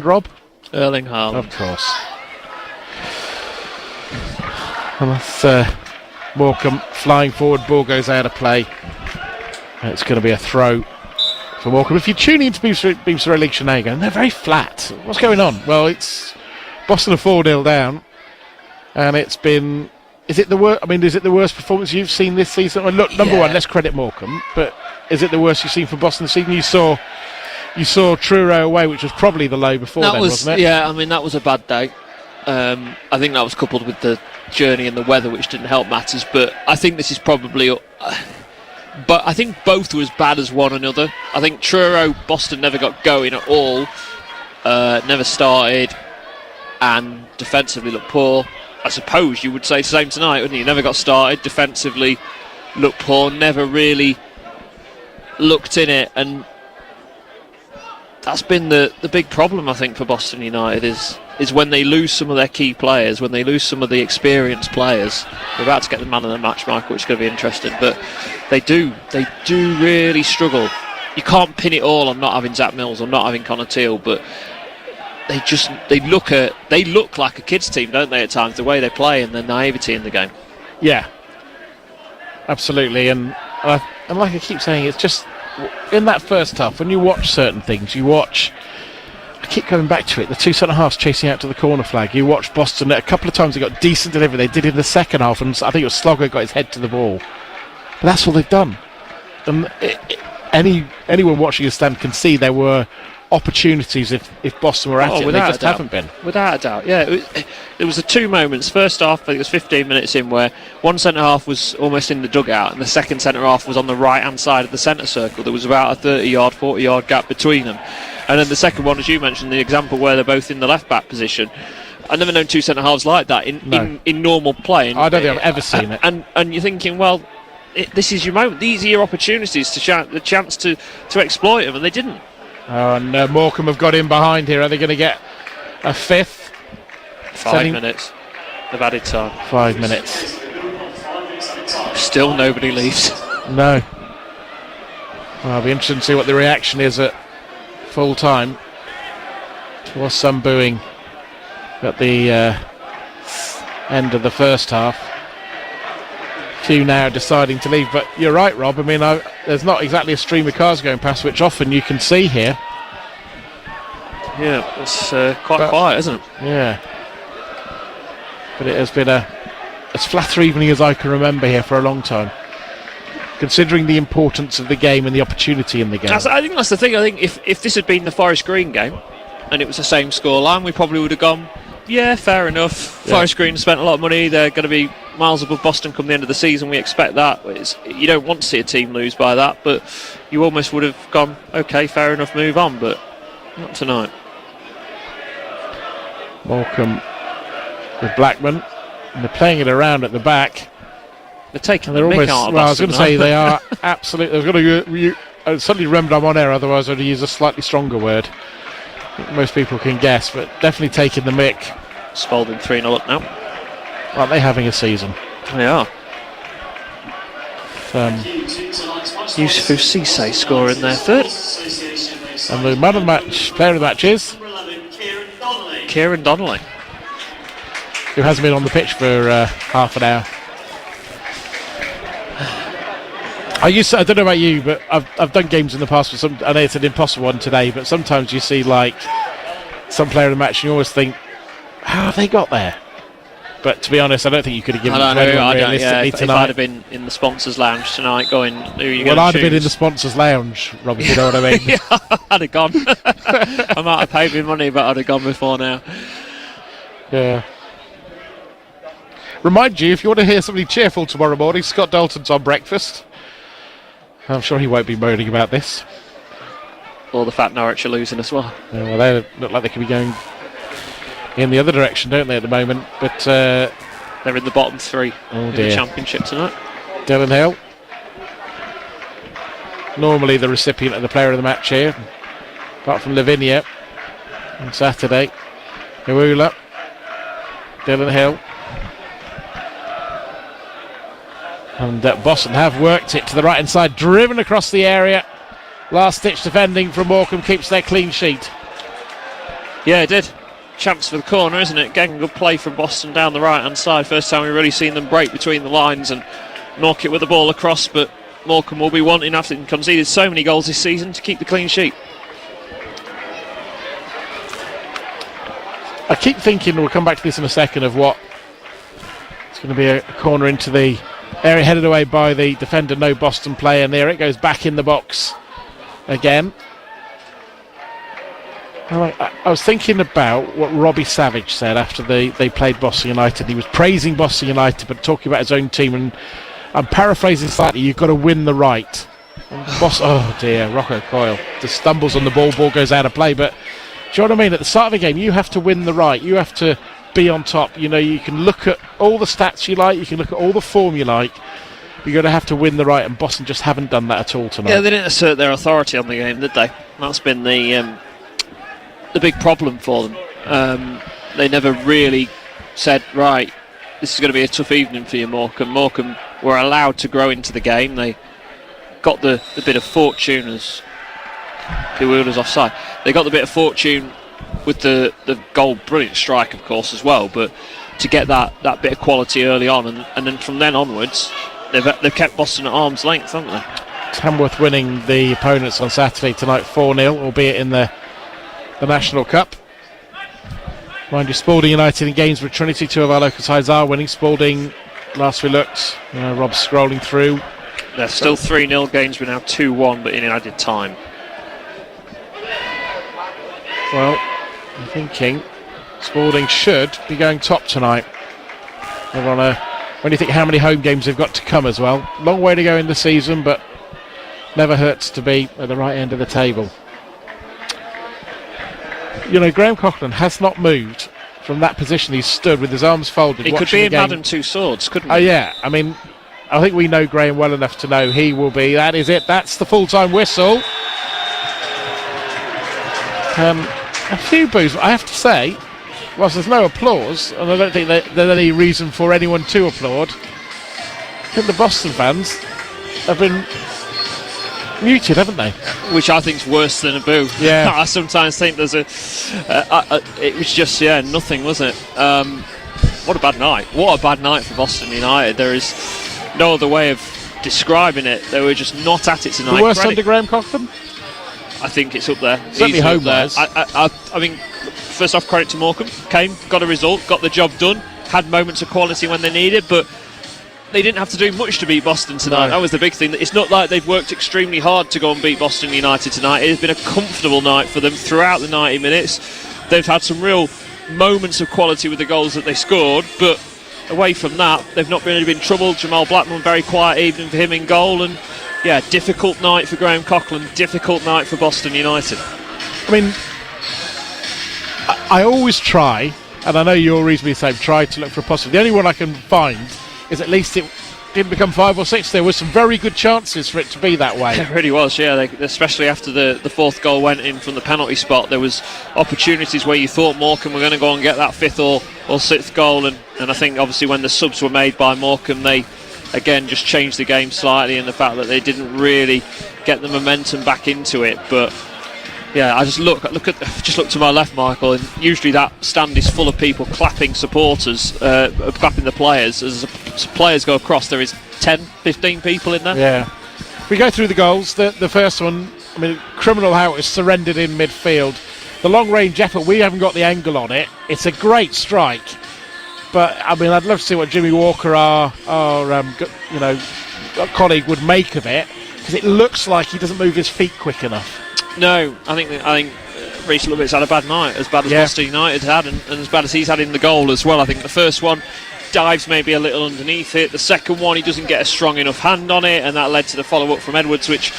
Rob Erling Haaland. Of course. And that's Morecambe flying forward. Ball goes out of play. And it's going to be a throw for Morecambe. If you tune into BBC Radio League Shenanigans, they're very flat. What's going on? Well, it's Boston are 4-0 down, and it's been. Is it the worst? I mean, is it the worst performance you've seen this season? Well, look, number one, let's credit Morecambe, but is it the worst you've seen from Boston this season? You saw Truro away, which was probably the low before then, wasn't it? Yeah, I mean that was a bad day. I think that was coupled with the journey and the weather, which didn't help matters. But I think this is probably. But I think both were as bad as one another. I think Truro, Boston never got going at all, never started, and defensively looked poor. I suppose you would say the same tonight, wouldn't you? Never got started, defensively looked poor, never really looked in it, and that's been the big problem, I think, for Boston United is when they lose some of their key players, when they lose some of the experienced players. We're about to get the man of the match, Michael, which is going to be interesting, but they do really struggle. You can't pin it all on not having Zach Mills or not having Connor Teal, but they look like a kids team, don't they, at times, the way they play and the naivety in the game. Yeah, absolutely. And like I keep saying, it's just in that first half, when you watch certain things, I keep going back to it, the two centre halves chasing out to the corner flag. You watch Boston, a couple of times they got decent delivery. They did in the second half, and I think it was Slogger got his head to the ball. But that's all they've done. And anyone watching the stand can see there were opportunities if Boston were at it. They just haven't been. Without a doubt, yeah. There was the two moments. First half, I think it was 15 minutes in, where one centre half was almost in the dugout and the second centre half was on the right hand side of the centre circle. There was about a 30-yard, 40-yard gap between them. And then the second one, as you mentioned, the example where they're both in the left back position. I've never known two centre halves like that in normal play. I don't think I've ever seen it. And you're thinking, well, this is your moment. These are your opportunities the chance to exploit them, and they didn't. And Morecambe have got in behind here. Are they going to get a fifth? 5 minutes of added time. 5 minutes. Still nobody leaves. No. Well, I'll be interested to see what the reaction is at full time. There was some booing at the end of the first half. Few now deciding to leave, but you're right, Rob. I mean, there's not exactly a stream of cars going past, which often you can see here. Yeah, it's quite quiet, isn't it? Yeah. But it has been as flatter evening as I can remember here for a long time, considering the importance of the game and the opportunity in the game. I think that's the thing. I think if this had been the Forest Green game and it was the same scoreline, we probably would have gone, yeah, fair enough. Yeah. Forest Green spent a lot of money. They're going to be miles above Boston come the end of the season. We expect that. You don't want to see a team lose by that, but you almost would have gone, okay, fair enough, move on, but not tonight. Morecambe with Blackman, and they're playing it around at the back. They're taking They're the almost. mick out of Well, I was going to Boston, say aren't they are absolutely. I was going to. I suddenly remembered I'm on air. Otherwise, I'd use a slightly stronger word. I think most people can guess, but definitely taking the mick. Spalding 3-0 up now. Aren't they having a season? They are. Yusuf Cisse scoring their third. And the man of the match, player of the match is Kieran Donnelly. who hasn't been on the pitch for half an hour. I don't know about you, but I've done games in the past. I know it's an impossible one today, but sometimes you see like some player of the match, and you always think, how have they got there? But to be honest, I don't think you could have given it to anyone realistically if tonight. I'd have been in the sponsors' lounge tonight, going, who are you Well, going I'd to have been in choose? the sponsors' lounge, Robbie. You know what I mean? Yeah, I'd have gone. I might have paid me money, but I'd have gone before now. Yeah. Remind you, if you want to hear somebody cheerful tomorrow morning, Scott Dalton's on breakfast. I'm sure he won't be moaning about this. Or the fact Norwich are losing as well. Yeah, well, they look like they could be going in the other direction, don't they, at the moment? But they're in the bottom three in dear. the Championship tonight. Dylan Hill, normally the recipient of the player of the match here, apart from Lavinia on Saturday. Iwula, Dylan Hill. And Boston have worked it to the right-hand side, driven across the area. Last-ditch defending from Morecambe keeps their clean sheet. Yeah, it did. Chance for the corner, isn't it? Getting good play from Boston down the right-hand side. First time we've really seen them break between the lines and knock it with the ball across, but Morecambe will be wanting, after they've conceded so many goals this season, to keep the clean sheet. I keep thinking, we'll come back to this in a second, of what it's going to be a corner into the area headed away by the defender, no Boston player, and there it goes back in the box again. I was thinking about what Robbie Savage said after they played Boston United. He was praising Boston United but talking about his own team, and I'm paraphrasing slightly, you've got to win the right. Oh dear, Rocco Coyle just stumbles on the ball goes out of play, but do you know what I mean? At the start of the game, you have to win the right. You have to be on top. You know, you can look at all the stats you like, you can look at all the form you like. You're going to have to win the right, and Boston just haven't done that at all tonight. Yeah, they didn't assert their authority on the game, did they? That's been the big problem for them. They never really said, right, this is going to be a tough evening for you, Morecambe. Morecambe were allowed to grow into the game. They got the bit of fortune, as the wheelers offside. They got the bit of fortune with the goal, brilliant strike, of course, as well, but to get that bit of quality early on, and then from then onwards, they've kept Boston at arm's length, haven't they? Tamworth winning the opponents on Saturday tonight 4-0, albeit in the National Cup. Mind you, Spalding United in games with Trinity, two of our local sides are winning. Spalding, last we looked, Rob's scrolling through. They're still 3-0 games, we're now 2-1, but in added time. Well, I'm thinking Spalding should be going top tonight. They're on when you think how many home games they've got to come as well. Long way to go in the season, but never hurts to be at the right end of the table. You know, Graham Coughlin has not moved from that position he's stood with his arms folded. He could be in Madame Two Swords, couldn't he? Oh, yeah. I mean, I think we know Graham well enough to know he will be. That is it. That's the full-time whistle. A few boos, I have to say, whilst there's no applause, and I don't think there's any reason for anyone to applaud, think the Boston fans have been muted, haven't they? Which I think is worse than a boo. Yeah. I sometimes think there's it was just, nothing, wasn't it? What a bad night. What a bad night for Boston United. There is no other way of describing it. They were just not at it tonight. The worst under Graham Cochran? I think it's up there. Certainly Easily home up there. wise. I mean, first off, credit to Morecambe. Came, got a result, got the job done, had moments of quality when they needed, but they didn't have to do much to beat Boston tonight. No. That was the big thing. It's not like they've worked extremely hard to go and beat Boston United tonight. It has been a comfortable night for them throughout the 90 minutes. They've had some real moments of quality with the goals that they scored, but away from that, they've not really been troubled. Jamal Blackman, very quiet evening for him in goal, and difficult night for Graham Cochran, difficult night for Boston United. I mean, I always try, and I know you're reasonably the same, try to look for a positive. The only one I can find is at least it didn't become 5 or 6. There were some very good chances for it to be that way. It really was, especially after the fourth goal went in from the penalty spot. There was opportunities where you thought Morecambe were going to go and get that fifth or sixth goal, and I think obviously when the subs were made by Morecambe, they again just changed the game slightly, in the fact that they didn't really get the momentum back into it. But I just look to my left, Michael, and usually that stand is full of people clapping supporters, clapping the players. As players go across, there is 10, 15 people in there. Yeah. We go through the goals. The first one, I mean, criminal how it was surrendered in midfield. The long range effort, we haven't got the angle on it. It's a great strike, but I mean, I'd love to see what Jimmy Walker, our colleague, would make of it, because it looks like he doesn't move his feet quick enough. Reece Lovett's had a bad night, as bad as Boston United had, and as bad as he's had in the goal as well. I think the first one dives maybe a little underneath it. The second one, he doesn't get a strong enough hand on it, and that led to the follow-up from Edwards, which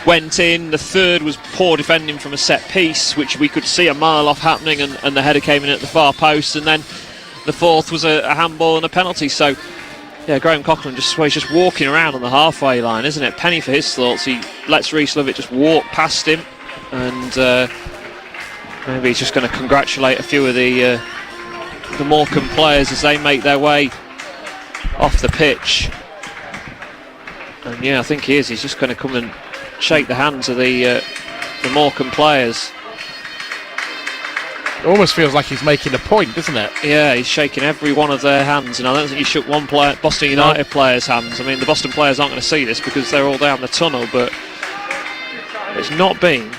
went in. The third was poor defending from a set piece, which we could see a mile off happening, and the header came in at the far post. And then the fourth was a handball and a penalty. So Graham Cochran he's just walking around on the halfway line, isn't it? Penny for his thoughts. He lets Reece Lovett just walk past him, and maybe he's just going to congratulate a few of the Morecambe players as they make their way off the pitch. And I think he is. He's just going to come and shake the hands of the Morecambe players. It almost feels like he's making a point, doesn't it? Yeah, he's shaking every one of their hands, and I don't think he shook one Boston United player's hands. I mean, the Boston players aren't going to see this because they're all down the tunnel, but it's not been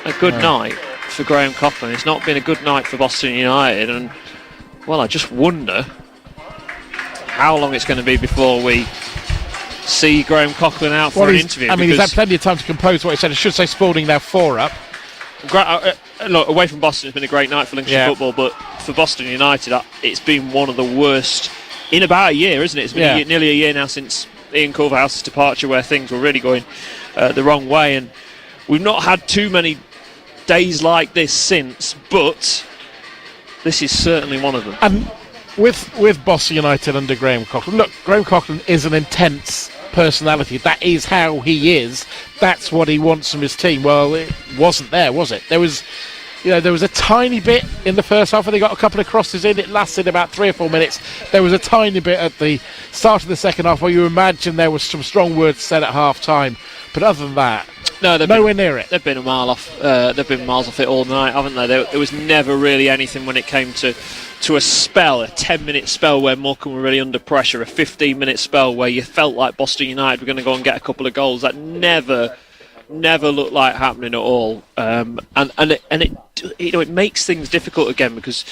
a good night for Graham Cochran. It's not been a good night for Boston United, and I just wonder how long it's going to be before we see Graham Cochran out for an interview. I mean, he's had plenty of time to compose what he said. I should say Spalding now 4 up. Look, away from Boston, it's been a great night for Lincolnshire football, but for Boston United, it's been one of the worst in about a year, isn't it? It's been nearly a year now since Ian Culverhouse's departure, where things were really going the wrong way, and we've not had too many days like this since, but this is certainly one of them. And with Boston United under Graham Cochran, look, Graham Cochran is an intense personality. That is how he is. That's what he wants from his team. Well, it wasn't there, was it? There was a tiny bit in the first half where they got a couple of crosses in. It lasted about 3 or 4 minutes. There was a tiny bit at the start of the second half where you imagine there was some strong words said at half time. But other than that, nowhere near it. They've been a mile off. They've been miles off it all night, haven't they? There was never really anything when it came to a spell, a 10-minute spell where Morecambe were really under pressure, a 15-minute spell where you felt like Boston United were going to go and get a couple of goals. That never looked like happening at all. And it makes things difficult again, because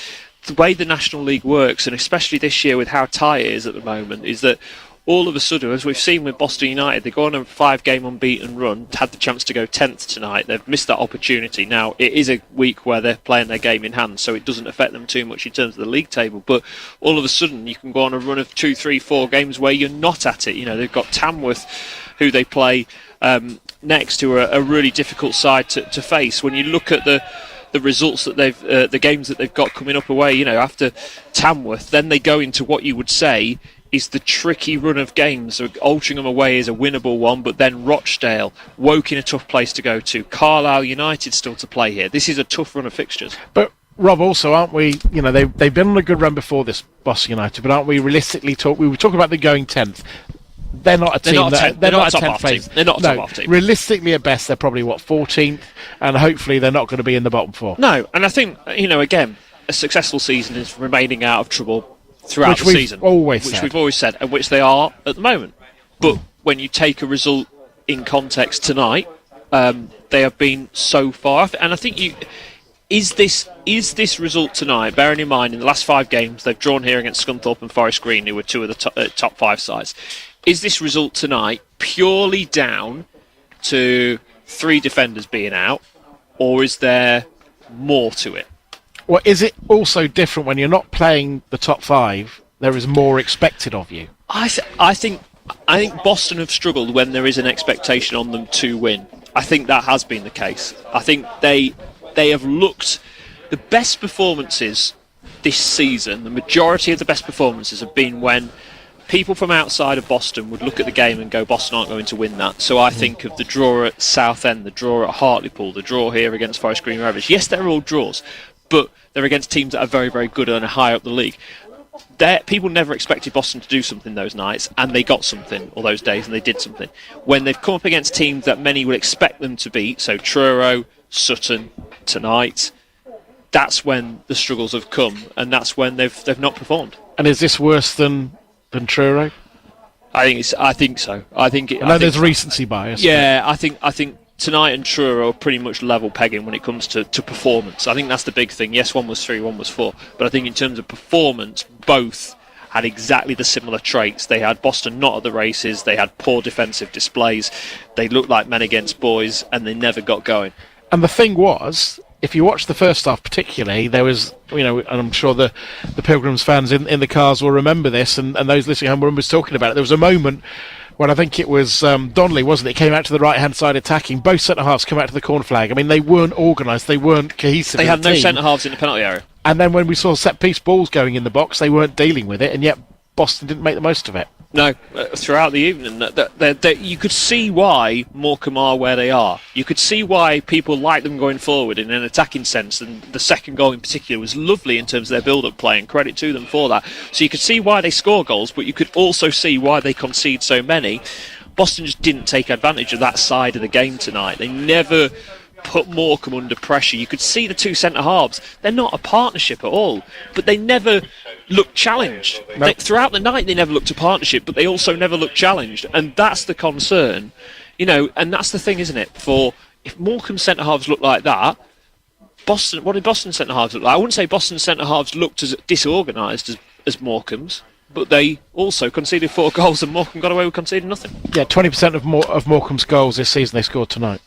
the way the National League works, and especially this year with how tight it is at the moment, is that all of a sudden, as we've seen with Boston United, they go on a 5-game unbeaten run, had the chance to go 10th tonight. They've missed that opportunity. Now, it is a week where they're playing their game in hand, so it doesn't affect them too much in terms of the league table. But all of a sudden, you can go on a run of 2, 3, 4 games where you're not at it. They've got Tamworth, who they play next, who are a really difficult side to face. When you look at the results that the games that they've got coming up away, after Tamworth, then they go into what you would say is the tricky run of games. So Altrincham away is a winnable one, but then Rochdale, Woking a tough place to go to, Carlisle United still to play here. This is a tough run of fixtures. But Rob, also, aren't we, they've been on a good run before this, Boston United, but aren't we realistically we were talking about the going 10th. they're not a team. They're not a top half team. place. They're not a top half team. Realistically, at best, they're probably 14th, and hopefully they're not going to be in the bottom 4. No, and I think again, a successful season is remaining out of trouble throughout the season, which we've always said, and which they are at the moment. But when you take a result in context tonight, they have been so far off, and I think is this result tonight, bearing in mind in the last 5 games they've drawn here against Scunthorpe and Forest Green, who were 2 of the top 5 sides, is this result tonight purely down to 3 defenders being out, or is there more to it? Well, is it also different when you're not playing the top 5? There is more expected of you. I think Boston have struggled when there is an expectation on them to win. I think that has been the case. I think they have looked the best performances this season. The majority of the best performances have been when people from outside of Boston would look at the game and go, Boston aren't going to win that. So I think of the draw at Southend, the draw at Hartlepool, the draw here against Forest Green Rovers. Yes, they're all draws, but they're against teams that are very, very good and are high up the league. People never expected Boston to do something those nights, and they got something, or those days, and they did something. When they've come up against teams that many would expect them to beat, so Truro, Sutton, tonight, that's when the struggles have come, and that's when they've not performed. And is this worse than Truro? I think so. I know there's recency bias. Yeah, I think tonight and Truro are pretty much level pegging when it comes to performance. I think that's the big thing. Yes, one was 3, one was 4, but I think in terms of performance, both had exactly the similar traits. They had Boston not at the races, they had poor defensive displays, they looked like men against boys, and they never got going. And the thing was, if you watch the first half particularly, there was, and I'm sure the Pilgrims fans in the cars will remember this, and those listening home remember talking about it. There was a moment when I think it was Donnelly, wasn't it? Came out to the right-hand side attacking. Both centre-halves come out to the corner flag. I mean, they weren't organised. They weren't cohesive. They had no centre-halves in the penalty area. And then when we saw set-piece balls going in the box, they weren't dealing with it, and yet Boston didn't make the most of it. No, throughout the evening, you could see why Morecambe are where they are. You could see why people like them going forward in an attacking sense, and the second goal in particular was lovely in terms of their build-up play, and credit to them for that. So you could see why they score goals, but you could also see why they concede so many. Boston just didn't take advantage of that side of the game tonight. They never put Morecambe under pressure. You could see the 2 centre-halves. They're not a partnership at all, but they never looked challenged. Nope. Throughout the night, they never looked a partnership, but they also never looked challenged, and that's the concern. And that's the thing, isn't it? For if Morecambe centre-halves look like that, what did Boston centre-halves look like? I wouldn't say Boston centre-halves looked as disorganised as Morecambe's, but they also conceded 4 goals, and Morecambe got away with conceding nothing. Yeah, 20% of Morecambe's goals this season they scored tonight.